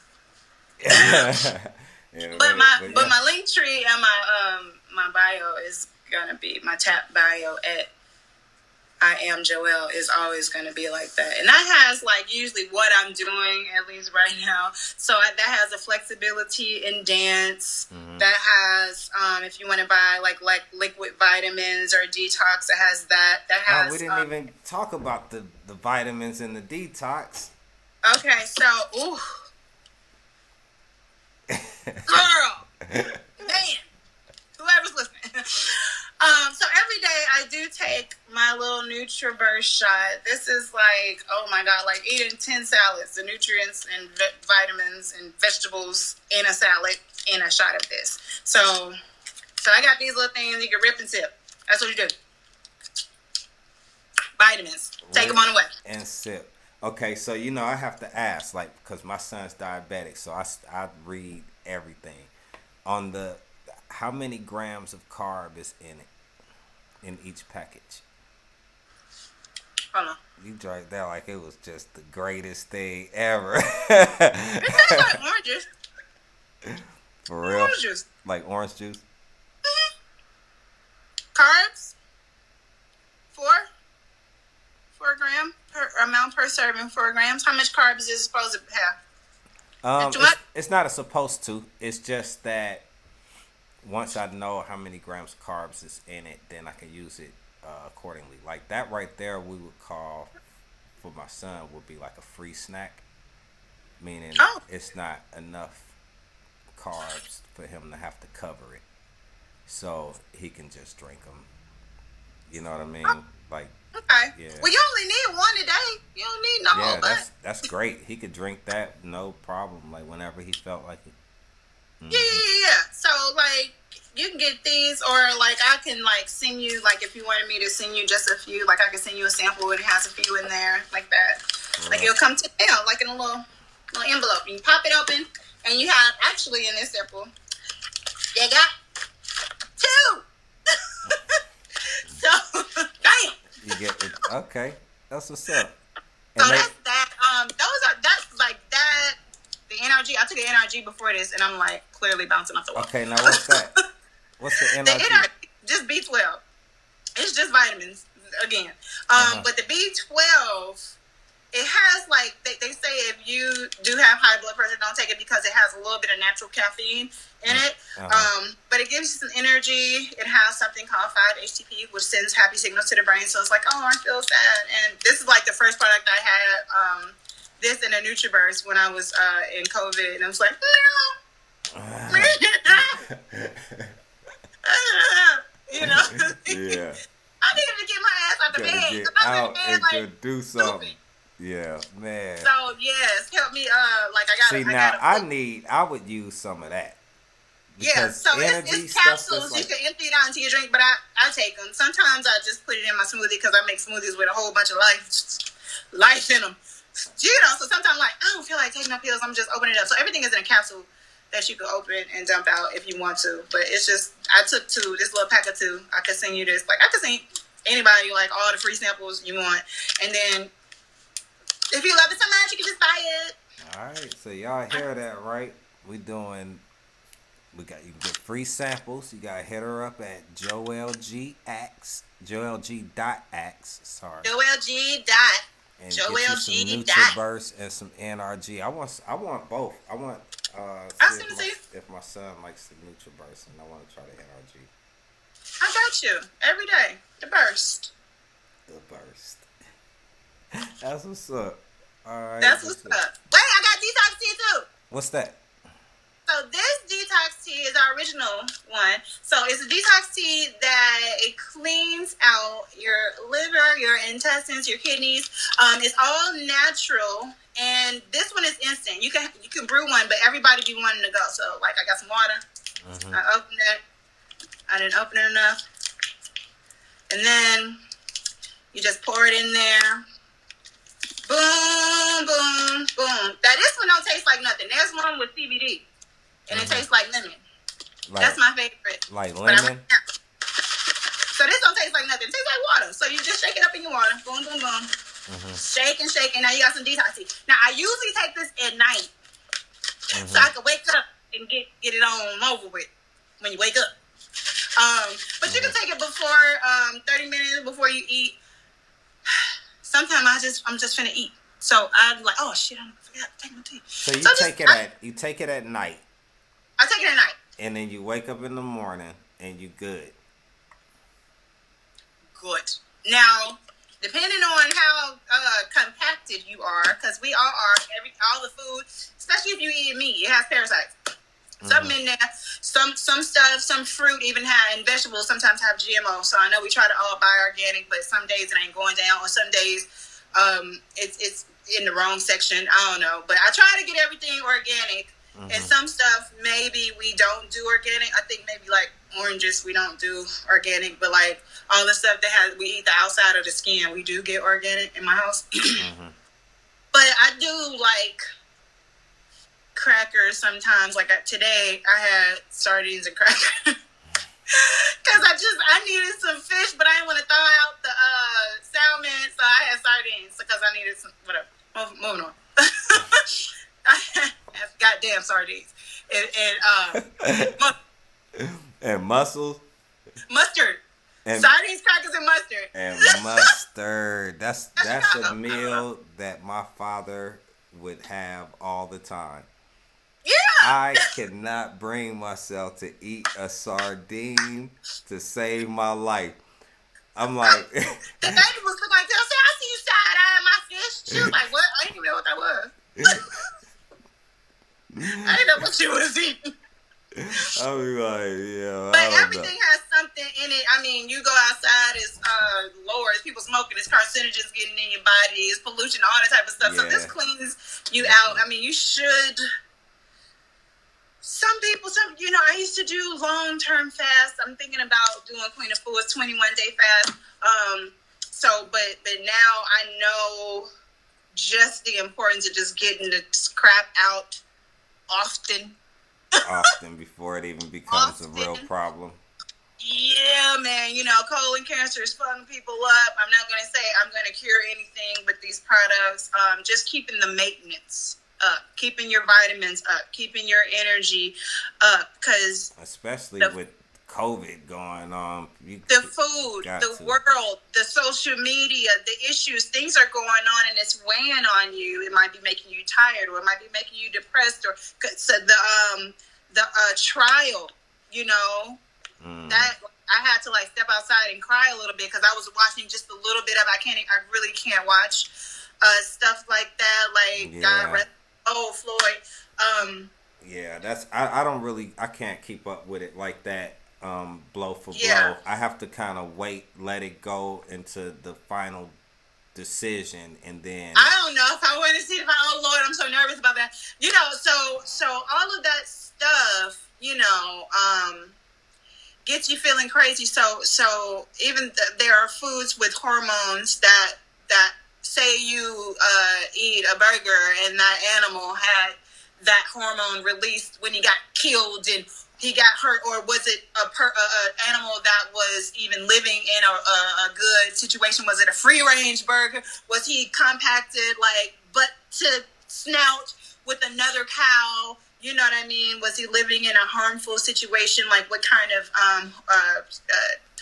Yeah, but my link tree and my bio is gonna be, my tap bio at I am Joelle is always gonna be like that, and that has like usually what I'm doing, at least right now. So that has a flexibility in dance. Mm-hmm. That has if you want to buy like liquid vitamins or detox, it has that. That has. We didn't even talk about the vitamins and the detox. Okay, so girl, man, whoever's listening. So every day I do take my little NutriBurst shot. This is like, oh my God, like eating 10 salads, the nutrients and vitamins and vegetables in a salad, in a shot of this. So I got these little things you can rip and sip. That's what you do. Vitamins. Take them on the way. And sip. Okay, so I have to ask, like, because my son's diabetic, so I read everything on the how many grams of carb is in it in each package. Hold on. You drank that like it was just the greatest thing ever. It tastes like oranges. For real, Oranges. like orange juice. Carbs. 4 gram per amount per serving. 4 grams. How much carbs is it supposed to have? Too much? It's not a supposed to. It's just that once I know how many grams of carbs is in it, then I can use it accordingly. Like that right there, we would call for my son would be like a free snack, meaning it's not enough carbs for him to have to cover it, so he can just drink them. You know what I mean? Like, Okay. yeah. Well, you only need one a day. You don't need no Yeah, whole bunch. that's great. He could drink that no problem. Like whenever he felt like it. Yeah. So like, you can get these, or like I can like send you, like if you wanted me to send you just a few, like I can send you a sample and it has a few in there like that. Right. Like it'll come to mail, like in a little envelope. You pop it open, and you have actually in this sample, they got 2. So damn. You get it. Okay, that's what's up. So that's that. That's like that. The NRG. I took an NRG before this, and I'm like clearly bouncing off the wall. Okay, now what's that? What's the NRG? The NRG, just B12. It's just vitamins again. But the B12, it has like they say if you do have high blood pressure, don't take it because it has a little bit of natural caffeine in it. But it gives you some energy. It has something called 5-HTP, which sends happy signals to the brain. So it's like, oh, I feel sad. And this is like the first product I had. This and a NutriBurst when I was in COVID, and I was like, no. You know. Yeah. I needed to get my ass out the bed. Get 'Cause I was in out the bed, and like, could do something. stupid. Yeah, man. So yes, help me. Like I got. See, now I would use some of that. Yeah, so it's capsules. You can empty it out into your drink, but I take them. Sometimes I just put it in my smoothie because I make smoothies with a whole bunch of life in them. You know, so sometimes like I don't feel like taking my pills. I'm just opening it up. So everything is in a capsule that you can open and dump out if you want to. But it's just I took 2. This little pack of 2. I could send you this. Like I could send anybody like all the free samples you want, and then if you love it so much, you can just buy it. All right, so y'all hear that, right? You can get free samples. You gotta hit her up at joelg.ax. Sorry. Joelg. And Joel get you G. some NutriBurst and some NRG. I want both. I want if my son likes the NutriBurst, and I want to try the NRG. I got you every day. The burst. That's what's up. All right. That's what's up. Wait, I got detox tea too. What's that? So this detox tea is our original one. So it's a detox tea that it cleans out your liver, your intestines, your kidneys. It's all natural, and this one is instant. You can brew one, but everybody be wanting to go. So like I got some water. I opened it. I didn't open it enough, and then you just pour it in there. Boom, boom, boom. Now this one don't taste like nothing. There's one with CBD. And it tastes like lemon. That's my favorite. Like lemon? So this don't taste like nothing. It tastes like water. So you just shake it up in your water. Boom, boom, boom. Shake and shake. And now you got some detox tea. Now, I usually take this at night. So I can wake up and get it on over with when you wake up. But you can take it before 30 minutes before you eat. Sometimes I'm just finna eat. So I'm like, oh shit, I forgot to take my tea. So you take it at night. I take it at night. And then you wake up in the morning and you good. Good. Now, depending on how compacted you are, because we all are, all the food, especially if you eat meat, it has parasites. Something in there, some stuff, some fruit even have, and vegetables sometimes have GMO. So I know we try to all buy organic, but some days it ain't going down, or some days it's in the wrong section. I don't know, but I try to get everything organic. And some stuff maybe we don't do organic. I think maybe like oranges we don't do organic, but like all the stuff that we eat the outside of the skin, we do get organic in my house. But I do like crackers sometimes. Like today, I had sardines and crackers. Because I needed some fish, but I didn't want to throw out the salmon, so I had sardines because I needed some, whatever. Moving on. I had goddamn sardines. And mussels. Mustard. And sardines, crackers, and mustard. And mustard. That's a meal that my father would have all the time. Yeah. I cannot bring myself to eat a sardine to save my life. I'm like, the baby was looking like, I see you side eyeing my fish. She was like, what? I didn't even know what that was. I didn't know what she was eating. I was like, yeah. But everything has something in it. I mean, you go outside, it's lower, it's people smoking, it's carcinogens getting in your body, it's pollution, all that type of stuff. Yeah. So this cleans you out. I mean, you should. Some people, I used to do long-term fasts. I'm thinking about doing Queen of Foods 21-day fast. But now I know just the importance of just getting the crap out often. Often before it even becomes a real problem. Yeah, man. Colon cancer is fucking people up. I'm not going to say I'm going to cure anything with these products. Just keeping the maintenance up, keeping your vitamins up, keeping your energy up, because especially with COVID going on, the food, the world, the social media, the issues, things are going on, and it's weighing on you. It might be making you tired, or it might be making you depressed, or so the trial, that I had to like step outside and cry a little bit because I was watching just a little bit of. I really can't watch stuff like that. Like God rest. Oh, Floyd. Yeah, I can't keep up with it like that, blow for blow. Yeah. I have to kind of let it go into the final decision, and then I don't know if I want to see if oh Lord, I'm so nervous about that. So all of that stuff, gets you feeling crazy. So even there are foods with hormones that say you eat a burger and that animal had that hormone released when he got killed and he got hurt, or was it a animal that was even living in a good situation? Was it a free range burger? Was he compacted butt to snout with another cow? You know what I mean? Was he living in a harmful situation? Like what kind of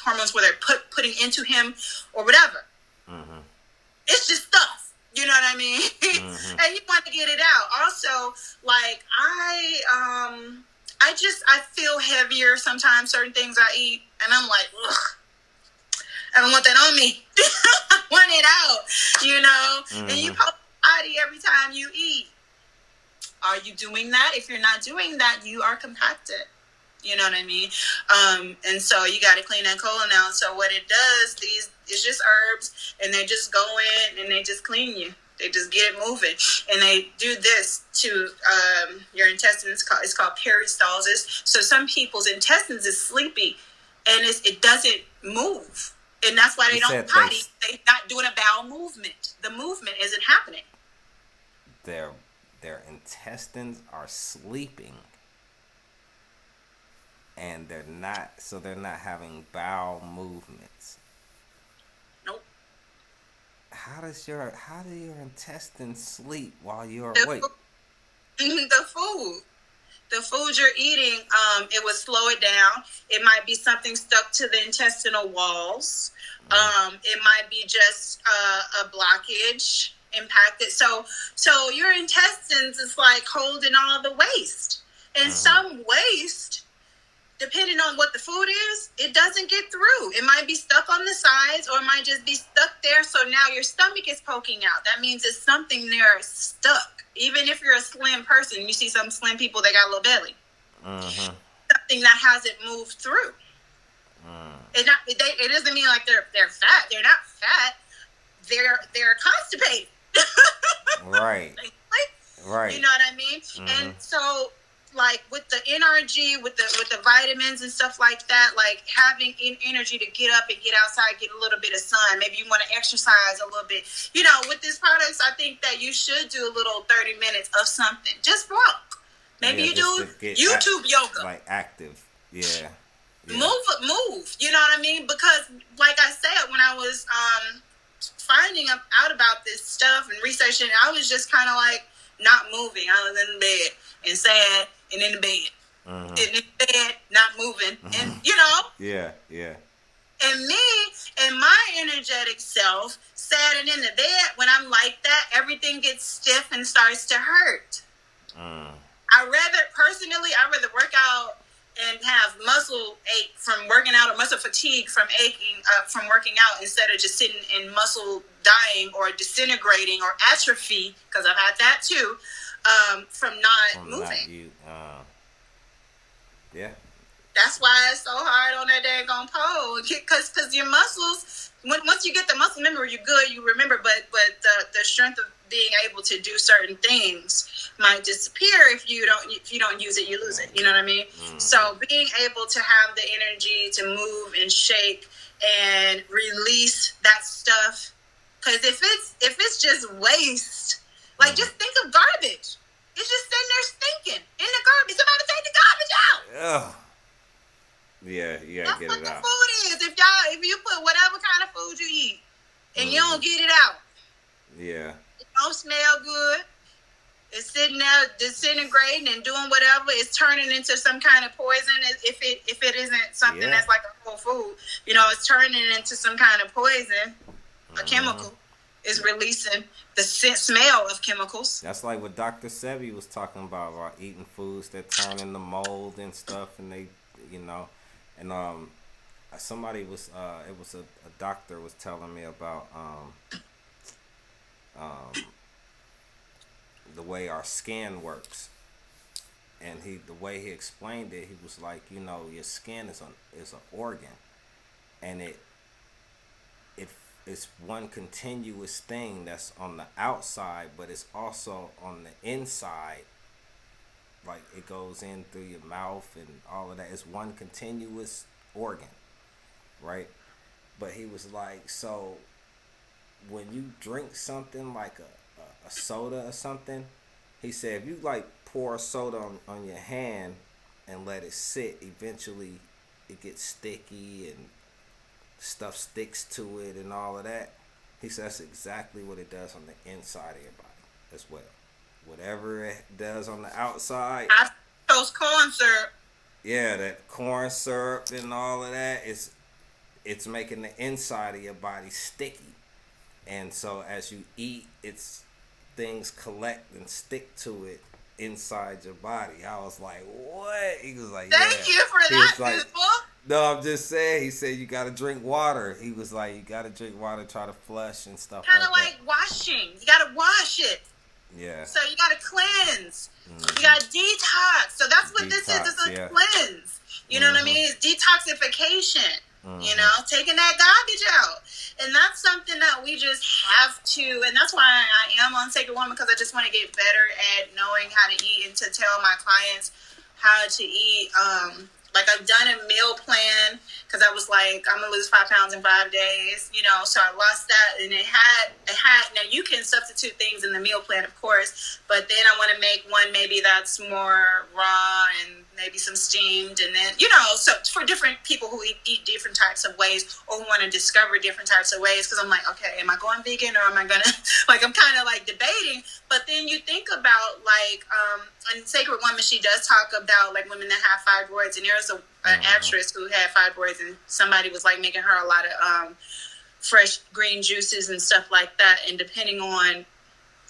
hormones were they putting into him or whatever? Mm-hmm. It's just stuff. You know what I mean? Mm-hmm. And you want to get it out. Also, like I feel heavier sometimes, certain things I eat, and I'm like, ugh, I don't want that on me. I want it out, Mm-hmm. And you poke your body every time you eat. Are you doing that? If you're not doing that, you are compacted. You know what I mean? And so you got to clean that colon out. So what it does, it's just herbs, and they just go in and they just clean you. They just get it moving, and they do this to your intestines. It's called peristalsis. So some people's intestines is sleepy, and it doesn't move, and that's why they don't potty. They're not doing a bowel movement. The movement isn't happening. Their intestines are sleeping, and they're not having bowel movements. Nope. How do your intestines sleep while you're awake? The food you're eating, it would slow it down. It might be something stuck to the intestinal walls. It might be just a blockage impacted. So your intestines is like holding all the waste. And some waste, depending on what the food is, it doesn't get through. It might be stuck on the sides, or it might just be stuck there. So now your stomach is poking out. That means it's something there stuck. Even if you're a slim person, you see some slim people, they got a little belly. Mm-hmm. Something that hasn't moved through. It doesn't mean like they're fat. They're not fat. They're constipated. Right. Right. You know what I mean? Mm-hmm. And so like with the NRG, with the vitamins and stuff like that, like having energy to get up and get outside, get a little bit of sun. Maybe you want to exercise a little bit. You know, with these products, I think that you should do a little 30 minutes of something. Just walk. Maybe you do YouTube yoga. Like active. Yeah. Move. You know what I mean? Because like I said, when I was finding out about this stuff and researching, I was just kind of like not moving. I was in the bed and sad and in the bed. And in the bed, not moving. And, you know. Yeah. And me and my energetic self, sad and in the bed, when I'm like that, everything gets stiff and starts to hurt. I'd rather work out and have muscle ache from working out or muscle fatigue from aching from working out instead of just sitting in muscle dying or disintegrating or atrophy, because I've had that too, from not moving. Yeah. That's why it's so hard on that daggone pole, because your muscles, once you get the muscle memory, you're good, you remember, but the strength of being able to do certain things might disappear if you don't use it, you lose it. You know what I mean? So being able to have the energy to move and shake and release that stuff, because if it's just waste, like just think of garbage. It's just sitting there stinking in the garbage. Somebody take the garbage out. Ugh. Yeah, you gotta get it out. That's what the food is. If you put whatever kind of food you eat and you don't get it out, yeah, it don't smell good. It's sitting there disintegrating and doing whatever. It's turning into some kind of poison. If it isn't something that's like a whole food, you know, it's turning into some kind of poison, a chemical. Is releasing the smell of chemicals. That's like what Dr. Sebi was talking about eating foods that turn into mold and stuff, and they, you know, and somebody was it was a doctor was telling me about the way our skin works, and the way he explained it, he was like, you know, your skin is an organ, and it's one continuous thing that's on the outside, but it's also on the inside. Like it goes in through your mouth and all of that. It's one continuous organ, right? But he was like, so when you drink something like a soda or something, he said if you like pour soda on your hand and let it sit, eventually it gets sticky and stuff sticks to it and all of that. He says that's exactly what it does on the inside of your body as well. Whatever it does on the outside. I chose corn syrup. Yeah, that corn syrup and all of that it's making the inside of your body sticky. And so as you eat, things collect and stick to it inside your body. I was like, what? He was like, Thank you for that, people. No, I'm just saying. He said you gotta drink water. He was like, you gotta drink water, try to flush and stuff. Kind of like washing. You gotta wash it. Yeah. So you gotta cleanse. You gotta detox. So that's what this is. It's a cleanse. You know what I mean? It's detoxification. You know, taking that garbage out. And that's something that we just have to, and that's why I am on Sacred Woman, because I just want to get better at knowing how to eat and to tell my clients how to eat. Like I've done a meal plan because I was like, I'm gonna lose 5 pounds in 5 days, you know. So I lost that, and it had. Now you can substitute things in the meal plan, of course, but then I want to make one maybe that's more raw and maybe some steamed, and then so for different people who eat different types of ways or who want to discover different types of ways. Because I'm like, okay, am I going vegan or am I gonna like I'm kind of like debating. But then you think about like in Sacred Woman, she does talk about like women that have fibroids, and there's an actress who had fibroids, and somebody was like making her a lot of fresh green juices and stuff like that, and depending on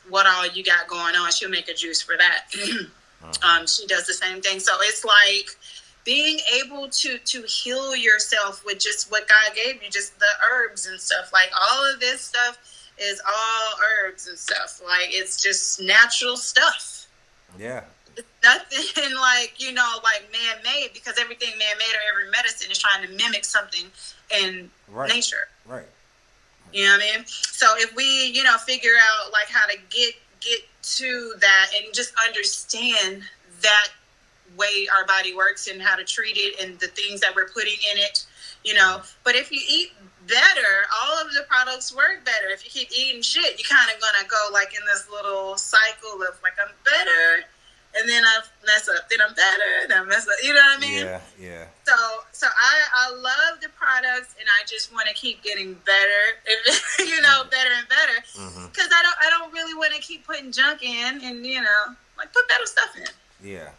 what all you got going on, she'll make a juice for that. She does the same thing. So it's like being able to heal yourself with just what God gave you, just the herbs and stuff. Like all of this stuff is all herbs and stuff. Like it's just natural stuff. Yeah. It's nothing like, like man-made, because everything man-made or every medicine is trying to mimic something in nature. Right. You know what I mean? So if we, figure out like how to get to that and just understand that way our body works and how to treat it and the things that we're putting in it, But if you eat better, all of the products work better. If you keep eating shit, you're kind of going to go like in this little cycle of like, I'm better, and then I mess up, then I'm better, then I mess up, you know what I mean? Yeah. So I love the products, and I just want to keep getting better, better and better, because I don't really want to keep putting junk in, and like put better stuff in. Yeah.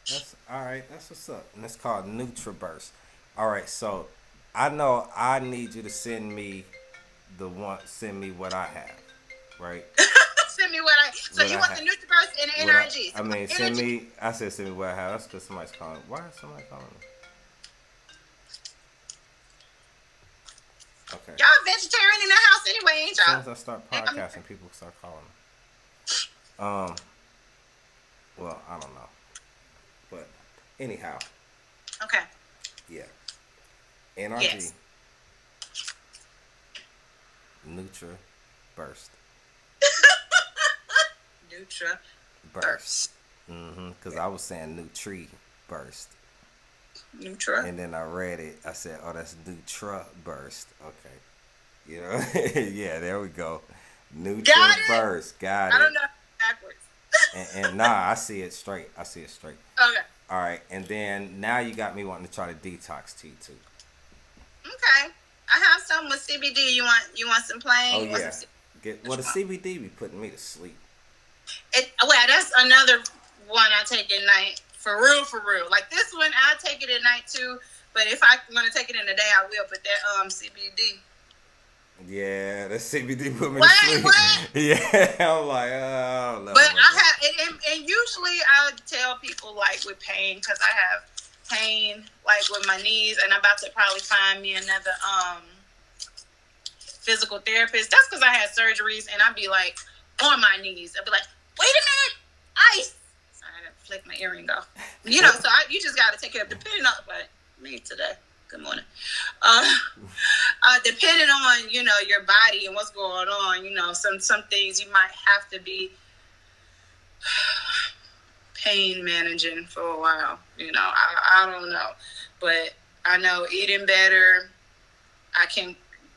That's all right. That's what's up. And it's called NutriBurst. All right. So I know I need you to send me what I have, right? Send me what I. So what you want the NutriBurst and the NRG? Send me. I said send me what I have. That's because somebody's calling. Why is somebody calling me? Okay. Y'all vegetarian in the house anyway, ain't y'all? As soon as I start podcasting, people start calling me. Well, I don't know. But anyhow. Okay. Yeah. NRG. Yes. NutriBurst. NutriBurst. Because I was saying NutriBurst. Nutra. And then I read it. I said, "Oh, that's NutriBurst." Okay. Yeah. There we go. NutriBurst. Got it. I don't know backwards. and I see it straight. Okay. All right. And then now you got me wanting to try the detox tea too. Okay. I have some with CBD. You want some plain? Oh yeah. The CBD be putting me to sleep. That's another one I take at night. For real. Like this one, I take it at night too. But if I'm gonna take it in the day, I will. But that CBD. Yeah, the CBD put me to sleep. What? Yeah, I'm like, oh. But I have, and usually I tell people like with pain, because I have pain like with my knees, and I'm about to probably find me another physical therapist. That's because I had surgeries, and I'd be like on my knees. I'd be like, wait a minute, ice. Sorry, I gotta flick my earring off. So you just gotta take care of depending on me today. Good morning. Depending on your body and what's going on, some things you might have to be pain managing for a while. I don't know, but I know eating better, I can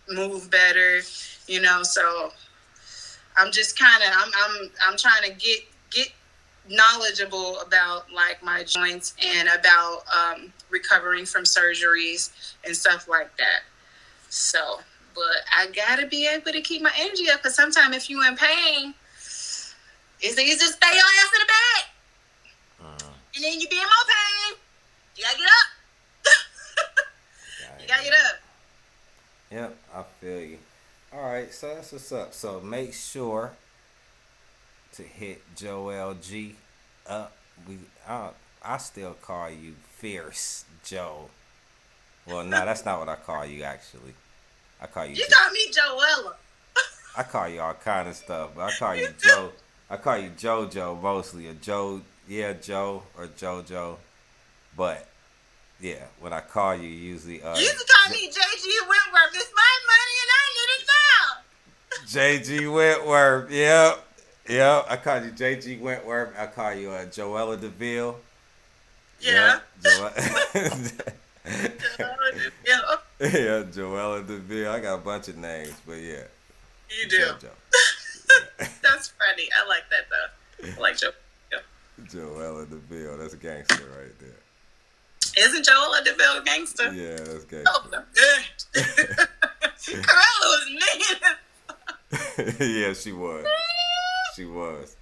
move better. So I'm just kind of I'm trying to get knowledgeable about like my joints and about recovering from surgeries and stuff like that. So, but I gotta be able to keep my energy up, because sometimes if you in pain, it's easy to stay your ass in the bed, and then you be in more pain. You gotta get up. You gotta get up. Yep, I feel you. All right, so that's what's up. So make sure to hit Joel G up. I still call you Fierce Joe. Well, no, that's not what I call you actually. I call you. You call me Joella. I call you all kind of stuff, but I call you Joe. I call you JoJo mostly, or Joe. Yeah, Joe or JoJo. But yeah, when I call you, usually you used to call me JG Wentworth. It's my money and I need it now. JG Wentworth. Yep. I call you JG Wentworth. I call you Joella DeVille. Yeah. Yeah, Joella DeVille. I got a bunch of names, but yeah. You do. That's funny. I like that though. I like Joe. Joella DeVille. That's a gangster right there. Isn't Joella DeVille a gangster? Yeah, that's gangster. Oh, Corella was mean. Yeah, she was.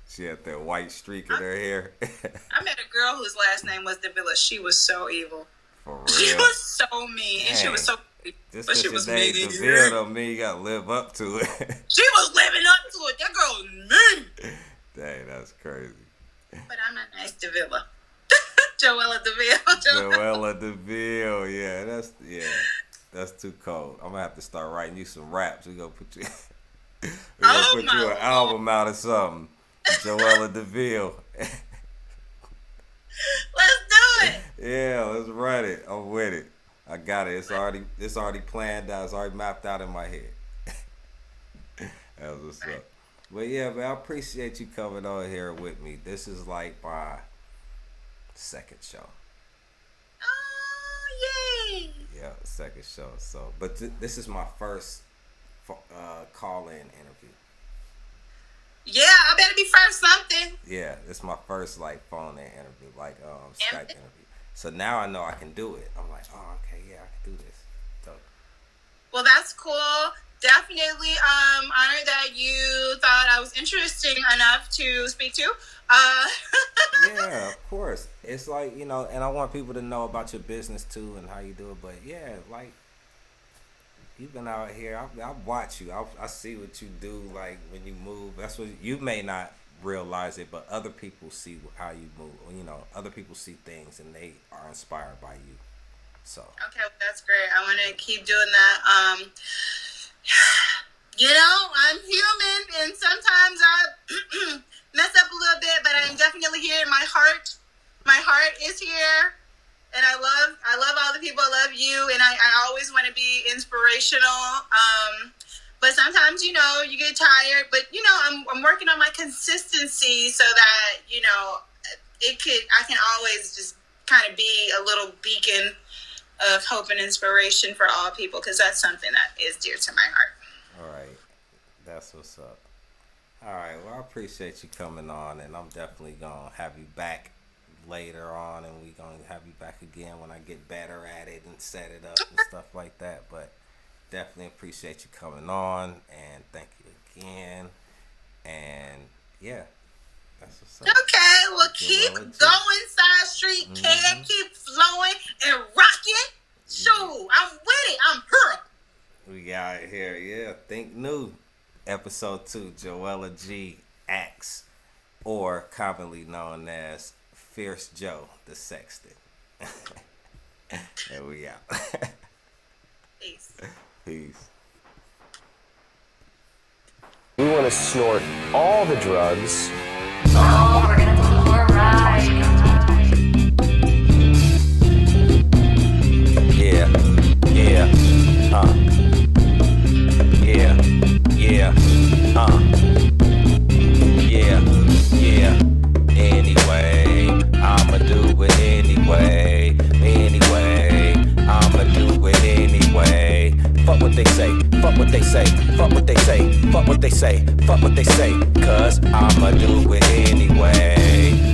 She had that white streak in her hair. I met a girl whose last name was DeVille. She was so evil. For real? She was so mean. And she was so but she was mean. DeVille don't mean you gotta live up to it. She was living up to it. That girl was mean. Dang, that's crazy. But I'm a nice DeVille. Joella DeVille. Joella DeVille. Yeah, that's too cold. I'm gonna have to start writing you some raps. We gonna put you an album out or something. Joella DeVille. Let's do it. Yeah, let's write it. I'm with it. I got it. It's already planned out. It's already mapped out in my head. That's what's up. But yeah, man, I appreciate you coming on here with me. This is like my second show. Oh, yay! Yeah, second show. So, but this is my first call-in interview. Yeah, I better be first something. Yeah, it's my first like phone-in interview, like Skype interview. So now I know I can do it. I'm like, oh, okay, yeah, I can do this. So, well, that's cool. Definitely honored that you thought I was interesting enough to speak to. Yeah, of course. It's like, you know, and I want people to know about your business too and how you do it. But yeah, like, you've been out here. I watch you. I see what you do, like, when you move. That's what you may not realize it, but other people see how you move. You know, other people see things and they are inspired by you. So. Okay, well, that's great. I want to keep doing that. You know, I'm human, and sometimes I mess up a little bit, but I'm definitely here in my heart. My heart is here, and I love all the people. I love you, and I always want to be inspirational. But sometimes, you know, you get tired. But you know, I'm working on my consistency so that, you know, I can always just kind of be a little beacon of hope and inspiration for all people, because that's something that is dear to my heart. All right, that's what's up. All right, well, I appreciate you coming on, and I'm definitely gonna have you back later on, and we gonna have you back again when I get better at it and set it up and stuff like that. But definitely appreciate you coming on, and thank you again. And yeah, that's what's up. Okay, well, keep going, Side Street. Can keep flowing and rocking. Shoot, I'm with it. I'm her. We got it here, yeah. Think New, episode 2, Joella G. Acts, or commonly known as Fierce Joe, the Sexton. There we out. Peace. Peace. We want to snort all the drugs. Oh, we're gonna take you for a ride. Yeah, yeah, yeah, yeah, yeah, yeah. Anyway, I'ma do it anyway. Anyway, I'ma do it anyway. Fuck what they say, fuck what they say, fuck what they say, fuck what they say, fuck what they say. Cause I'ma do it anyway.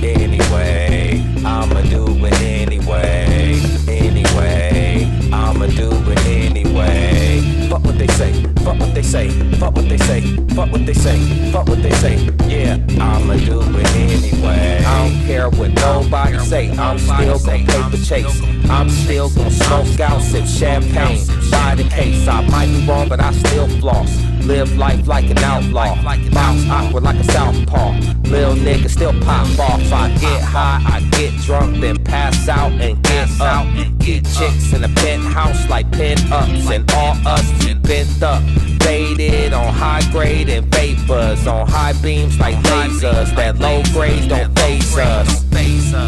Anyway, I'ma do it anyway. Anyway, I'ma do it anyway. Fuck what they say, fuck what they say, fuck what they say, fuck what they say, fuck what they say. Yeah, I'ma do it anyway. I don't care what nobody say, I'm still gon' paper chase. I'm still gon' smoke out, sip champagne, buy the case. I might be wrong, but I still floss. Live life like an outlaw, bounce awkward like a southpaw. Lil nigga still pop off. I get high, I get drunk, then pass out and get up. Get chicks in a penthouse like pin-ups, and all us bent up, faded on high grade and vapors on high beams like lasers. That low grade don't phase us.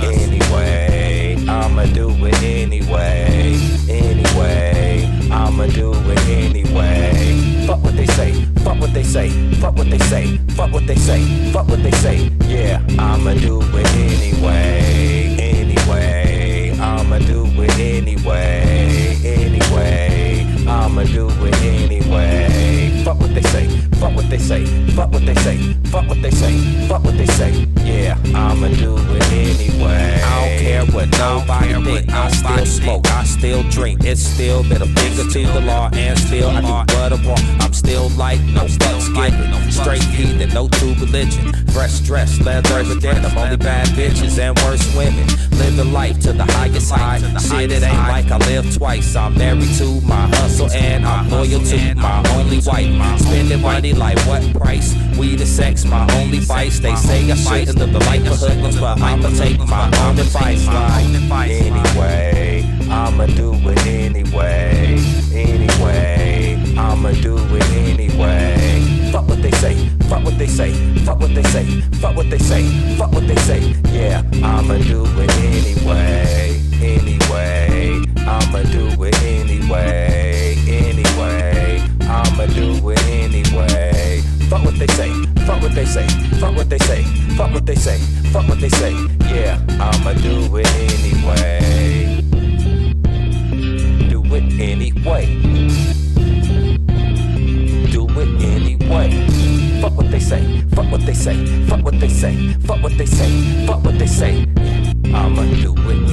Anyway, I'ma do it anyway. Anyway, I'ma do it anyway. Fuck what they say, fuck what they say, fuck what they say, fuck what they say, fuck what they say. Yeah, I'ma do it anyway. Anyway, I'ma do it anyway. Anyway, I'ma do it anyway. Fuck what they say, fuck what they say, fuck what they say, fuck what they say, fuck what they say. Yeah, I'ma do it anyway. I don't care what nobody think. I still smoke, I still drink. It's still middle finger to the law, and still I do what I want. I'm still like no fucks given. Straight heathen, no true religion. Fresh dress, leather within. I'm only bad bitches and worse women. Living life to the highest high. Shit, it ain't like I live twice. I'm married to my hustle and I'm loyal to my only wife. Spending money like what price? Weed and sex, my only vice. They say I shouldn't live the life of hoodlums, but I'ma take my own advice. Like, anyway, I'ma do it anyway. Anyway, I'ma do it anyway. Fuck what they say, fuck what they say, fuck what they say, fuck what they say, fuck what they say. Yeah, I'ma do it anyway. Anyway, I'ma do it anyway. Anyway, I'ma do it anyway. Fuck what they say, fuck what what they say, fuck what they say, fuck what they say, fuck what they say. Yeah, I'ma do it anyway. Do it anyway. Do it anyway. Fuck what they say, fuck what they say, fuck what they say, fuck what they say, fuck what they say. I'ma do it